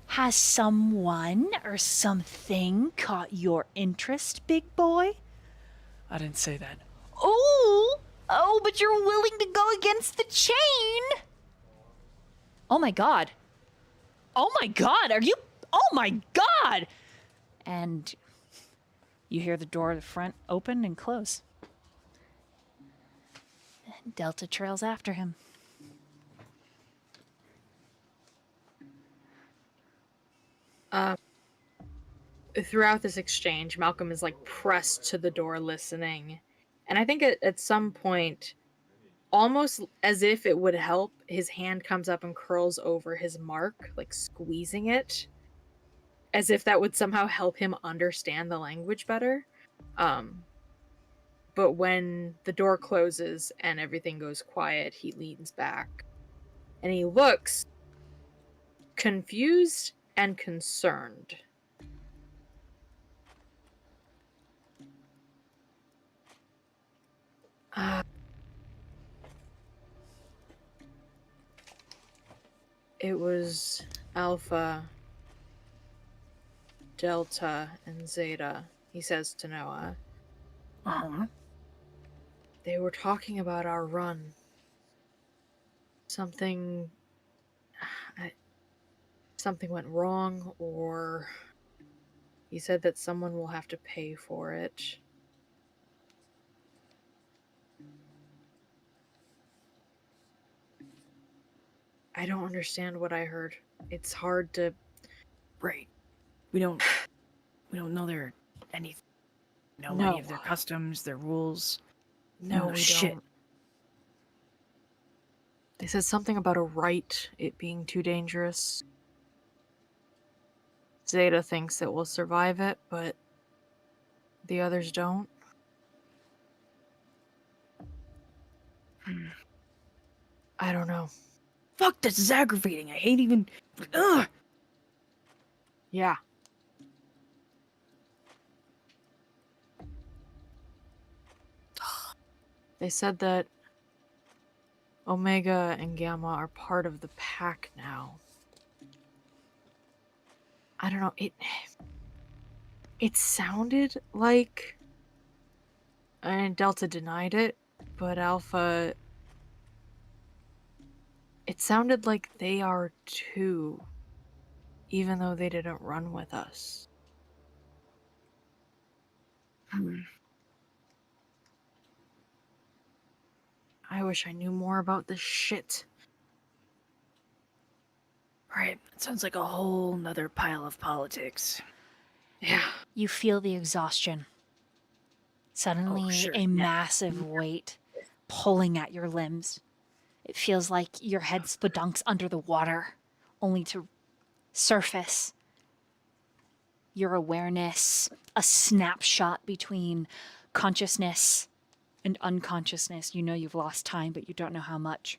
Has someone or something caught your interest, big boy? I didn't say that. Oh, but you're willing to go against the chain. Oh my God. Oh my God, oh my God. And you hear the door at the front open and close. Delta trails after him. Throughout this exchange, Malcolm is like pressed to the door listening. And I think at some point, almost as if it would help, his hand comes up and curls over his mark, like squeezing it, as if that would somehow help him understand the language better. But when the door closes and everything goes quiet, he leans back and he looks confused and concerned. It was Alpha, Delta, and Zeta, he says to Noah. They were talking about our run. Something went wrong, or he said that someone will have to pay for it. I don't understand what I heard. It's hard to... Right. We don't know their anything. Know No. any of their customs, their rules. No, we shit. don't. They said something about a rite, it being too dangerous. Zeta thinks that we'll survive it, but the others don't. I don't know. Fuck, this is aggravating. I hate even. Ugh. Yeah. They said that Omega and Gamma are part of the pack now. I don't know, it sounded like, and Delta denied it, but Alpha, it sounded like they are too, even though they didn't run with us. I wish I knew more about this shit. Right. It sounds like a whole nother pile of politics. Yeah. You feel the exhaustion. Suddenly, sure. a massive weight pulling at your limbs. It feels like your head spedunks under the water, only to surface. Your awareness, a snapshot between consciousness and unconsciousness. You know you've lost time, but you don't know how much.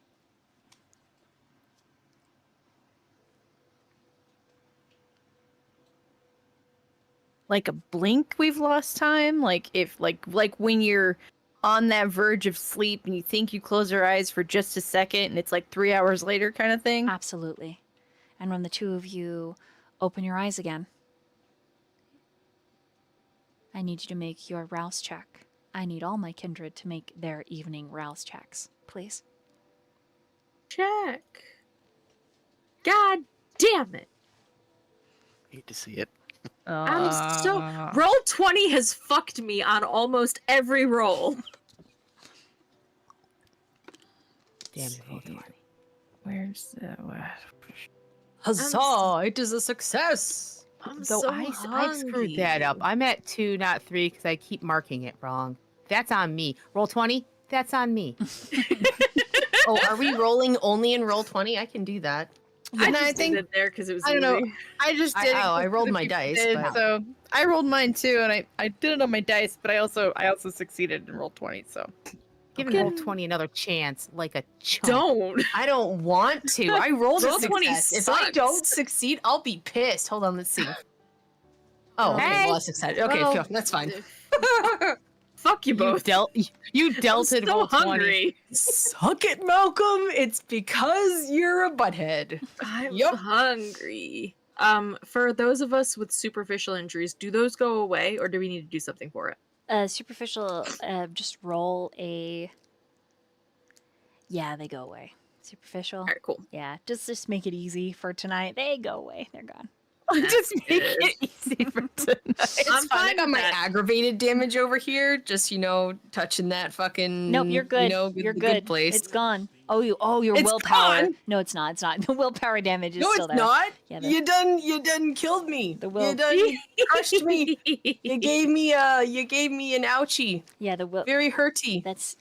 Like a blink, we've lost time. Like if, like when you're on that verge of sleep and you think you close your eyes for just a second, and it's like 3 hours later, kind of thing. Absolutely. And when the two of you open your eyes again, I need you to make your rouse check. I need all my kindred to make their evening rouse checks, please. Check. God damn it. Hate to see it. I'm so... Roll 20 has fucked me on almost every roll. Damn it, roll 20. Where's the... Huzzah! It is a success! I'm So so I screwed hungry. that up. I'm at 2, not 3, because I keep marking it wrong. That's on me. Roll 20. That's on me. Oh, are we rolling only in roll 20? I can do that. I And just I think- did it there because it was I don't know. easy. I just did. I rolled my dice, but- so I rolled mine too, and I did it on my dice, but I also succeeded in roll 20. So Giving roll 20 another chance, like a chump. Don't. I don't want to. I rolled Roll a 20 success. If I sucks. don't succeed, I'll be pissed. Hold on, let's see. Oh, okay, Hey. well, I succeeded. Okay, Well, phew, that's fine. Fuck you You both. you I'm delted so roll 20. hungry. Suck it, Malcolm. It's because you're a butthead. I'm Yup. hungry. For those of us with superficial injuries, do those go away, or do we need to do something for it? Superficial, just roll a... Yeah, they go away. Superficial. All right, cool. Yeah, just make it easy for tonight. They go away. They're gone. Just make good. it easy for tonight. It's I'm fine. I fine got with my that. aggravated damage over here. Just touching that fucking. Nope, you're good. You're You're good. good. Place. It's gone. Oh, your It's willpower. gone. No, it's not. It's not. The willpower damage is No, still it's there. not. Yeah, You done killed me. The will- You done crushed me. You gave me an ouchie. Yeah, the will. Very hurty. That's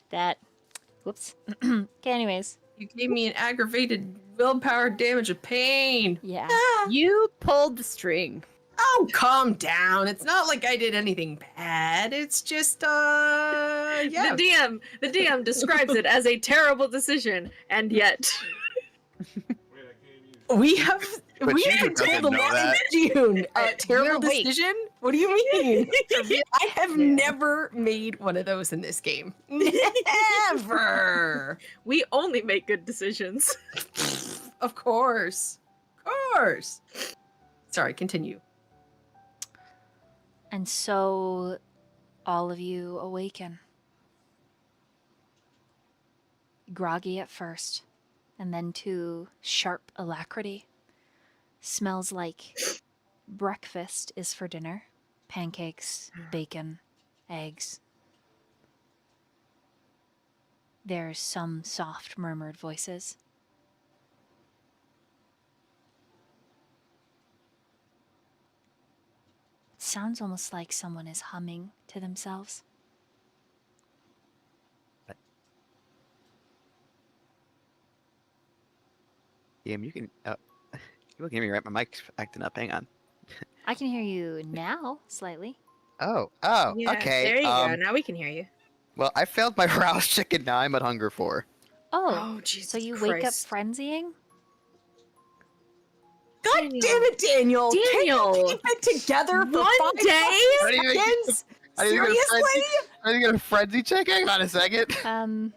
that. Whoops. Okay. Anyways. You gave me an aggravated willpower damage of pain. Yeah. you pulled the string. Oh, calm down. It's not like I did anything bad. It's just yeah. The DM describes it as a terrible decision, and yet Wait, I can't use We have But we June have doesn't told a know lot that. in June. A You're terrible awake. decision? What do you mean? I have never made one of those in this game. Never. we only make good decisions. Of course. Of course. Sorry, continue. And so, all of you awaken. Groggy at first, and then to sharp alacrity. Smells like breakfast is for dinner. Pancakes, bacon, eggs. There's some soft murmured voices. It sounds almost like someone is humming to themselves. DM, you can. You can hear me right? My mic's acting up. Hang on. I can hear you now, slightly. Oh, Yeah, okay. There you go. Now we can hear you. Well, I failed my rouse chicken. Now I'm at hunger 4. Oh, Jesus so you wake up Christ. frenzying? God Daniel. damn it, Daniel! Daniel! Can you keep it together for One 5 day? How do you make- seconds? how do you get a Seriously? Are you gonna frenzy check? Hang on a second.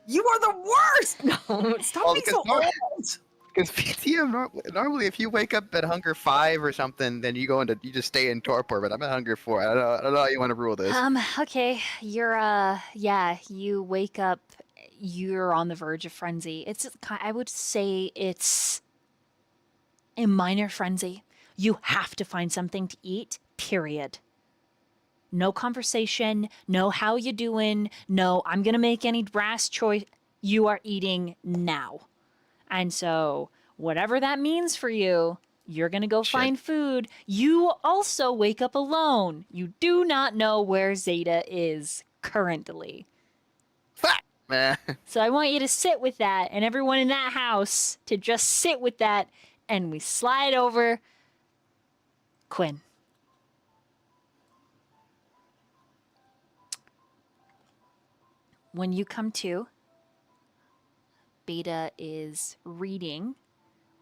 You are the worst! No, stop Well, being because so nor- old! Because VtM normally, if you wake up at hunger 5 or something, then you just stay in torpor. But I'm at hunger 4. I don't know how you want to rule this. Okay. You're, you wake up, you're on the verge of frenzy. I would say it's a minor frenzy. You have to find something to eat, period. No conversation, no how you doing, no I'm gonna make any rash choice. You are eating now. And so, whatever that means for you, you're going to go Shit. find food. You also wake up alone. You do not know where Zeta is currently. Fuck! Meh. So I want you to sit with that, and everyone in that house to just sit with that, and we slide over Quinn. When you come to, Beta is reading,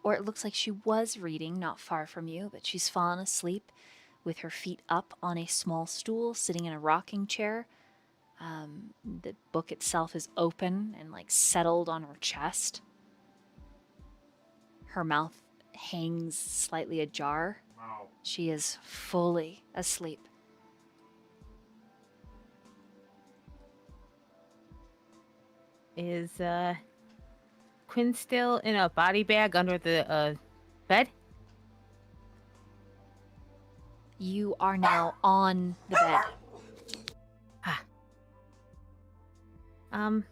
or it looks like she was reading not far from you, but she's fallen asleep with her feet up on a small stool, sitting in a rocking chair. The book itself is open and settled on her chest. Her mouth hangs slightly ajar. Wow. She is fully asleep. Is Quinn still in a body bag under the bed? You are now on the bed. I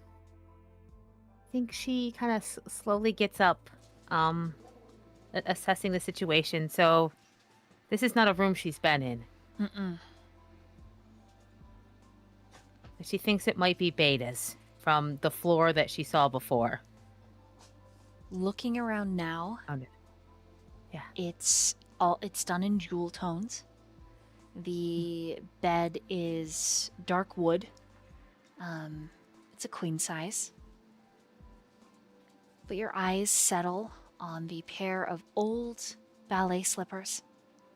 think she kind of slowly gets up, assessing the situation. So, this is not a room she's been in. Mm-mm. She thinks it might be Beta's from the floor that she saw before. Looking around now, Yeah. it's done in jewel tones. The bed is dark wood. It's a queen size. But your eyes settle on the pair of old ballet slippers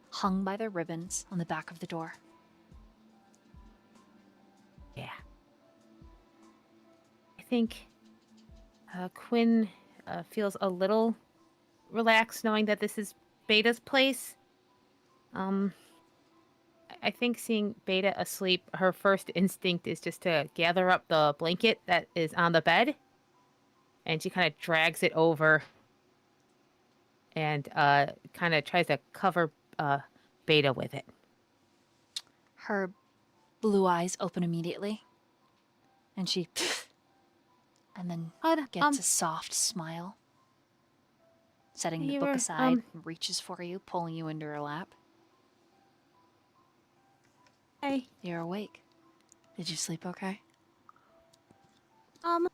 hung by their ribbons on the back of the door. Yeah. I think Quinn feels a little relaxed knowing that this is Beta's place. I think seeing Beta asleep, her first instinct is just to gather up the blanket that is on the bed. And she kind of drags it over and kind of tries to cover Beta with it. Her blue eyes open immediately. And she... and then gets a soft smile. Setting the book aside, reaches for you, pulling you into her lap. Hey. You're awake. Did you sleep okay? I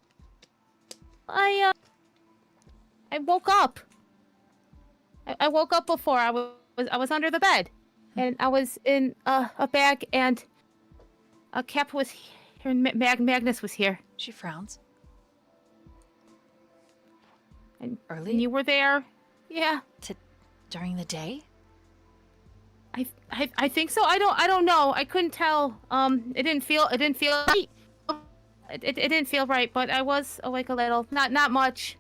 woke up. I woke up before I was under the bed, and I was in a bag, and a Cap was here, and Magnus was here. She frowns. And Early? And you were there. Yeah. During the day? I think so. I don't know. I couldn't tell. It didn't feel right. It didn't feel right, but I was awake a little. Not much.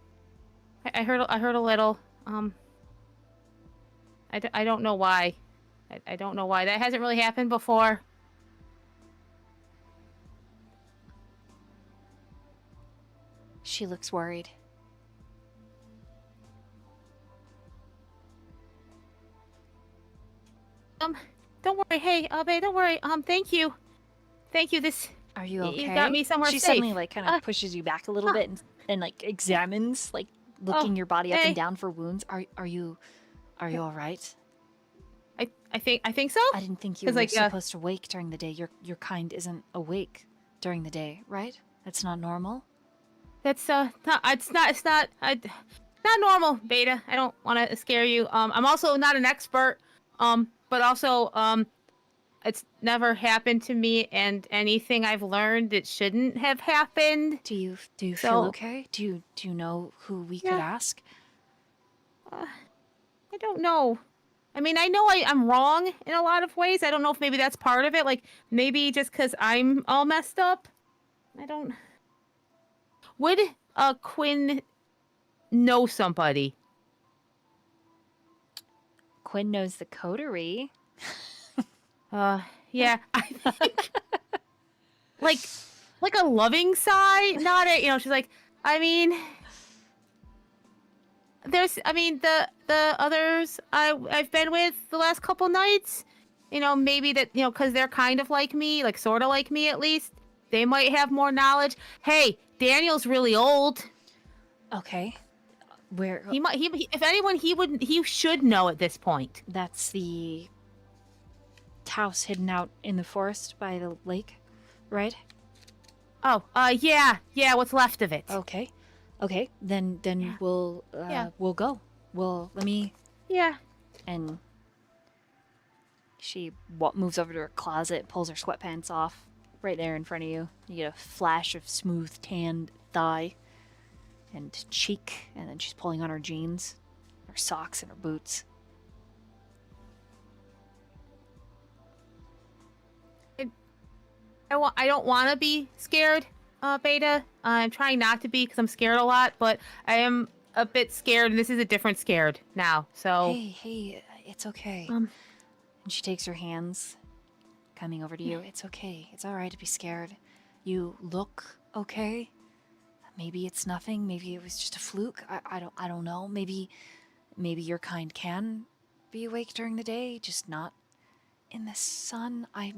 I heard a little. I don't know why. I don't know why. That hasn't really happened before. She looks worried. Don't worry. Hey, babe, don't worry. Thank you. This. Are you okay? You got me somewhere she safe. Suddenly, like, kind of pushes you back a little bit and like, examines, like, looking your body up and down for wounds. Are you all right? I think so. I didn't think you were supposed to wake during the day. Your kind isn't awake during the day, right? That's not normal. That's it's not normal, Beta. I don't want to scare you. I'm also not an expert. But also, it's never happened to me, and anything I've learned, it shouldn't have happened. Do you feel okay? Do you know who we could ask? I don't know. I mean, I know I'm wrong in a lot of ways. I don't know if maybe that's part of it. Like, maybe just because I'm all messed up. I don't... Would Quinn know somebody? Quinn knows the coterie. Yeah, I think... like a loving sigh? Not it, she's like, I mean... the others I've been with the last couple nights, maybe that, because they're kind of like me, like sort of like me at least, they might have more knowledge. Hey, Daniel's really old. Okay. Where if anyone, he should know at this point. That's the house hidden out in the forest by the lake, right? Oh, yeah, what's left of it. Okay. Then we'll go. Let me. Yeah. And she moves over to her closet, pulls her sweatpants off, right there in front of you. You get a flash of smooth tanned thigh and cheek, and then she's pulling on her jeans, her socks, and her boots. I don't want to be scared, Beta. I'm trying not to be because I'm scared a lot, but I am a bit scared, and this is a different scared now. So Hey, it's okay. And she takes her hands, coming over to you. It's okay. It's all right to be scared. You look okay. Maybe it's nothing. Maybe it was just a fluke. I don't know. Maybe your kind can be awake during the day, just not in the sun. I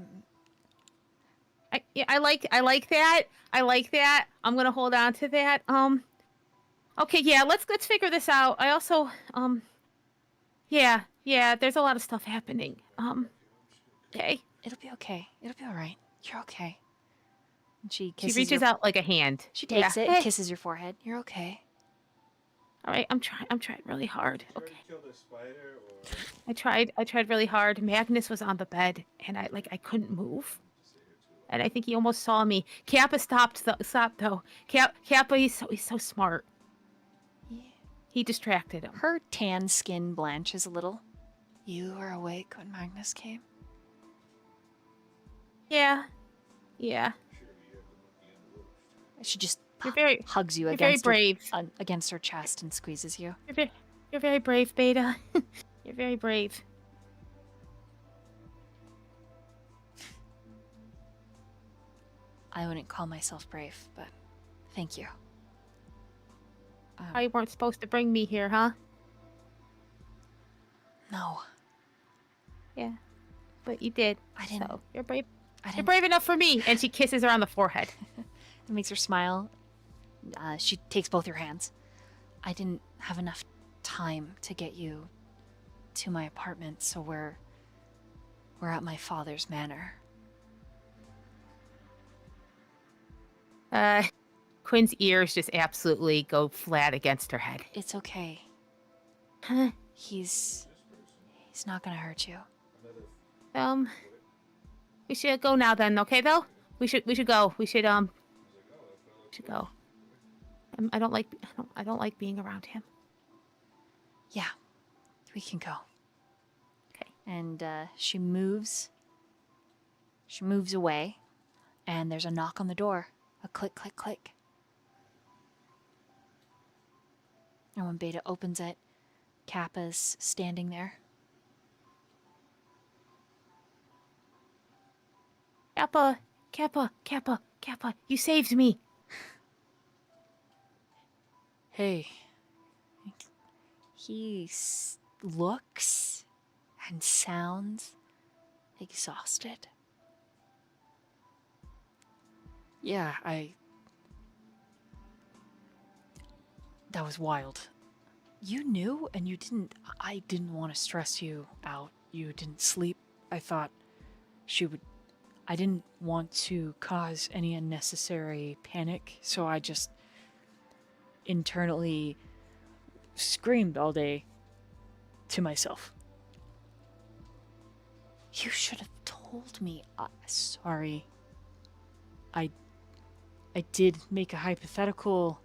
like that. I like that. I'm gonna hold on to that. Okay, yeah. Let's figure this out. I also yeah. There's a lot of stuff happening. Okay. It'll be okay. It'll be all right. You're okay. And she She kisses reaches your, out like a hand. She takes Yeah. it, Hey. kisses your forehead. You're okay. All right, I'm trying really hard. Did you Okay. already kill the spider, or I tried really hard. Magnus was on the bed, and I couldn't move. And I think he almost saw me. Kappa stopped though. Kappa, he's so smart. Yeah. He distracted him. Her tan skin blanches a little. You were awake when Magnus came. Yeah. Yeah. She just You're very hugs you you're very against her, brave. against her chest and squeezes you. You're very brave, Beta. You're very brave. I wouldn't call myself brave, but thank you. You weren't supposed to bring me here, huh? No, Yeah. But you did. I didn't. So you're brave. I You're didn't. brave enough for me. And she kisses her on the forehead. It makes her smile. She takes both your hands. I didn't have enough time to get you to my apartment, so we're at my father's manor. Quinn's ears just absolutely go flat against her head. It's okay. Huh? He's not gonna hurt you. We should go now then, okay though? We should go. We should go. I don't like being around him. Yeah, we can go. Okay. And she moves away, and there's a knock on the door. A click, click, click. And when Beta opens it, Kappa's standing there. Kappa, you saved me. Hey. He looks and sounds exhausted. Yeah, that was wild. You knew, and you didn't. I didn't want to stress you out. You didn't sleep. I thought she would. I didn't want to cause any unnecessary panic, so I just internally screamed all day to myself. You should have told me. Sorry. I did make a hypothetical,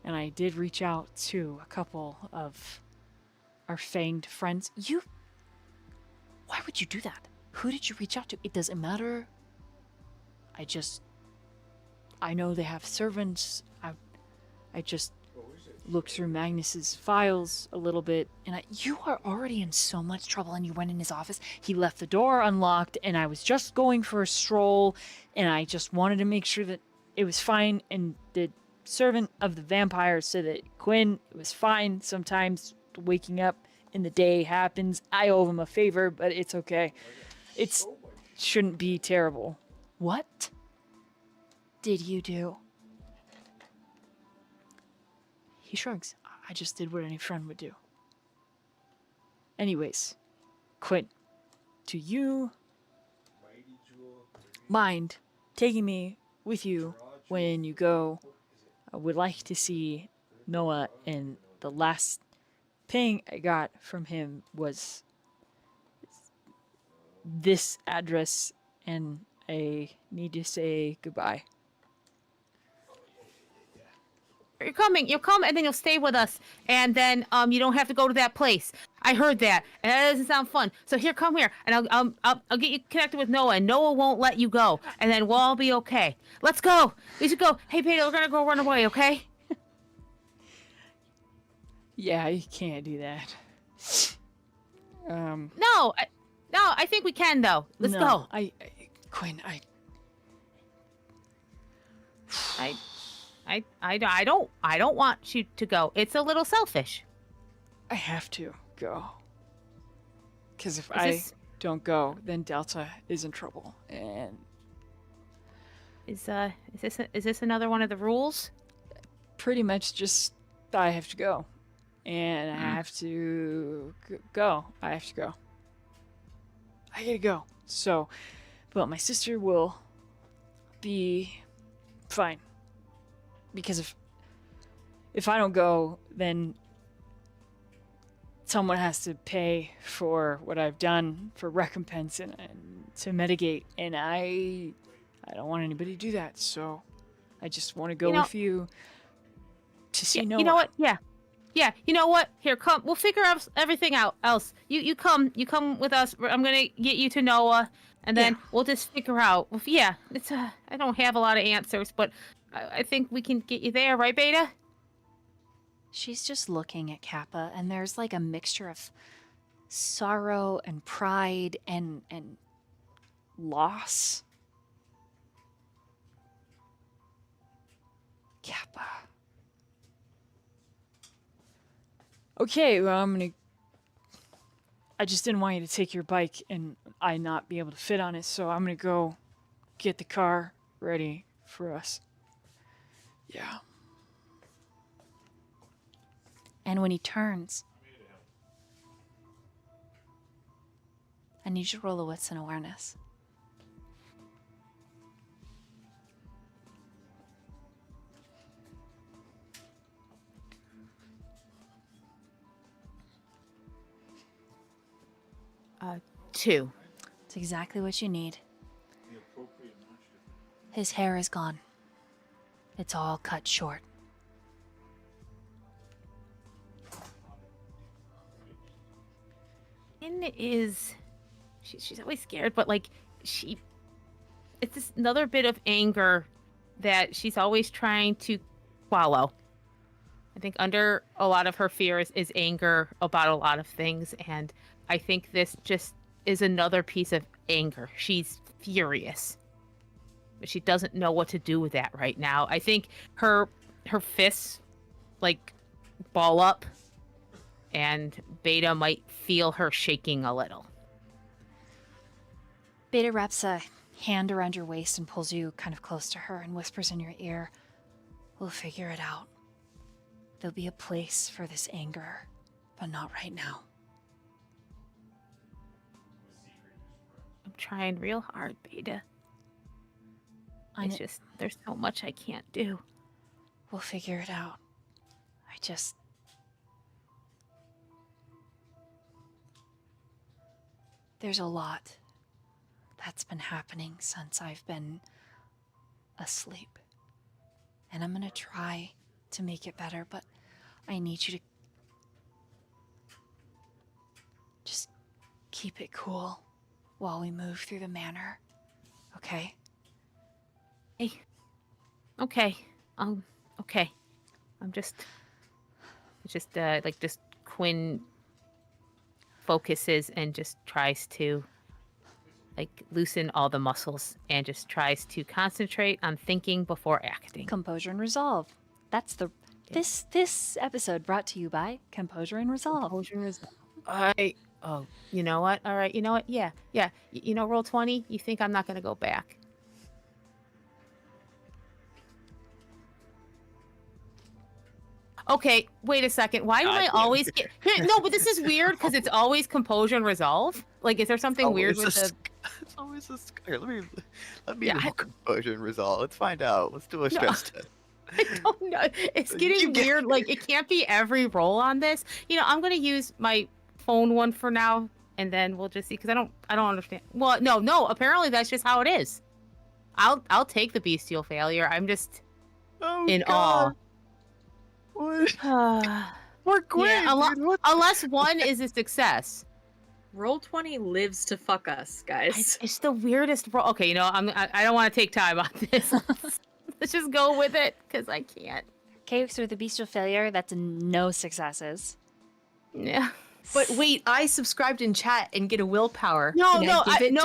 and I did reach out to a couple of our fanged friends. Why would you do that? Who did you reach out to? It doesn't matter. I know they have servants. I just looked through Magnus's files a little bit, and you are already in so much trouble, and you went in his office. He left the door unlocked, and I was just going for a stroll, and I just wanted to make sure that it was fine, and the servant of the vampire said that Quinn, it was fine. Sometimes waking up in the day happens. I owe him a favor, but it's okay. It shouldn't be terrible. What did you do? He shrugs. I just did what any friend would do. Anyways, Quinn, do you mind taking me with you when you go? I would like to see Noah, and the last ping I got from him was this address, and I need to say goodbye. You'll come, and then you'll stay with us, and then you don't have to go to that place. I heard that, and that doesn't sound fun. So come here, and I'll get you connected with Noah, and Noah won't let you go, and then we'll all be okay. Let's go. We should go. Hey, Peter, we're gonna go run away, okay? Yeah, you can't do that. No, I think we can though. Let's go. Quinn, I don't want you to go. It's a little selfish. I have to go. Because if this- don't go, then Delta is in trouble. And Is this another one of the rules? pretty much just I have to go. And I have to go. I have to go. I gotta go. So, but my sister will be fine. Because if I don't go, then someone has to pay for what I've done for recompense and to mitigate, and I don't want anybody to do that. So I just want to go with you to see Noah. You know what? Yeah. Yeah, you know what? Here, come. We'll figure out everything out. Else, you come with us. I'm gonna get you to Noah, and then we'll just figure out. Yeah, it's I don't have a lot of answers, but I think we can get you there, right, Beta? She's just looking at Kappa, and there's like a mixture of sorrow and pride and loss. Kappa. Okay, well, I just didn't want you to take your bike and I not be able to fit on it, so I'm gonna go get the car ready for us. Yeah. And when he turns, I need you to roll a wits and awareness. Two. It's exactly what you need. His hair is gone. It's all cut short. And she's always scared, but like it's this another bit of anger that she's always trying to swallow. I think under a lot of her fears is anger about a lot of things, and I think this just is another piece of anger. She's furious, but she doesn't know what to do with that right now. I think her fists like ball up, and Beta might feel her shaking a little. Beta wraps a hand around your waist and pulls you kind of close to her and whispers in your ear, "We'll figure it out. There'll be a place for this anger, but not right now." I'm trying real hard, Beta. It's just, there's so much I can't do. We'll figure it out. There's a lot that's been happening since I've been asleep. And I'm gonna try to make it better, but I need you to just keep it cool while we move through the manor, okay? Hey. Okay. Okay. Just Quinn focuses and just tries to loosen all the muscles and just tries to concentrate on thinking before acting. Composure and resolve. That's this episode brought to you by Composure and Resolve. Composure and Resolve. Oh, you know what? All right, you know what? Yeah. You know, roll 20. You think I'm not going to go back? Okay, wait a second. Why do I always get... No, but this is weird because it's always composure and resolve. Like, is there something weird with the... It's always a... Here, let me roll composure and resolve. Let's find out. Let's do a stress test. I don't know. It's getting weird. Like, it can't be every roll on this. You know, I'm going to use my phone one for now, and then we'll just see, because I don't understand. Well, no, apparently that's just how it is. I'll take the bestial failure. I'm just in awe. What? We're great, yeah, unless one is a success. Roll 20 lives to fuck us, guys. It's the weirdest roll. Okay, you know, I don't want to take time on this. Let's just go with it, because I can't. Okay, so the bestial failure, that's no successes. Yeah. But wait, I subscribed in chat and get a willpower. No,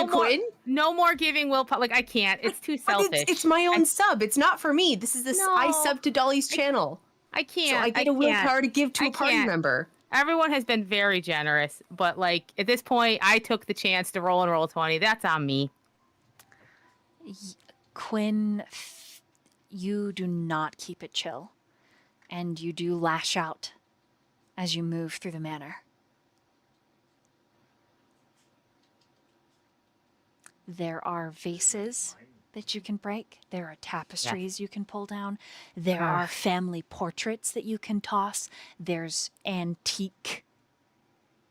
Quinn? No more giving willpower. Like, I can't. It's too selfish. It's my own sub. It's not for me. This is I sub to Dolly's channel. I can't. So I get a willpower to give to a party member. Everyone has been very generous, but like at this point, I took the chance to roll 20. That's on me. Quinn, you do not keep it chill, and you do lash out as you move through the manor. There are vases that you can break. There are tapestries you can pull down. There are family portraits that you can toss. There's antique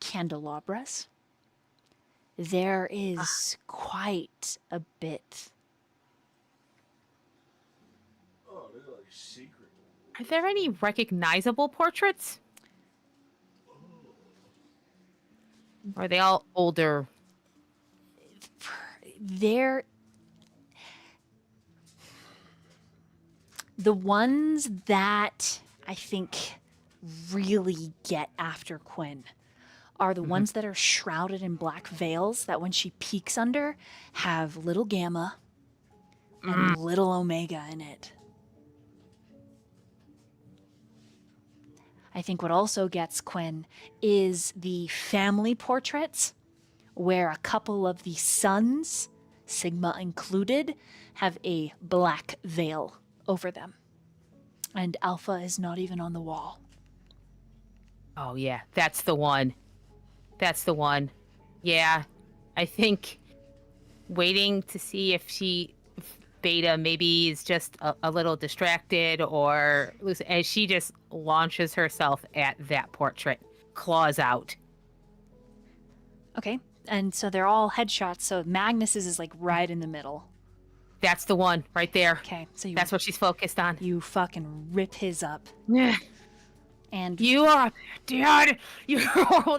candelabras. There is quite a bit. Oh, they're like secret. Are there any recognizable portraits? Or are they all older? There, the ones that I think really get after Quinn are the ones that are shrouded in black veils that when she peeks under have little Gamma and little Omega in it. I think what also gets Quinn is the family portraits where a couple of the sons, Sigma included, have a black veil over them. And Alpha is not even on the wall. Oh, yeah. That's the one. That's the one. Yeah. I think waiting to see if Beta maybe is just a little distracted or as she just launches herself at that portrait, claws out. Okay, and so they're all headshots, so Magnus's is like right in the middle. That's the one right there. Okay, so That's what she's focused on. you fucking rip his up. Yeah. And You are dead. You're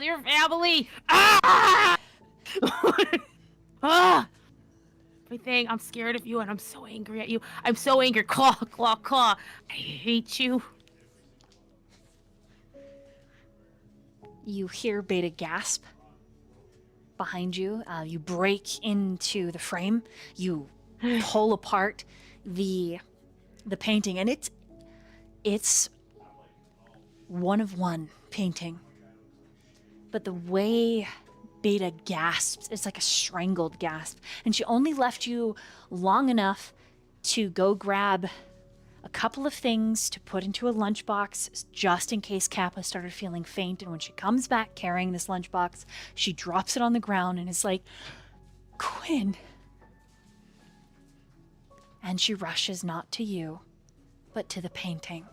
your family. Ah! Ah! Everything. I'm scared of you, and I'm so angry at you. I'm so angry. Claw, claw, claw. I hate you. you hear Beta gasp behind you. You break into the frame. You pull apart the painting, and it's one of one painting. But the way Beta gasps, it's like a strangled gasp. And she only left you long enough to go grab a couple of things to put into a lunchbox just in case Kappa started feeling faint. And when she comes back carrying this lunchbox, she drops it on the ground and is like, Quinn. And she rushes not to you, but to the painting.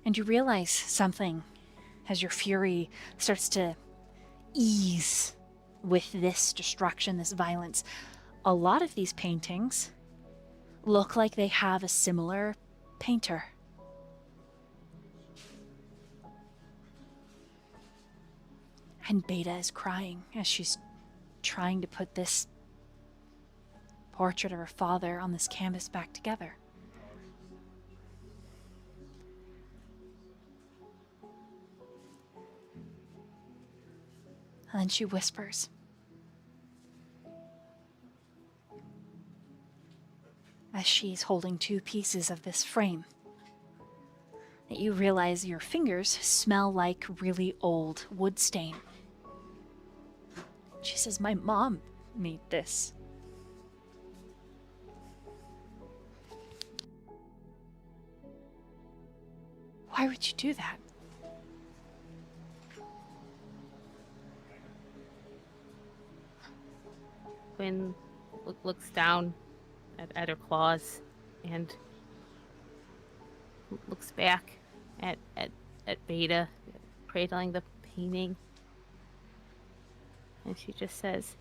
And you realize something as your fury starts to ease with this destruction, this violence. A lot of these paintings look like they have a similar painter. And Beta is crying as she's trying to put this portrait of her father on this canvas back together. And then she whispers, as she's holding two pieces of this frame, that you realize your fingers smell like really old wood stain. She says, my mom made this. Why would you do that? Quinn looks down at her claws and looks back at Beta cradling the painting, and she just says,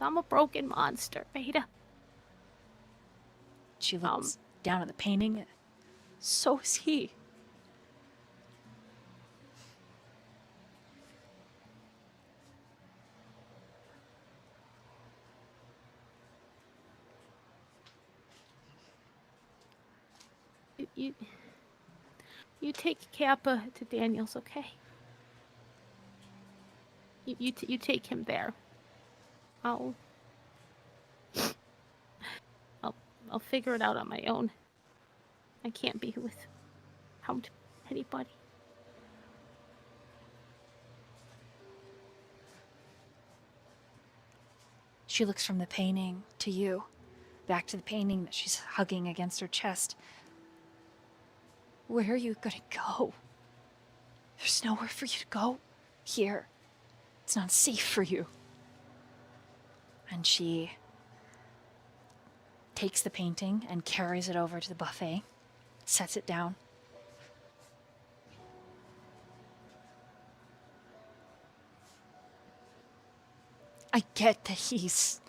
I'm a broken monster, Beta. She looks down at the painting. So is he. You take Kappa to Daniel's, okay? You take him there. I'll figure it out on my own. I can't be without anybody. She looks from the painting to you, back to the painting that she's hugging against her chest. Where are you gonna go? There's nowhere for you to go here. It's not safe for you. And she takes the painting and carries it over to the buffet, sets it down. I get that he's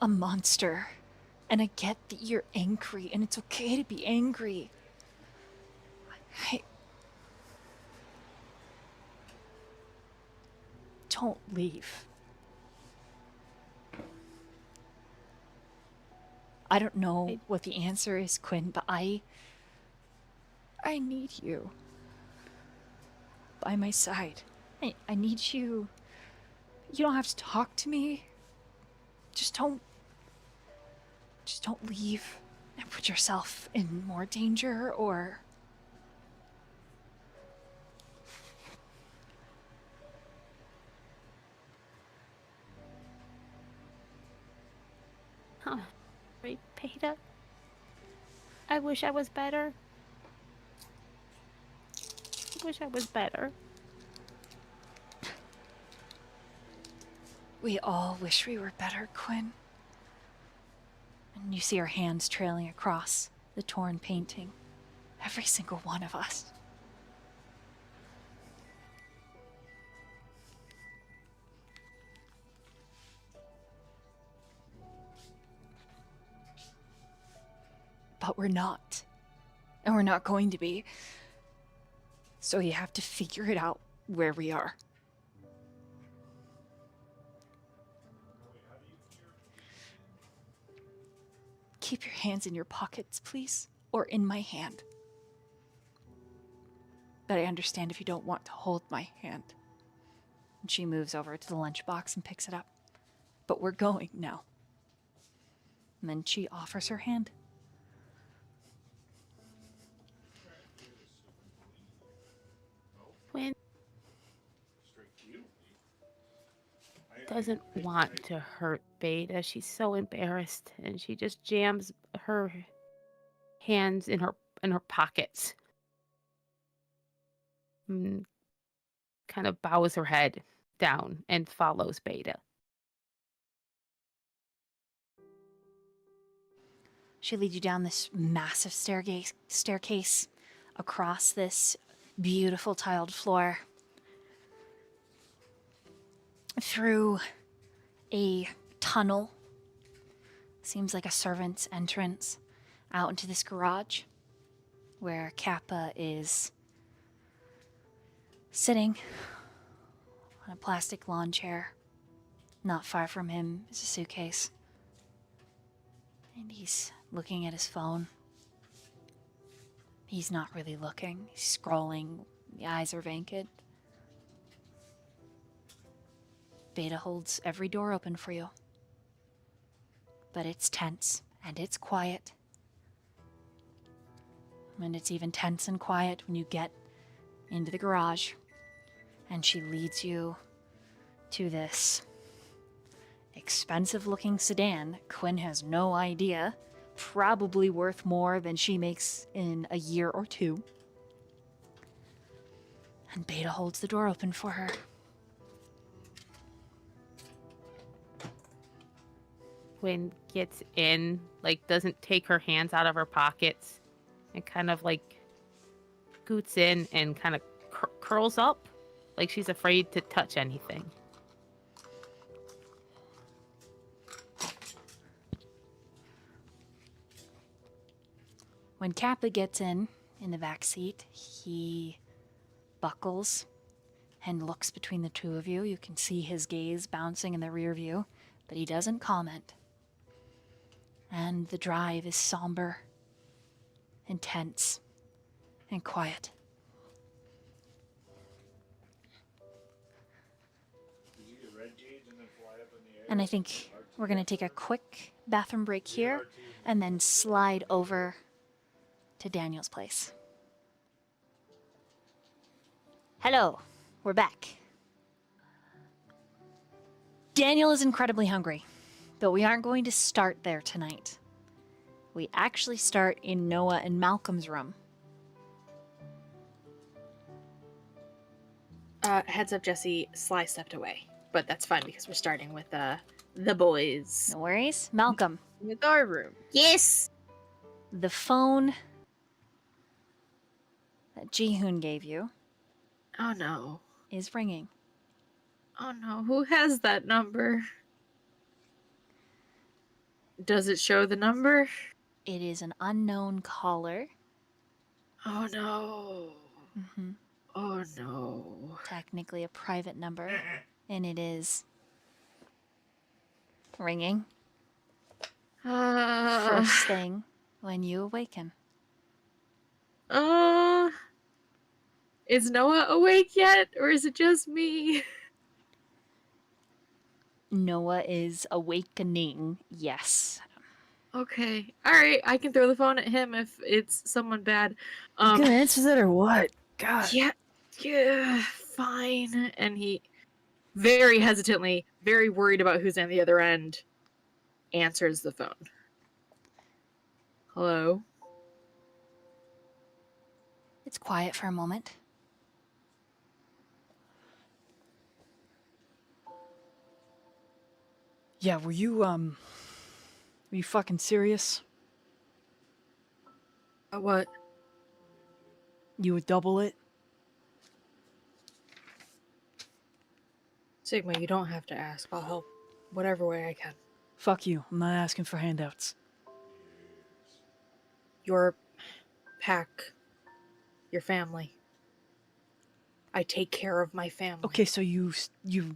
a monster, and I get that you're angry, and it's okay to be angry. Don't leave. I don't know what the answer is, Quinn, but I need you by my side. I need you. You don't have to talk to me. Just don't leave and put yourself in more danger or... Huh. Right, Beta? I wish I was better. I wish I was better. We all wish we were better, Quinn. And you see her hands trailing across the torn painting. Every single one of us. But we're not. And we're not going to be. So you have to figure it out where we are. Keep your hands in your pockets, please. Or in my hand. But I understand if you don't want to hold my hand. And she moves over to the lunchbox and picks it up. But we're going now. And then she offers her hand. Quinn doesn't want to hurt Beta. She's so embarrassed, and she just jams her hands in her pockets. Kind of bows her head down and follows Beta. She leads you down this massive staircase across this beautiful tiled floor, through a tunnel, seems like a servant's entrance, out into this garage where Kappa is sitting on a plastic lawn chair. Not far from him is a suitcase, and he's looking at his phone. He's not really looking. He's scrolling. The eyes are vacant. Beta holds every door open for you. But it's tense, and it's quiet. And it's even tense and quiet when you get into the garage. And she leads you to this expensive-looking sedan. Quinn has no idea. Probably worth more than she makes in a year or two. And Beta holds the door open for her. Quinn gets in, like, doesn't take her hands out of her pockets, and kind of, like, scoots in and kind of curls up, like she's afraid to touch anything. When Kappa gets in the back seat, he buckles and looks between the two of you. You can see his gaze bouncing in the rear view, but he doesn't comment. And the drive is somber, intense, and quiet. And I think we're going to take a quick bathroom break here and then slide over to Daniel's place. Hello, we're back. Daniel is incredibly hungry, but we aren't going to start there tonight. We actually start in Noah and Malcolm's room. Heads up, Jesse. Sly stepped away, but that's fine because we're starting with the boys. No worries. Malcolm, With our room. Yes. the phone that Jihoon gave you Oh no. is ringing. Oh no. Who has that number? Does it show the number? It is an unknown caller. Oh no. Mm-hmm. Oh no. Technically a private number, and it is ringing first thing when you awaken. Is Noah awake yet, or is it just me? Noah is awakening, yes. Okay. Alright, I can throw the phone at him if it's someone bad. You gonna answer that or what? God. Yeah, fine. And he very hesitantly, very worried about who's on the other end, answers the phone. Hello? It's quiet for a moment. Yeah, were you fucking serious? What? You would double it? Sigma, you don't have to ask. I'll help whatever way I can. Fuck you. I'm not asking for handouts. Your pack. Your family. I take care of my family. Okay, so you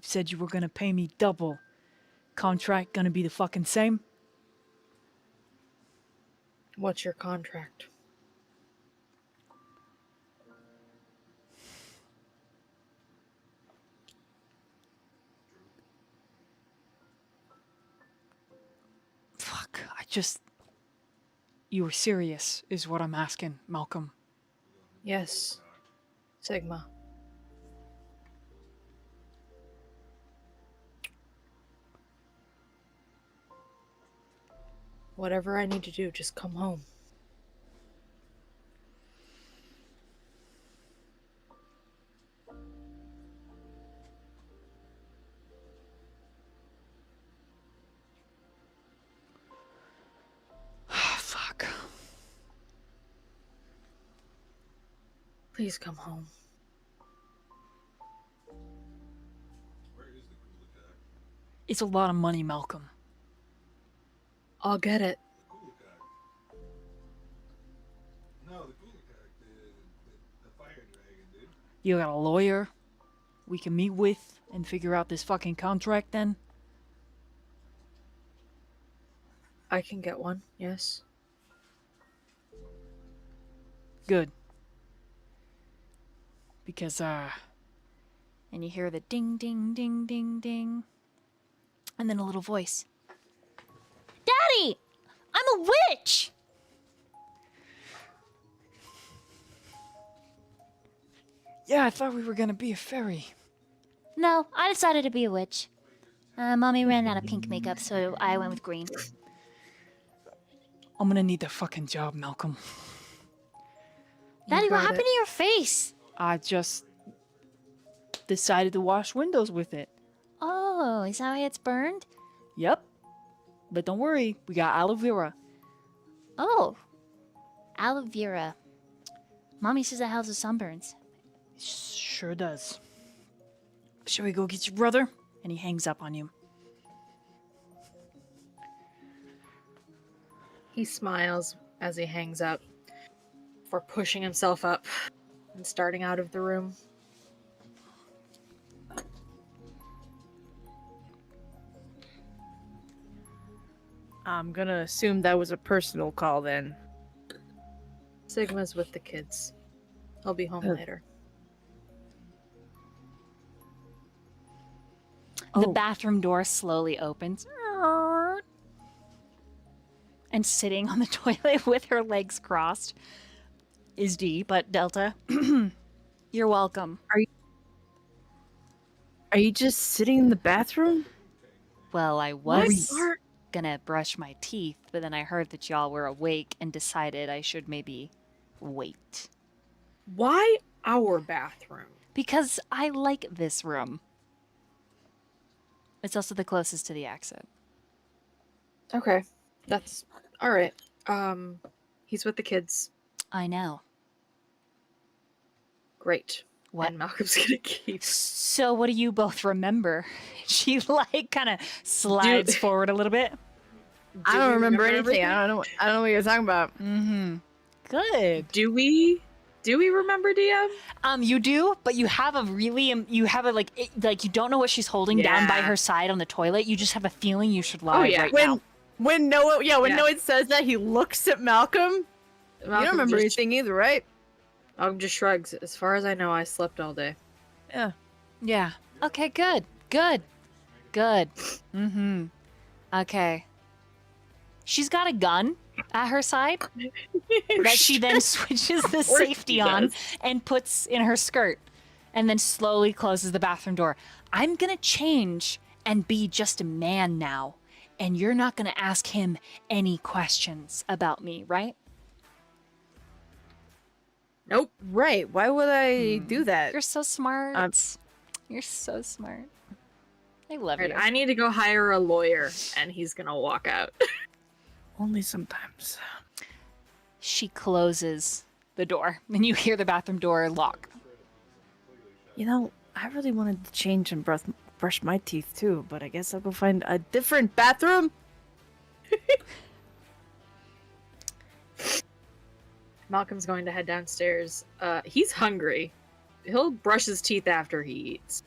said you were gonna pay me double. Contract gonna be the fucking same? What's your contract? Fuck, you were serious, is what I'm asking, Malcolm. Yes. Sigma. Whatever I need to do, just come home. Fuck. Please come home. Where is the 𝒷𝓊𝓃𝒹? It's a lot of money, Malcolm. I'll get it. The 𝒷𝓊𝓃𝒹. No, the 𝒷𝓊𝓃𝒹, the fire dragon, dude. You got a lawyer we can meet with and figure out this fucking contract then? I can get one, yes. Good. Because, And you hear the ding, ding, ding, ding, ding. And then a little voice. Daddy! I'm a witch! yeah, I thought we were gonna be a fairy. No, I decided to be a witch. Mommy ran out of pink makeup, so I went with green. I'm gonna need that fucking job, Malcolm. Daddy, what got happened it. to your face? I just decided to wash windows with it. Oh, is that why it's burned? Yep. But don't worry, we got aloe vera. Oh. Aloe vera. Mommy says that helps with sunburns. Sure does. Shall we go get your brother? And he hangs up on you. He smiles as he hangs up before pushing himself up and starting out of the room. I'm gonna assume that was a personal call then. Sigma's with the kids. He'll be home later. The Oh. bathroom door slowly opens. And sitting on the toilet with her legs crossed is D, but Delta, you're welcome. Are you just sitting in the bathroom? Well, I What was are- gonna brush my teeth, but then I heard that y'all were awake and decided I should maybe wait. Why our bathroom? because I like this room. It's also the closest to the exit. Okay. That's all right. He's with the kids. I know. Great. What? And Malcolm's gonna keep. So what do you both remember? She like kind of slides forward a little bit. I Do don't we remember anything. everything? I don't know what you're talking about. Mm-hmm. Good. Do we remember DM? You do, but you have a really, you have a like you don't know what she's holding down by Yeah. her side on the toilet. You just have a feeling you should lie yeah. right When now. when Noah Yeah. Noah says that, he looks at Malcolm. You don't remember anything either, right? Malcolm just shrugs. As far as I know, I slept all day. Yeah. Yeah. Okay. Good. Good. Good. Mm-hmm. Okay. She's got a gun at her side that she then switches the Of course safety she on does. and puts in her skirt and then slowly closes the bathroom door. I'm gonna change and be just a man now, and you're not gonna ask him any questions about me, right? Nope. Right. Why would I do that? You're so smart. Um, You're so smart. I love Right, you. I need to go hire a lawyer, and he's gonna walk out. Only sometimes. She closes the door, and you hear the bathroom door lock. You know, I really wanted to change and brush my teeth too, but I guess I'll go find a different bathroom. Malcolm's going to head downstairs. He's hungry. He'll brush his teeth after he eats.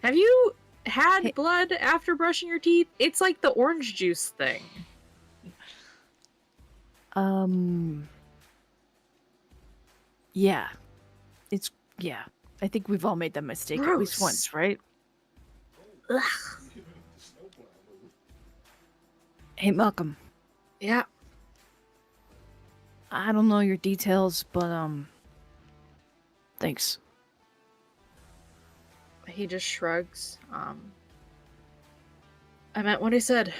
Have you had blood after brushing your teeth? It's like the orange juice thing. Yeah. Yeah. I think we've all made that mistake at least Gross. once, right? Hey, Malcolm. Yeah. I don't know your details, but thanks. He just shrugs. I meant what I said.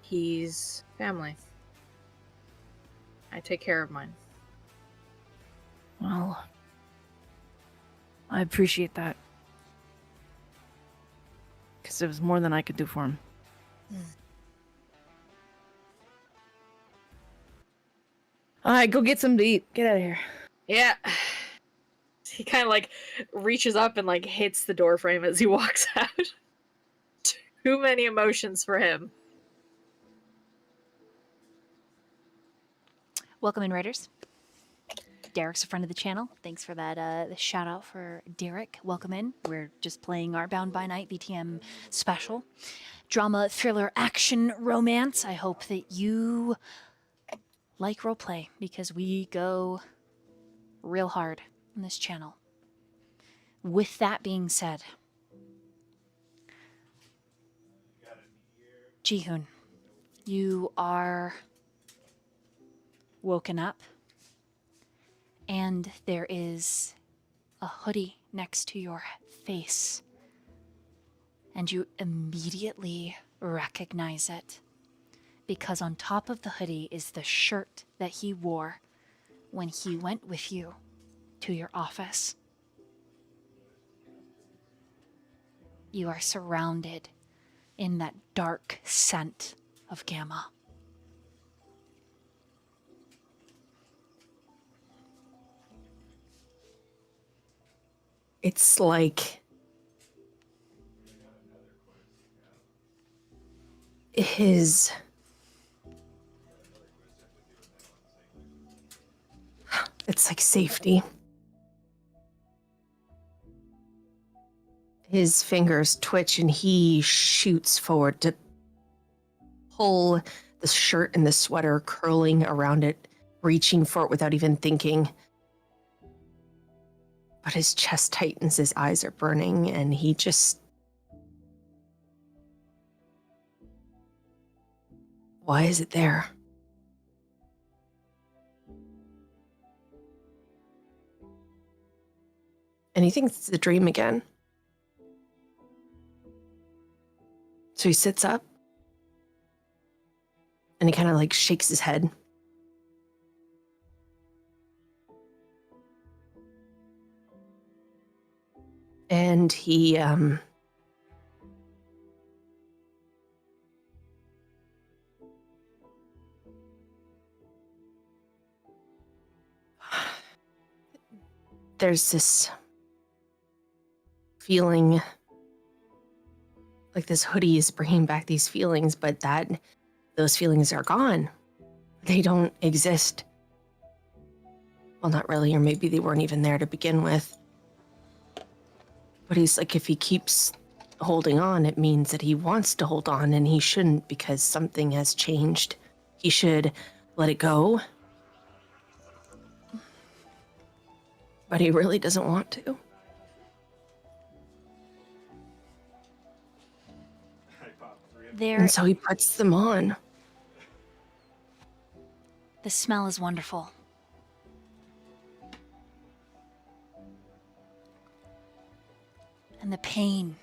He's family. I take care of mine. Well, I appreciate that. Because it was more than I could do for him. Alright, go get something to eat. Get out of here. Yeah. He kind of like reaches up and like hits the door frame as he walks out. Too many emotions for him. Welcome in, Raiders. Derek's a friend of the channel. Thanks for that the shout out for Derek. Welcome in. We're just playing our Bound by Night VtM special. Drama, thriller, action, romance. I hope that you like roleplay because we go real hard on this channel. With that being said, Jihoon, you are woken up, and there is a hoodie next to your face, and you immediately recognize it because on top of the hoodie is the shirt that he wore when he went with you to your office. You are surrounded in that dark scent of gamma. It's like his it's like safety. His fingers twitch and he shoots forward to pull the shirt and the sweater curling around it, reaching for it without even thinking. But his chest tightens, his eyes are burning, and he just... Why is it there? And he thinks it's a dream again. So he sits up, and he kind of like shakes his head. And he, there's this feeling like this hoodie is bringing back these feelings, but those feelings are gone. They don't exist. Well, not really, or maybe they weren't even there to begin with. But he's like, if he keeps holding on, it means that he wants to hold on, and he shouldn't because something has changed. He should let it go. But he really doesn't want to. There, And so he puts them on. the smell is wonderful. And the pain.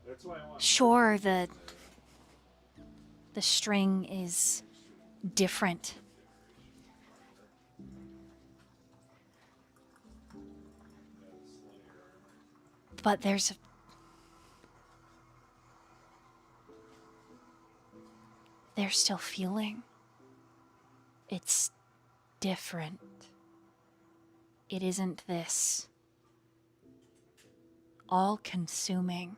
That's why I want. Sure, the string is different. But there's still feeling. It's different. It isn't this all-consuming.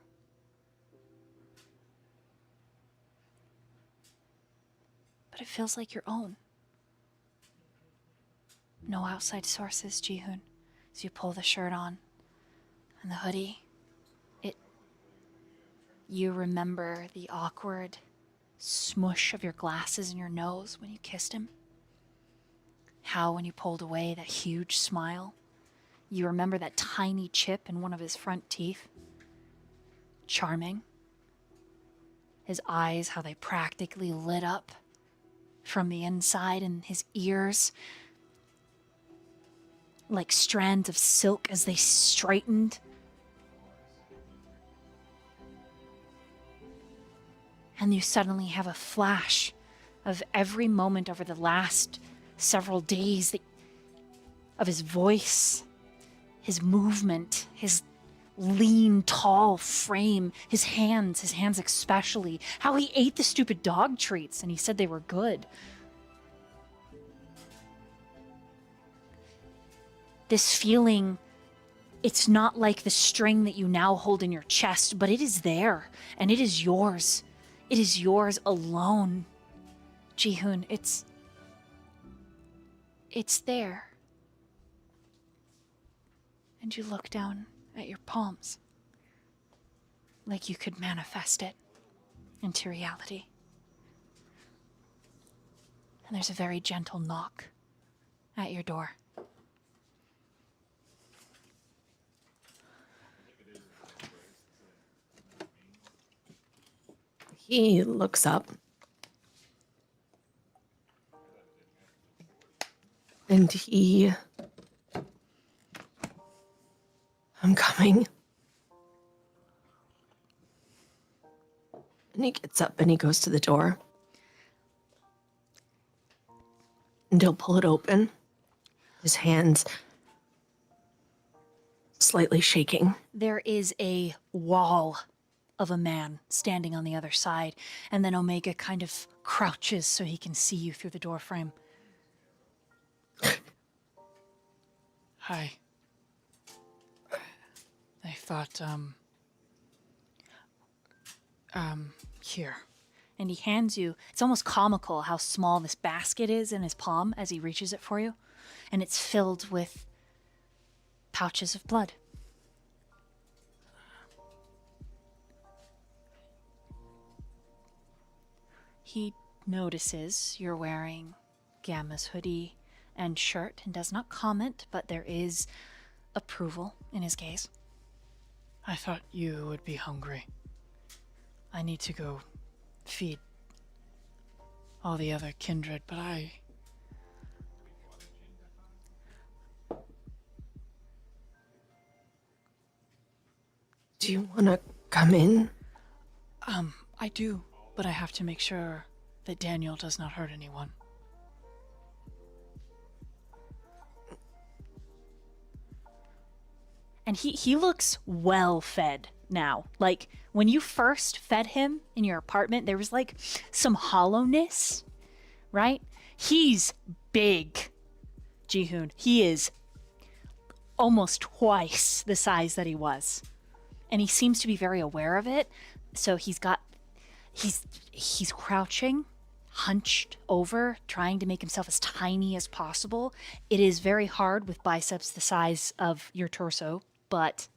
But it feels like your own. No outside sources, Ji-hoon. As you pull the shirt on and the hoodie, you remember the awkward smush of your glasses in your nose when you kissed him. How when you pulled away that huge smile, you remember that tiny chip in one of his front teeth. Charming. His eyes, how they practically lit up from the inside, and his ears like strands of silk as they straightened. And you suddenly have a flash of every moment over the last several days of his voice, his movement, his lean, tall frame, his hands especially, how he ate the stupid dog treats and he said they were good. This feeling, it's not like the string that you now hold in your chest, but it is there, and it is yours. It is yours alone. Ji-hoon, it's there. And you look down at your palms, like you could manifest it into reality. And there's a very gentle knock at your door. He looks up. And I'm coming. And he gets up and he goes to the door. And he'll pull it open. His hands slightly shaking. There is a wall of a man standing on the other side, and then Omega kind of crouches so he can see you through the door frame. Hi. I thought, Here. And he hands you, it's almost comical how small this basket is in his palm as he reaches it for you, and it's filled with pouches of blood. He notices you're wearing Gamma's hoodie and shirt and does not comment, but there is approval in his gaze. I thought you would be hungry. I need to go feed all the other kindred, but Do you want to come in? I do, but I have to make sure that Daniel does not hurt anyone. And he looks well fed now. Like, when you first fed him in your apartment, there was like some hollowness, right? He's big, Ji-hoon. He is almost twice the size that he was. And he seems to be very aware of it. So he's crouching, hunched over, trying to make himself as tiny as possible. It is very hard with biceps the size of your torso, but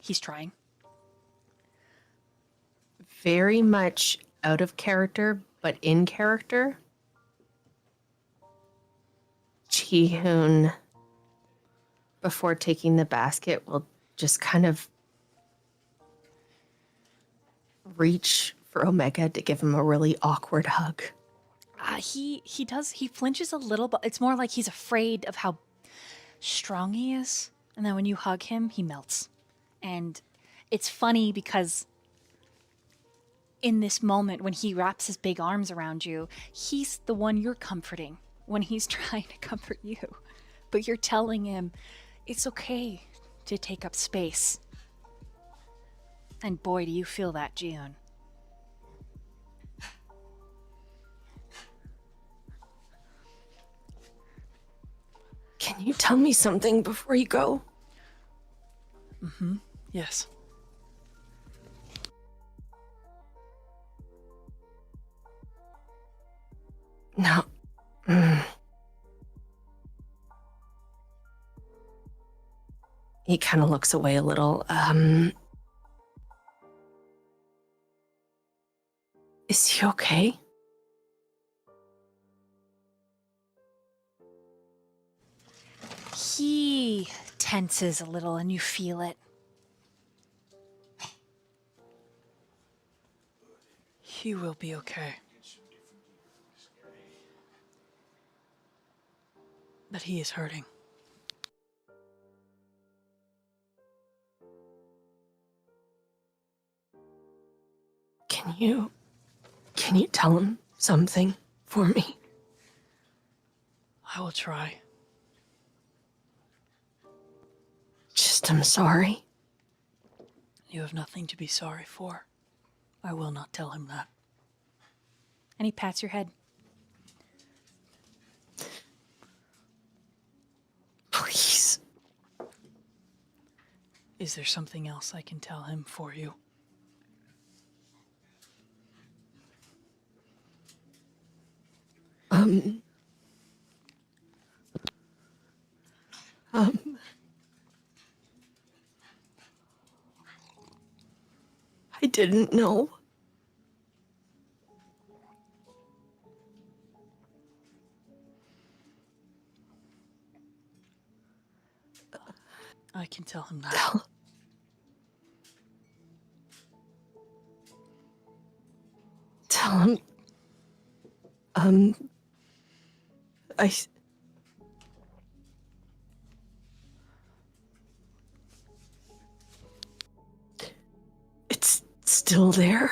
he's trying. Very much out of character, but in character. Ji-hoon, before taking the basket, will just kind of reach for Omega to give him a really awkward hug. He flinches a little, but it's more like he's afraid of how strong he is. And then when you hug him, he melts. And it's funny because in this moment, when he wraps his big arms around you, he's the one you're comforting when he's trying to comfort you. But you're telling him it's okay to take up space. And boy, do you feel that, Ji-hoon. Can you tell me something before you go? Mm-hmm. Yes. No. He kind of looks away a little. Is he okay? He tenses a little and you feel it. He will be okay. But he is hurting. Can you tell him something for me? I will try. Just, I'm sorry. You have nothing to be sorry for. I will not tell him that. And he pats your head. Please. Is there something else I can tell him for you? I didn't know. I can tell him that. Tell him. It's still there.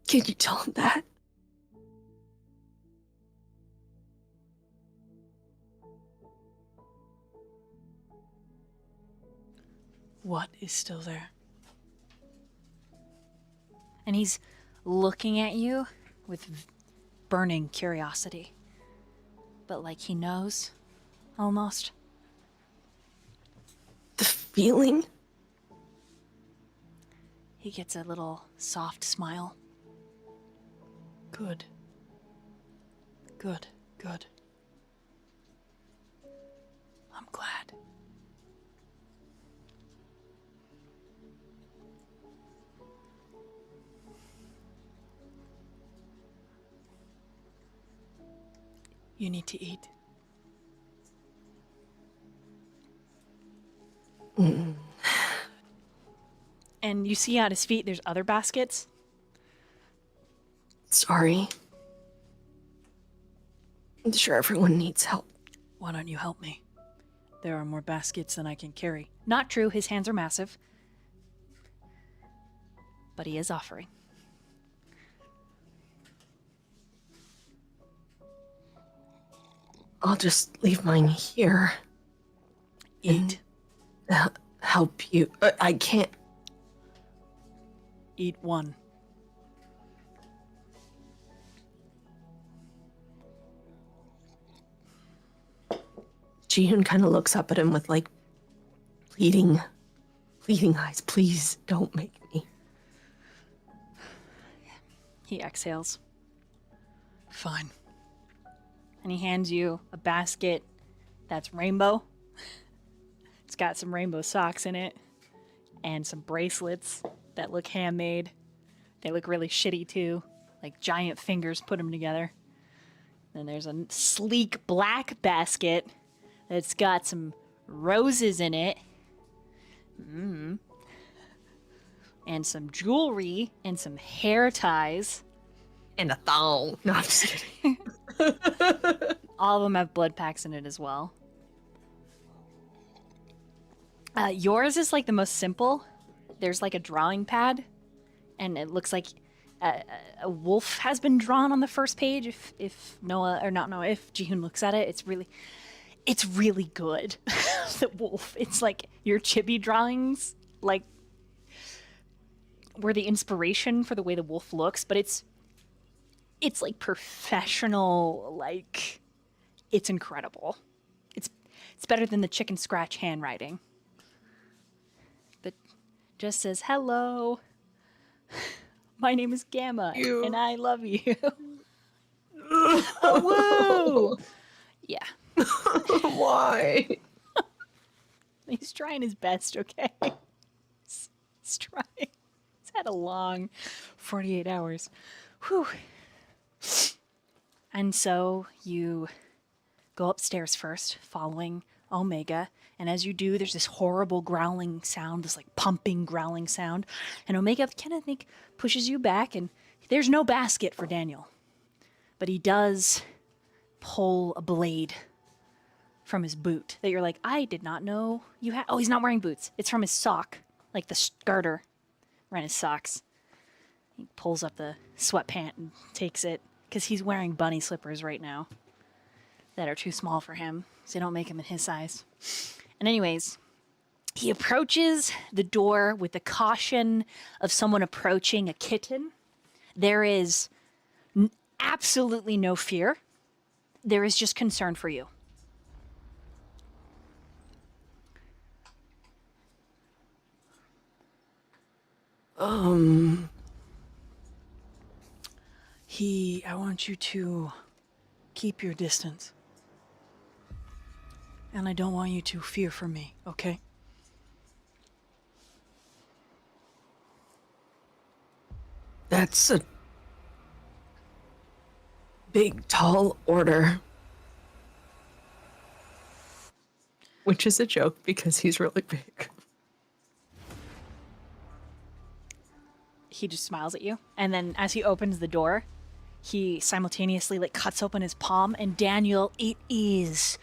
Can you tell him that? What is still there? And he's looking at you with burning curiosity. But like he knows, almost. The feeling? He gets a little soft smile. Good. Good, good. I'm glad. You need to eat. And you see at his feet there's other baskets. Sorry. I'm sure everyone needs help. Why don't you help me? There are more baskets than I can carry. Not true, his hands are massive. But he is offering. I'll just leave mine here. Eat. Help you. I can't. Eat one. Jihoon kind of looks up at him with like pleading eyes. Please don't make me. He exhales. Fine. And he hands you a basket that's rainbow. It's got some rainbow socks in it and some bracelets that look handmade. They look really shitty too, like giant fingers put them together. Then there's a sleek black basket that's got some roses in it. And some jewelry and some hair ties. And a thong. No, I'm just kidding. All of them have blood packs in it as well. Yours is like the most simple. There's like a drawing pad, and it looks like a wolf has been drawn on the first page. If Noah or not Noah, if Jihoon looks at it, it's really good. The wolf. It's like your chibi drawings, like were the inspiration for the way the wolf looks, but it's like professional. Like it's incredible. It's better than the chicken scratch handwriting. But just says hello. My name is Gamma, and I love you. Oh, woo! Yeah. Why? He's trying his best, okay? He's trying. He's had a long 48 hours. Whew. And so you go upstairs first, following Omega. And as you do, there's this horrible growling sound, this like pumping growling sound. And Omega kind of pushes you back, and there's no basket for Daniel. But he does pull a blade from his boot that you're like, I did not know you had. Oh, he's not wearing boots. It's from his sock, like the garter around his socks. He pulls up the sweatpant and takes it because he's wearing bunny slippers right now that are too small for him, so they don't make him in his size. And anyways, he approaches the door with the caution of someone approaching a kitten. There is absolutely no fear. There is just concern for you. I want you to keep your distance. And I don't want you to fear for me, okay? That's a big, tall order. Which is a joke because he's really big. He just smiles at you. And then as he opens the door, he simultaneously like cuts open his palm. And Daniel, it is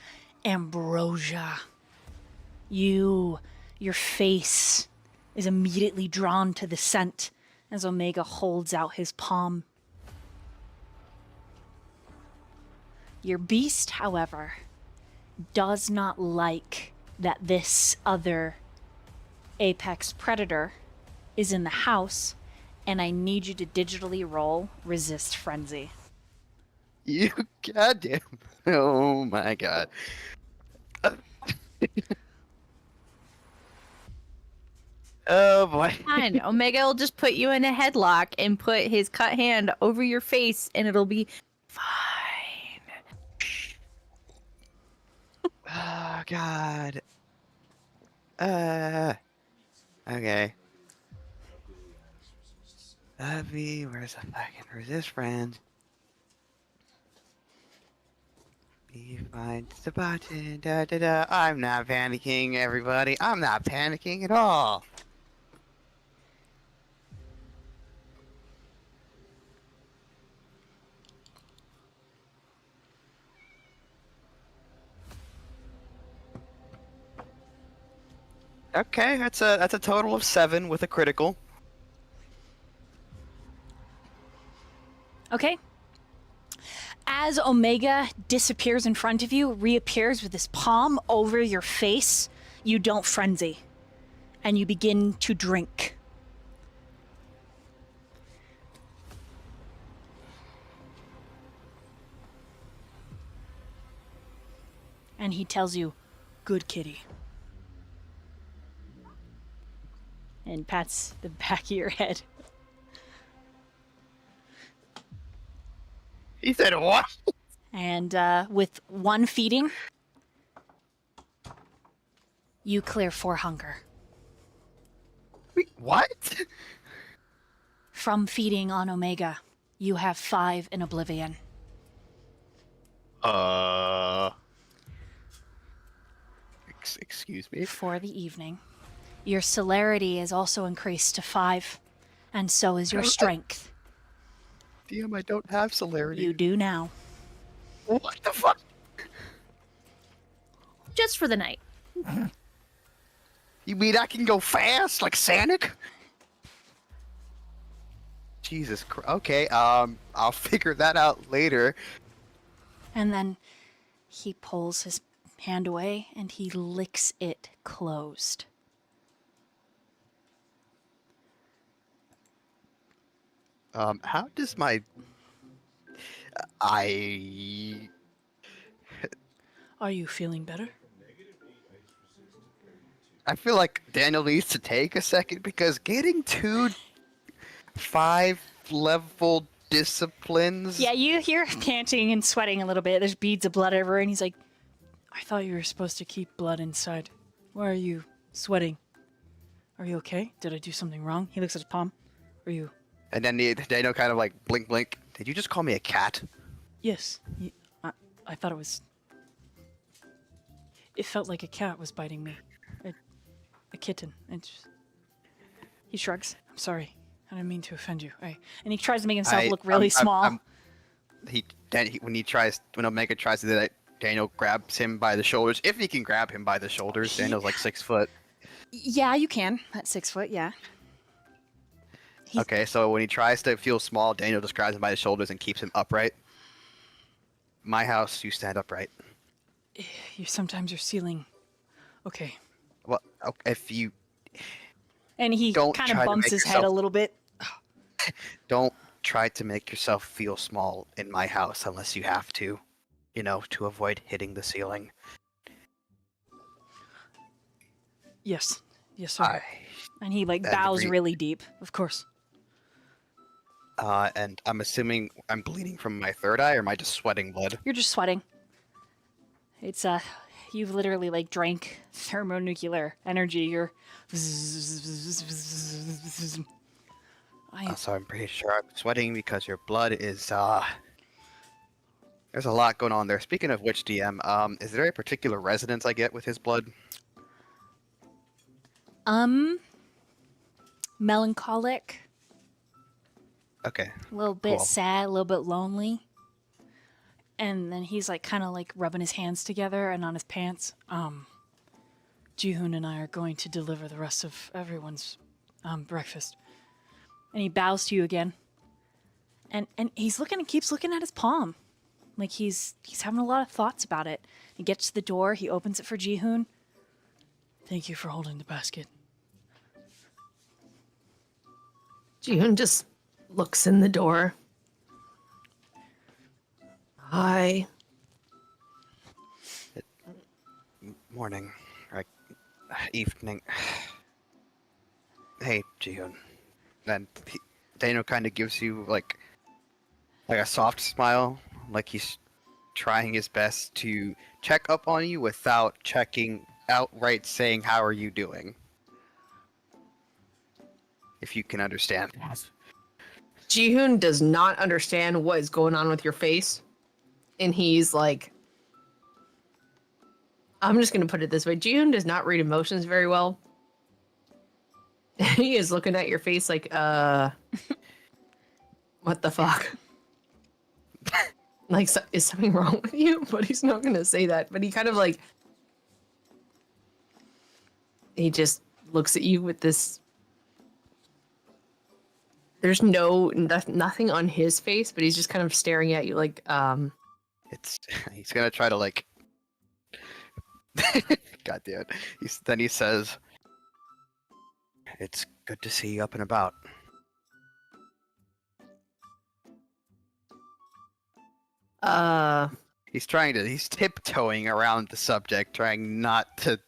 ambrosia. Your face is immediately drawn to the scent as Omega holds out his palm. Your beast, however, does not like that this other apex predator is in the house, and I need you to digitally roll resist frenzy. You goddamn. Oh my god. Oh boy. Fine. Omega will just put you in a headlock and put his cut hand over your face, and it'll be fine. Oh god. Okay. Abby, where's the fucking resist friend? Be fine. The button. Da da da. I'm not panicking, everybody. I'm not panicking at all. Okay, that's a total of 7 with a critical. Okay. As Omega disappears in front of you, reappears with his palm over your face, you don't frenzy, and you begin to drink. And he tells you, "Good kitty." And pats the back of your head. He said what? And with one feeding, you clear 4 hunger. Wait, what? From feeding on Omega, you have 5 in Oblivion. Excuse me? For the evening. Your celerity is also increased to 5, and so is your strength. Damn, I don't have celerity. You do now. What the fuck? Just for the night. You mean I can go fast like Sonic? Jesus Christ. Okay, I'll figure that out later. And then he pulls his hand away and he licks it closed. How does my... Are you feeling better? I feel like Daniel needs to take a second because getting 2 5-level disciplines... Yeah, you hear panting and sweating a little bit. There's beads of blood everywhere, and he's like, I thought you were supposed to keep blood inside. Why are you sweating? Are you okay? Did I do something wrong? He looks at his palm. Are you... And then Daniel kind of like blink blink. Did you just call me a cat? Yes. I thought it was... It felt like a cat was biting me. A kitten. He shrugs. I'm sorry. I didn't mean to offend you. And he tries to make himself look really small. When Omega tries to do that, Daniel grabs him by the shoulders. If he can grab him by the shoulders, Daniel's like 6 foot. Yeah, you can. At 6 foot, yeah. Okay, so when he tries to feel small, Daniel just grabs him by the shoulders and keeps him upright. My house, you stand upright. Sometimes your ceiling... Okay. Well, if you... And he Don't kind try of to bumps make his head yourself- a little bit. Don't try to make yourself feel small in my house unless you have to. To avoid hitting the ceiling. Yes. Yes, sir. And he And bows really deep, of course. And I'm assuming I'm bleeding from my third eye, or am I just sweating blood? You're just sweating. It's you've literally drank thermonuclear energy. You're So I'm pretty sure I'm sweating because your blood is there's a lot going on there. Speaking of which, DM, is there a particular resonance I get with his blood? Melancholic, Okay. a little bit Cool. sad, a little bit lonely. And then he's kind of rubbing his hands together and on his pants. Jihoon and I are going to deliver the rest of everyone's breakfast. And he bows to you again. And he's keeps looking at his palm. He's having a lot of thoughts about it. He gets to the door, he opens it for Jihoon. Thank you for holding the basket. Jihoon just looks in the door. Hi. Morning. Evening. Hey, Jihoon. And Daniel kind of gives you like a soft smile, like he's trying his best to check up on you without outright saying, "How are you doing?" If you can understand. Jihoon does not understand what is going on with your face. And he's like... I'm just going to put it this way. Jihoon does not read emotions very well. He is looking at your face like, what the fuck? Is something wrong with you? But he's not going to say that. But he kind of he just looks at you with this... There's nothing on his face, but he's just kind of staring at you like, He's gonna try to God damn it. Then he says, "It's good to see you up and about." He's tiptoeing around the subject, trying not to,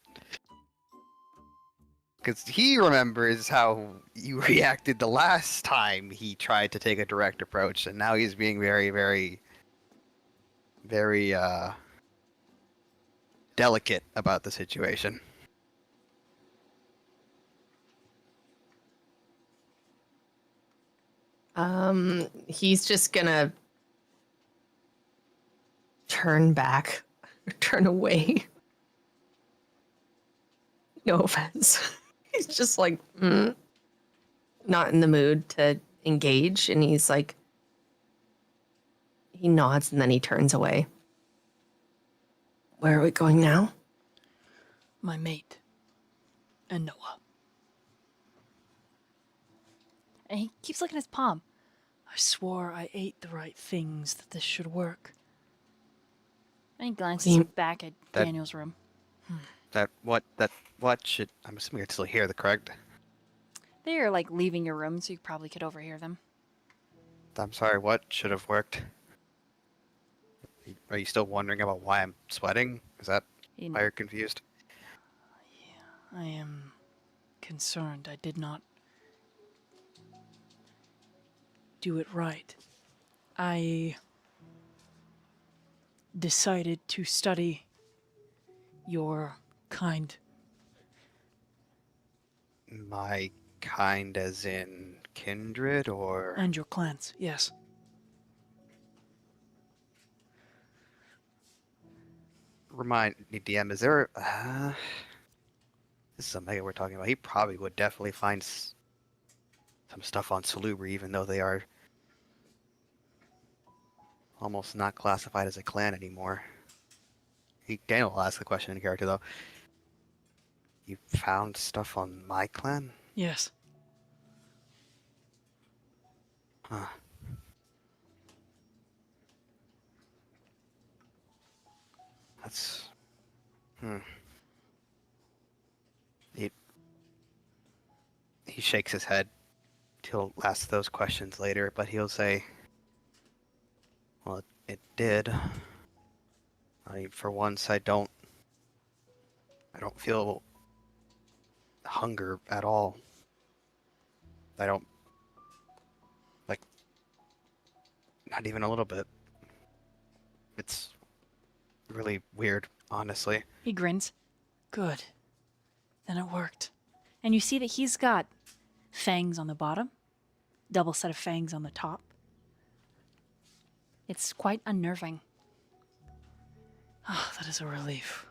because he remembers how you reacted the last time he tried to take a direct approach, and now he's being very, very, very, delicate about the situation. He's just gonna turn back, turn away. No offense. He's just like, not in the mood to engage, and he's like, he nods and then he turns away. Where are we going now? My mate. And Noah. And he keeps looking at his palm. I swore I ate the right things that this should work. And he glances back at Daniel's room. What should, I'm assuming you're still here, correct? They're like leaving your room, so you probably could overhear them. I'm sorry, what should have worked? Are you still wondering about why I'm sweating? Is that why you're confused? I am concerned I did not do it right. I decided to study your kind. My kind as in kindred, or? And your clans, yes. Remind me, DM, is there... this is a mega we're talking about. He probably would definitely find some stuff on 𝓌𝒽𝓃𝒹, even though they are almost not classified as a clan anymore. Daniel will ask the question in character, though. You found stuff on my clan? Yes. Huh. That's... He shakes his head. He'll ask those questions later, but he'll say, well, it did. For once, I don't feel hunger at all. I don't, like, not even a little bit. It's really weird, honestly. He grins. Good. Then it worked. And you see that he's got fangs on the bottom, double set of fangs on the top. It's quite unnerving. Ah, that is a relief.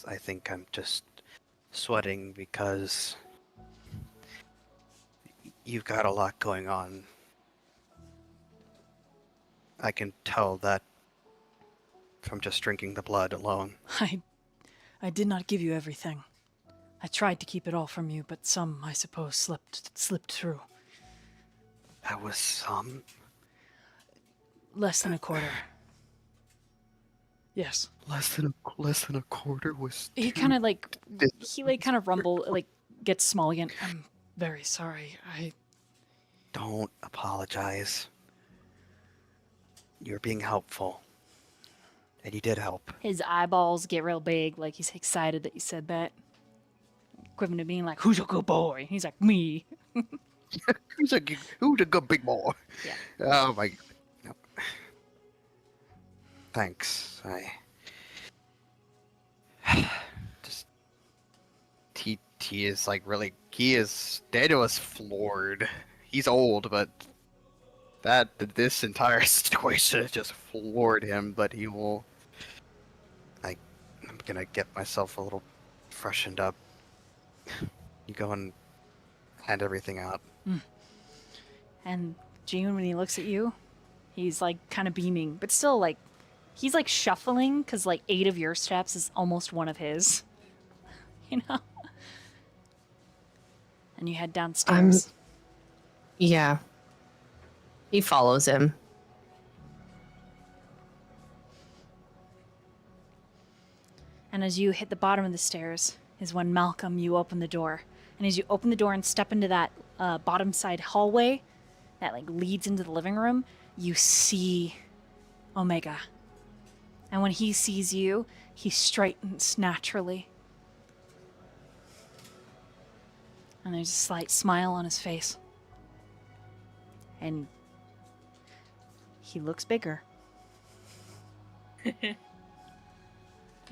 I think I'm just sweating because you've got a lot going on. I can tell that from just drinking the blood alone. I did not give you everything. I tried to keep it all from you, but some, I suppose, slipped through. That was some? Less than a quarter. Yes. Less than a quarter was. He kind of like kind of rumble, like gets small again. I'm very sorry. Don't apologize. You're being helpful. And you did help. His eyeballs get real big, like he's excited that you said that. Equivalent to being like, "Who's a good boy?" He's like, "Me." Who's a good big boy? Yeah. Oh my. No. Thanks. Just he is like really. Daniel is floored. He's old, but this entire situation has just floored him. But he will. I'm gonna get myself a little freshened up. You go and hand everything out. And June, when he looks at you, he's like kind of beaming, but still like he's like shuffling because like 8 of your steps is almost one of his. You know. And you head downstairs. Yeah. He follows him. And as you hit the bottom of the stairs is when Malcolm, you open the door. And as you open the door and step into that bottom side hallway that like leads into the living room, you see Omega. And when he sees you, he straightens naturally. And there's a slight smile on his face. And he looks bigger. The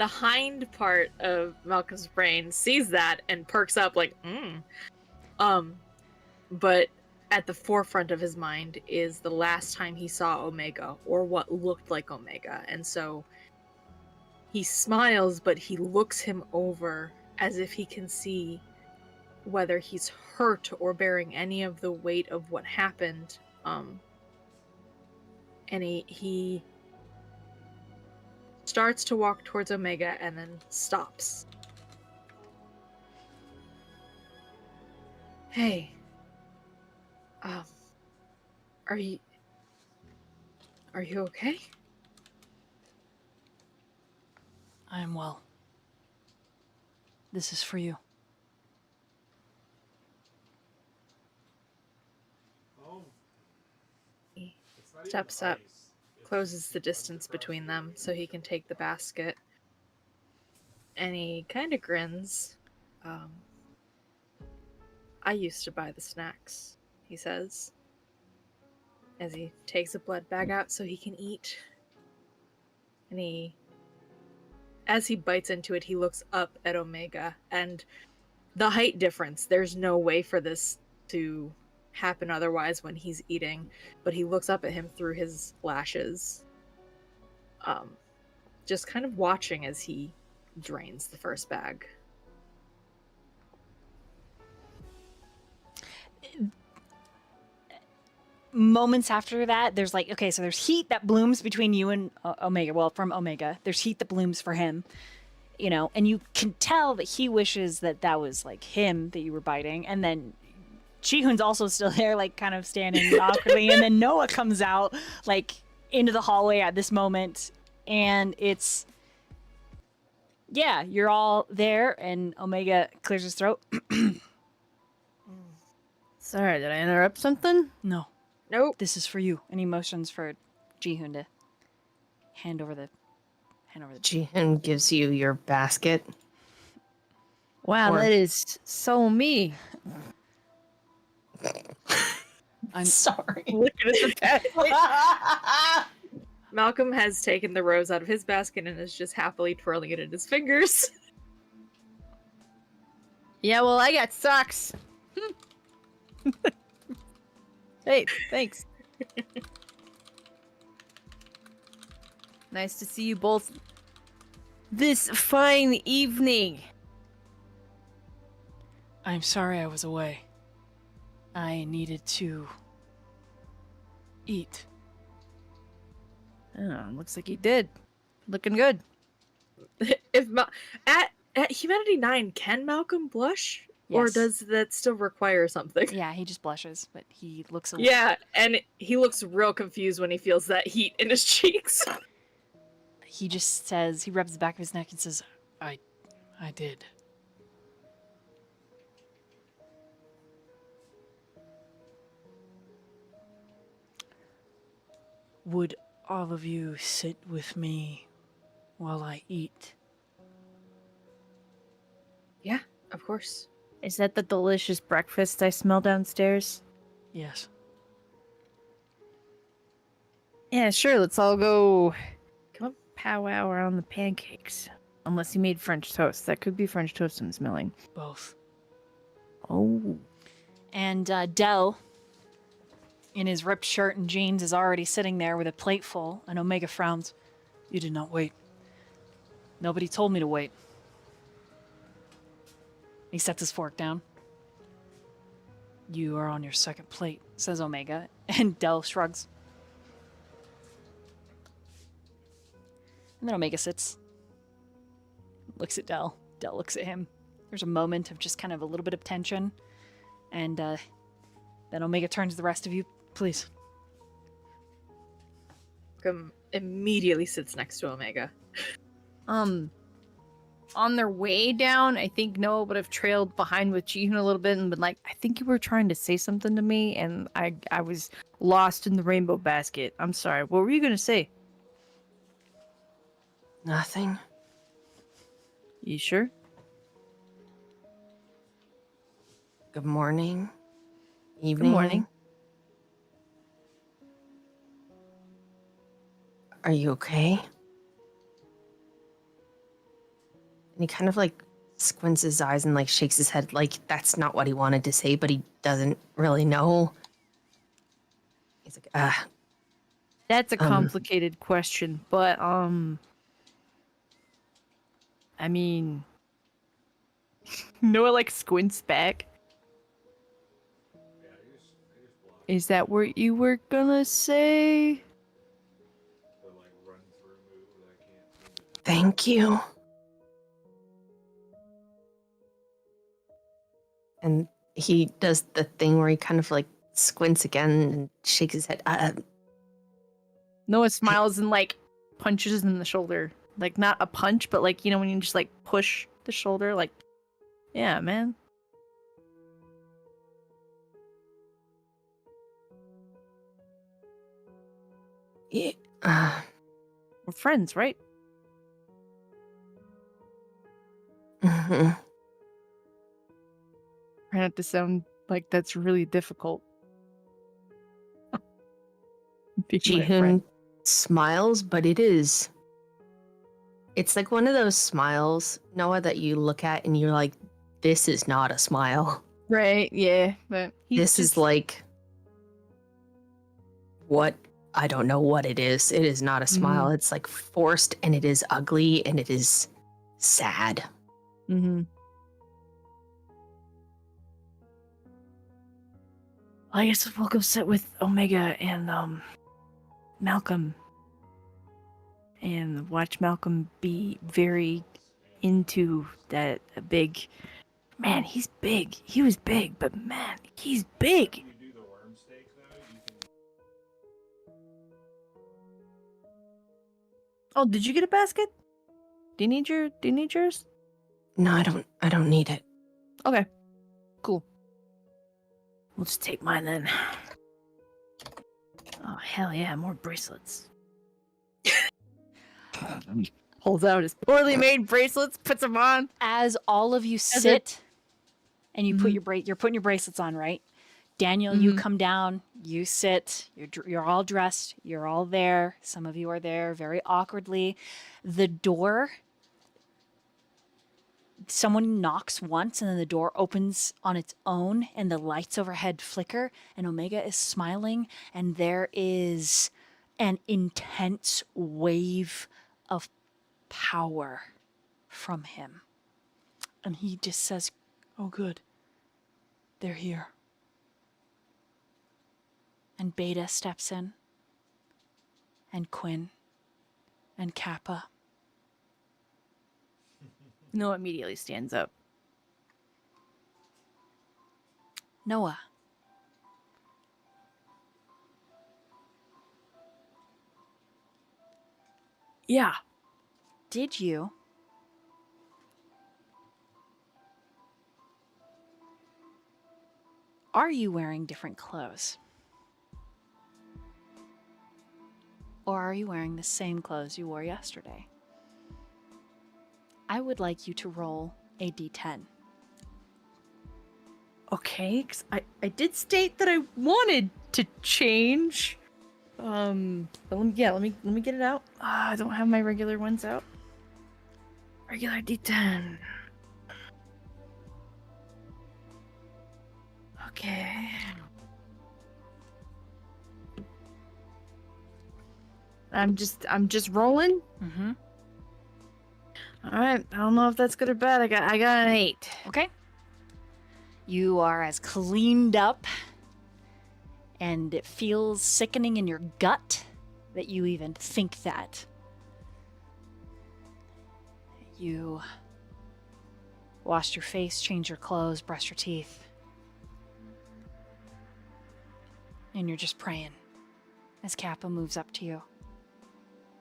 hind part of Malcolm's brain sees that and perks up like, But at the forefront of his mind is the last time he saw Omega, or what looked like Omega. And so he smiles, but he looks him over as if he can see whether he's hurt or bearing any of the weight of what happened. And he starts to walk towards Omega and then stops. Hey. Are you okay? I am well. This is for you. Oh. He It's not even steps up, ice. closes the distance between them so he can take the basket. And he kind of grins. I used to buy the snacks, he says, as he takes a blood bag out so he can eat. And as he bites into it, he looks up at Omega, and the height difference, there's no way for this to happen otherwise when he's eating, but he looks up at him through his lashes, just kind of watching as he drains the first bag. Moments after that, there's like, okay, so there's heat that blooms between you and Omega. Well, from Omega, there's heat that blooms for him, you know, and you can tell that he wishes that that was like him that you were biting. And then Jihoon's also still there, like kind of standing awkwardly. And then Noah comes out like into the hallway at this moment. And it's, yeah, you're all there, and Omega clears his throat. Sorry, did I interrupt something? No, Nope. This is for you. And he motions for Jihoon to hand over the. Jihoon gives you your basket. Wow, Or- that is so me. I'm sorry. Looking at the basket. Malcolm has taken the rose out of his basket and is just happily twirling it in his fingers. Yeah, well, I got socks. Hey, thanks. Nice to see you both this fine evening. I'm sorry I was away. I needed to eat. Oh, looks like you did. Looking good. If at Humanity 9, can Malcolm blush? Or Yes. does that still require something? Yeah, he just blushes, but he looks a Yeah, and he looks real confused when he feels that heat in his cheeks. He just says, he rubs the back of his neck and says, I did. Would all of you sit with me while I eat? Yeah, of course. Is that the delicious breakfast I smell downstairs? Yes. Yeah, sure. Let's all go Come on. powwow around the pancakes. Unless you made French toast. That could be French toast I'm smelling. Both. Oh. And Dell, in his ripped shirt and jeans, is already sitting there with a plate full, and Omega frowns. You did not wait. Nobody told me to wait. He sets his fork down. You are on your second plate. Says Omega, and Dell shrugs. And then Omega sits. Looks at Dell. Dell looks at him. There's a moment of just kind of a little bit of tension. And then Omega turns to the rest of you. Please. Malcolm immediately sits next to Omega. on their way down, I think Noah would have trailed behind with Jihoon a little bit and been like, I think you were trying to say something to me, and I was lost in the rainbow basket. I'm sorry. What were you going to say? Nothing. You sure? Good morning. Good Evening. morning. Are you okay? And he kind of like squints his eyes and like shakes his head like that's not what he wanted to say, but he doesn't really know. He's like, That's a complicated question, but I mean, Noah like squints back. Yeah, I just block Is that what you were gonna say? the like run through move that I can't seem to. thank you. And he does the thing where he kind of like squints again and shakes his head. Noah smiles and like punches in the shoulder. Like not a punch, but like, you know, when you just like push the shoulder, like, yeah, man. Yeah, We're friends, right? mhm. Try not to sound like that's really difficult. Be my Jihoon friend. smiles, but it's like one of those smiles, Noah, that you look at and you're like, this is not a smile. Right, yeah, but he's This is like what I don't know what it is. It is not a smile. It's like forced and it is ugly and it is sad. Mm-hmm. I guess we'll go sit with Omega and Malcolm and watch Malcolm be very into that big man. He's big. He was big, but man, he's big. When you do the worm steak though, you can. Oh, did you get a basket? Do you need yours? No, I don't need it. Okay. Cool. We'll just take mine then. Oh, hell yeah, more bracelets. Pulls out his poorly made bracelets, puts them on. As all of you sit and you put you're putting your bracelets on, right? Daniel, you come down, you sit, you're all dressed, you're all there. Some of you are there very awkwardly. The door, someone knocks once and then the door opens on its own and the lights overhead flicker and Omega is smiling and there is an intense wave of power from him. And he just says, Oh, good. They're here. and Beta steps in, and Quinn, and Kappa. Noah immediately stands up. Noah. Yeah. Did you Are you wearing different clothes? Or are you wearing the same clothes you wore yesterday? I would like you to roll a d10. Okay, 'cause I did state that I wanted to change. But let me get it out. I don't have my regular ones out. Regular D10. Okay. I'm just rolling. Mm-hmm. All right. I don't know if that's good or bad. I got an 8. Okay. You are as cleaned up, and it feels sickening in your gut that you even think that. You washed your face, changed your clothes, brushed your teeth. And you're just praying as Kappa moves up to you.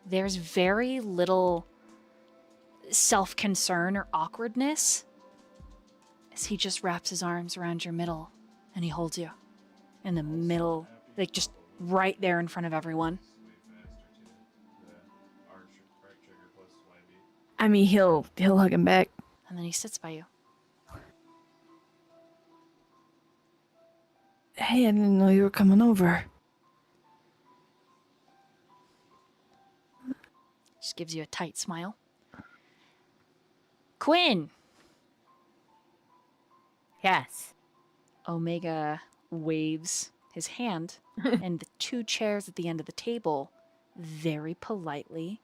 There's very little self-concern or awkwardness as he just wraps his arms around your middle and he holds you in the middle, like just right there in front of everyone. I mean, he'll hug him back. And then he sits by you. Hey, I didn't know you were coming over. Just gives you a tight smile. Quinn! Yes. Omega waves his hand, and the two chairs at the end of the table very politely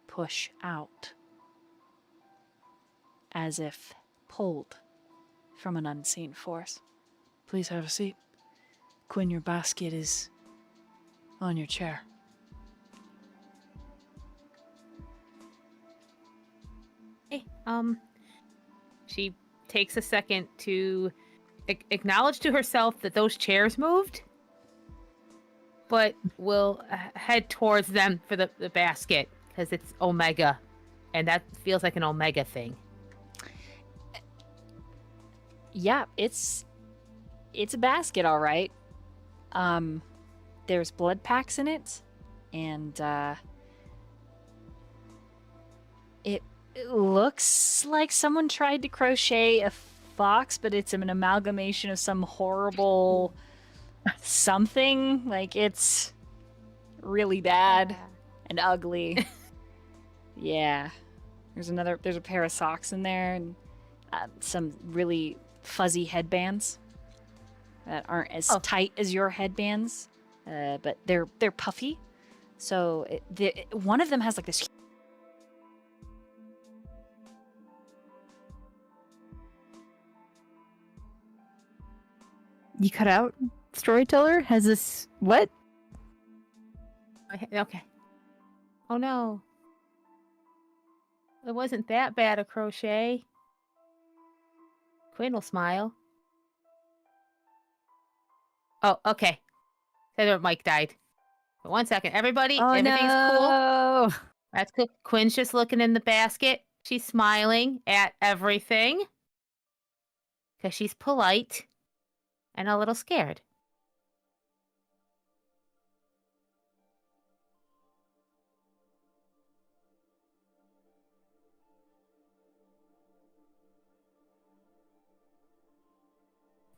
push out, as if pulled from an unseen force. Please have a seat. Quinn, your basket is on your chair. Hey, she takes a second to acknowledge to herself that those chairs moved, but will head towards them for the basket because it's Omega, and that feels like an Omega thing. Yeah, it's a basket, all right. There's blood packs in it, and it looks like someone tried to crochet a fox, but it's an amalgamation of some horrible something. Like, it's really bad and ugly. Yeah. There's a pair of socks in there, and some really fuzzy headbands that aren't as tight as your headbands, but they're puffy. So one of them has like this. You cut out, storyteller? Has this what? Okay. Oh no. It wasn't that bad a crochet. Quinn will smile. Oh, okay. Their mic died. But 1 second. Everybody, everything's cool. That's cool. Quinn's just looking in the basket. She's smiling at everything. Because she's polite and a little scared.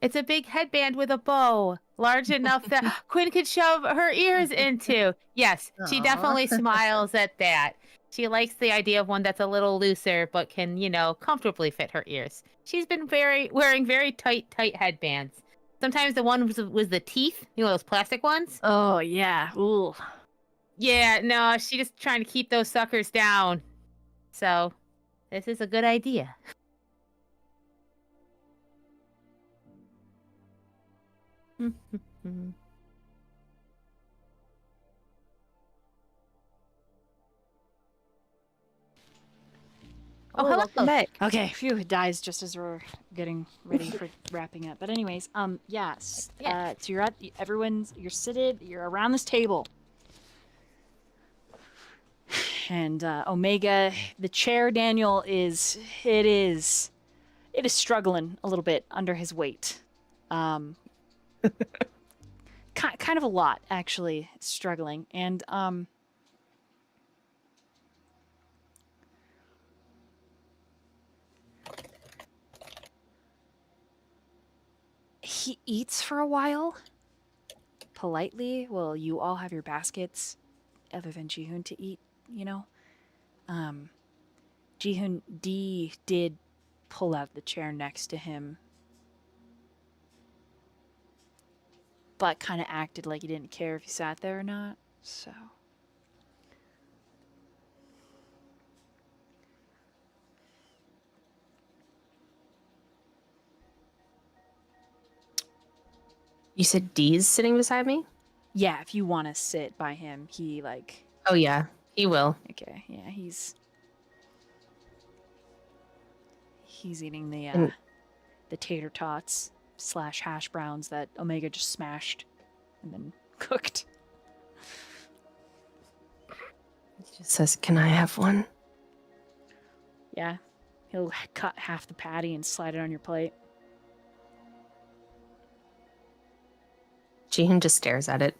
It's a big headband with a bow, large enough that Quinn could shove her ears into. Yes, she definitely smiles at that. She likes the idea of one that's a little looser, but can, comfortably fit her ears. She's been wearing very tight headbands. Sometimes the one was the teeth, those plastic ones. Oh, yeah. Ooh. Yeah, no, she's just trying to keep those suckers down. So, this is a good idea. Oh, hello. Welcome back. Okay, phew, it dies just as we're getting ready for wrapping up. But anyways, yes. So you're you're seated, you're around this table. And Omega, the chair, Daniel, it is struggling a little bit under his weight. Kind of a lot, actually, struggling. And he eats for a while, politely. Well, you all have your baskets, other than Jihoon, to eat, Jihoon did pull out the chair next to him, but kind of acted like he didn't care if he sat there or not, so. You said D's sitting beside me? Yeah, if you want to sit by him, he Oh yeah, he will. Okay, yeah, he's eating the tater tots / hash browns that Omega just smashed and then cooked. He just says, "Can I have one?" Yeah. He'll cut half the patty and slide it on your plate. Jihoon just stares at it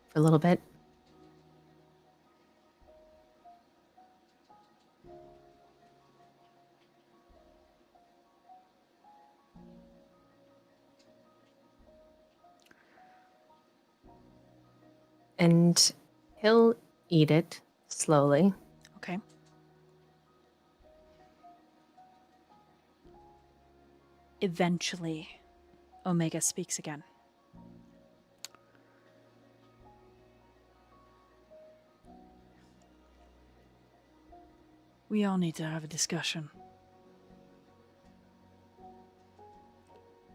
for a little bit. And he'll eat it slowly. Okay. Eventually, Omega speaks again. We all need to have a discussion.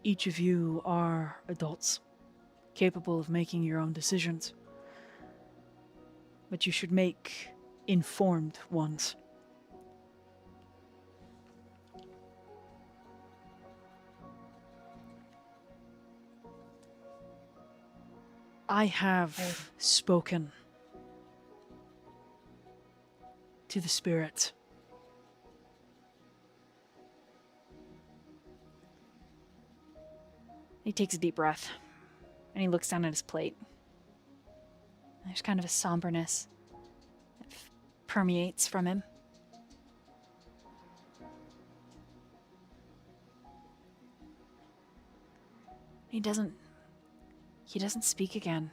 Each of you are adults, capable of making your own decisions. But you should make informed ones. I have spoken to the spirits. He takes a deep breath, and he looks down at his plate. There's kind of a somberness that permeates from him. He doesn't speak again.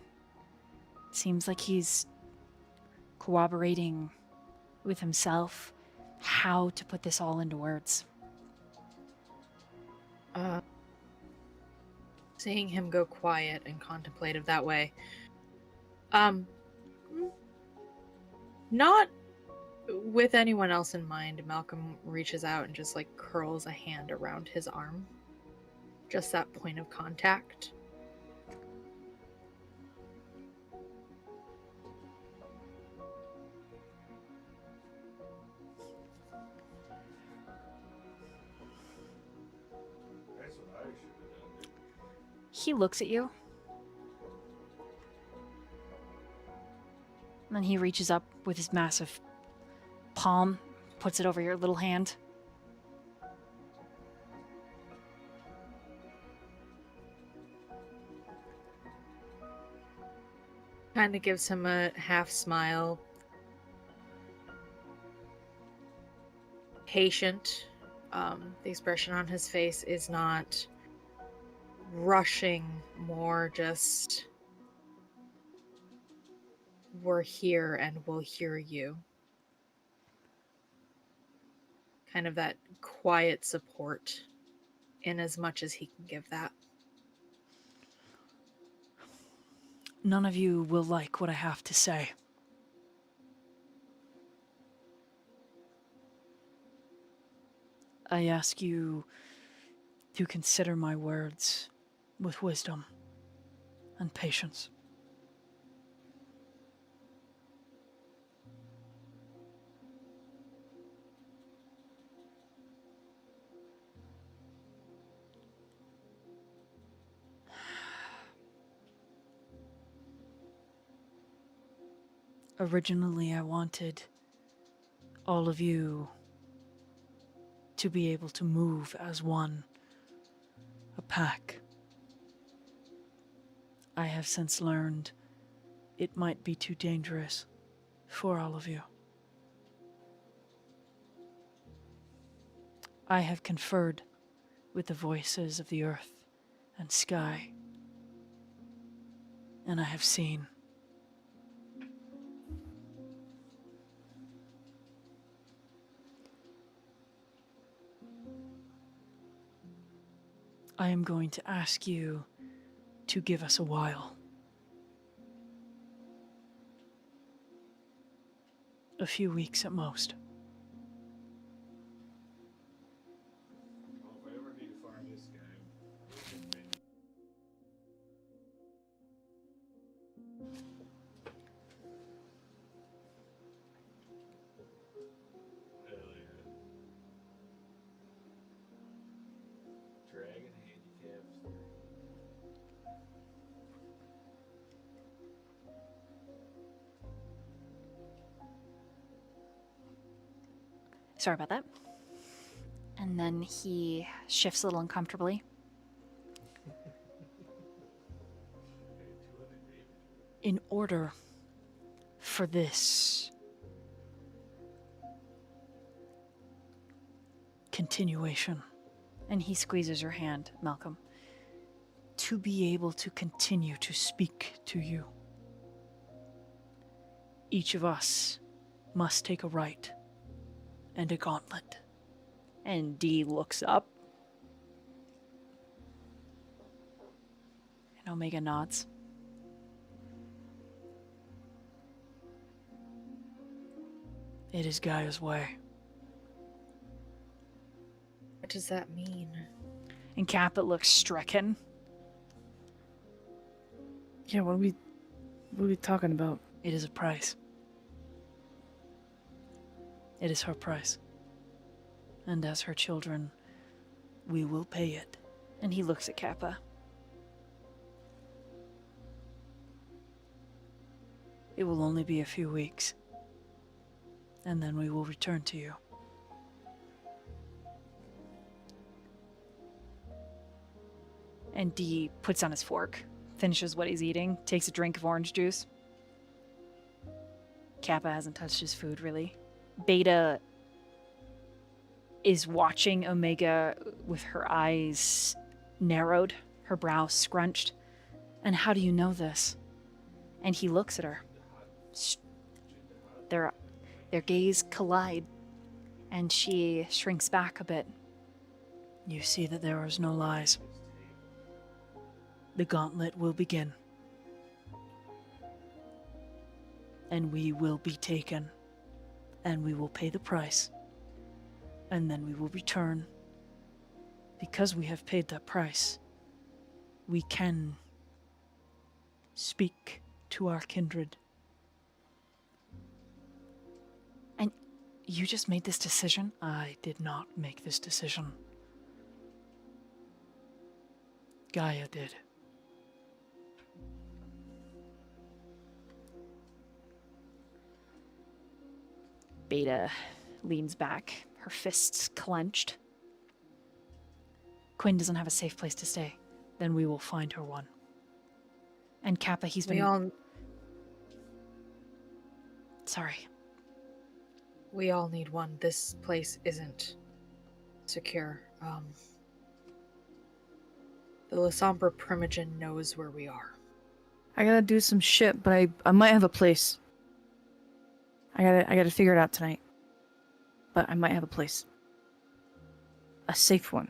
Seems like he's corroborating with himself how to put this all into words. Seeing him go quiet and contemplative that way. Not with anyone else in mind, Malcolm reaches out and just like curls a hand around his arm. Just that point of contact. That's what I should have done. He looks at you. And then he reaches up with his massive palm, puts it over your little hand. Kind of gives him a half smile. Patient. The expression on his face is not rushing, more just, we're here and we'll hear you. Kind of that quiet support, in as much as he can give that. None of you will like what I have to say. I ask you to consider my words with wisdom and patience. Originally, I wanted all of you to be able to move as one, a pack. I have since learned it might be too dangerous for all of you. I have conferred with the voices of the earth and sky, and I have seen. I am going to ask you to give us a while. A few weeks at most. Well, if I ever need to find this guy, hell yeah. Dragon handicaps. Sorry about that. And then he shifts a little uncomfortably. In order for this continuation, And he squeezes your hand, Malcolm. to be able to continue to speak to you, each of us must take a rite and a gauntlet. And D looks up. And Omega nods. It is Gaia's way. What does that mean? And Kappa looks stricken. Yeah, what are we talking about? It is a price. It is her price. And as her children, we will pay it. And he looks at Kappa. It will only be a few weeks. And then we will return to you. And D puts on his fork, finishes what he's eating, takes a drink of orange juice. Kappa hasn't touched his food, really. Beta is watching Omega with her eyes narrowed, her brows scrunched. And how do you know this? And he looks at her. Their gaze collide, and she shrinks back a bit. You see that there is no lies. The gauntlet will begin. And we will be taken. And we will pay the price. And then we will return. Because we have paid that price, we can speak to our kindred. And you just made this decision? I did not make this decision. Gaia did. Beta leans back, her fists clenched. Quinn doesn't have a safe place to stay. Then we will find her one. And Kappa, he's We been... all Sorry. we all need one. This place isn't secure. The 𝓌𝒽𝒹 Primogen knows where we are. I gotta do some shit, but I might have a place. I gotta figure it out tonight. But I might have a place. A safe one.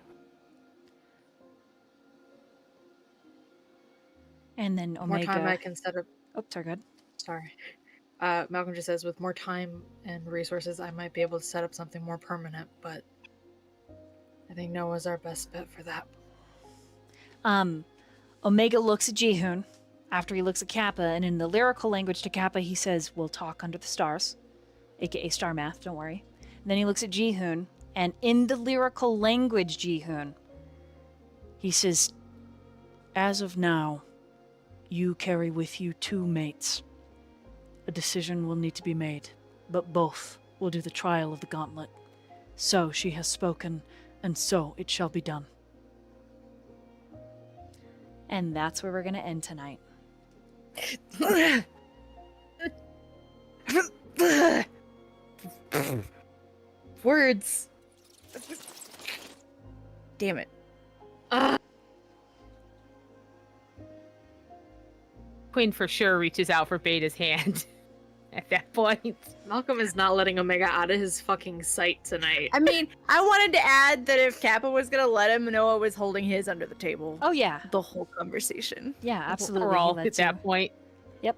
And then More Omega... time I can set up. Oh, sorry, good. Sorry. Malcolm just says, with more time and resources, I might be able to set up something more permanent, but I think Noah's our best bet for that. Omega looks at Jihoon after he looks at Kappa, and in the lyrical language to Kappa, he says, "We'll talk under the stars," aka star math, don't worry. And then he looks at Jihoon, and in the lyrical language, Jihoon, He says, as of now, you carry with you 2 mates. A decision will need to be made, but both will do the trial of the gauntlet. So she has spoken, and so it shall be done. and that's where we're gonna end tonight. Words. Damn it. Quinn for sure reaches out for Beta's hand at that point. Malcolm is not letting Omega out of his fucking sight tonight. I mean, I wanted to add that if Kappa was gonna let him, Noah was holding his under the table. Oh yeah, The whole conversation. yeah, absolutely. We're he all at lets you- that point. Yep.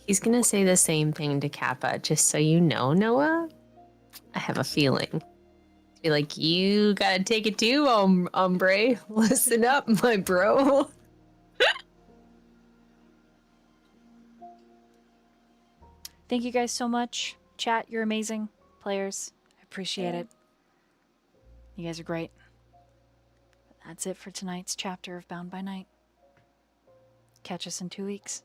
He's gonna say the same thing to Kappa, just so you know, Noah. I have a feeling. Be like, you gotta take it too, hombre. Listen up, my bro. Thank you guys so much. Chat, you're amazing. Players, I appreciate it. You guys are great. That's it for tonight's chapter of Bound by Night. Catch us in 2 weeks.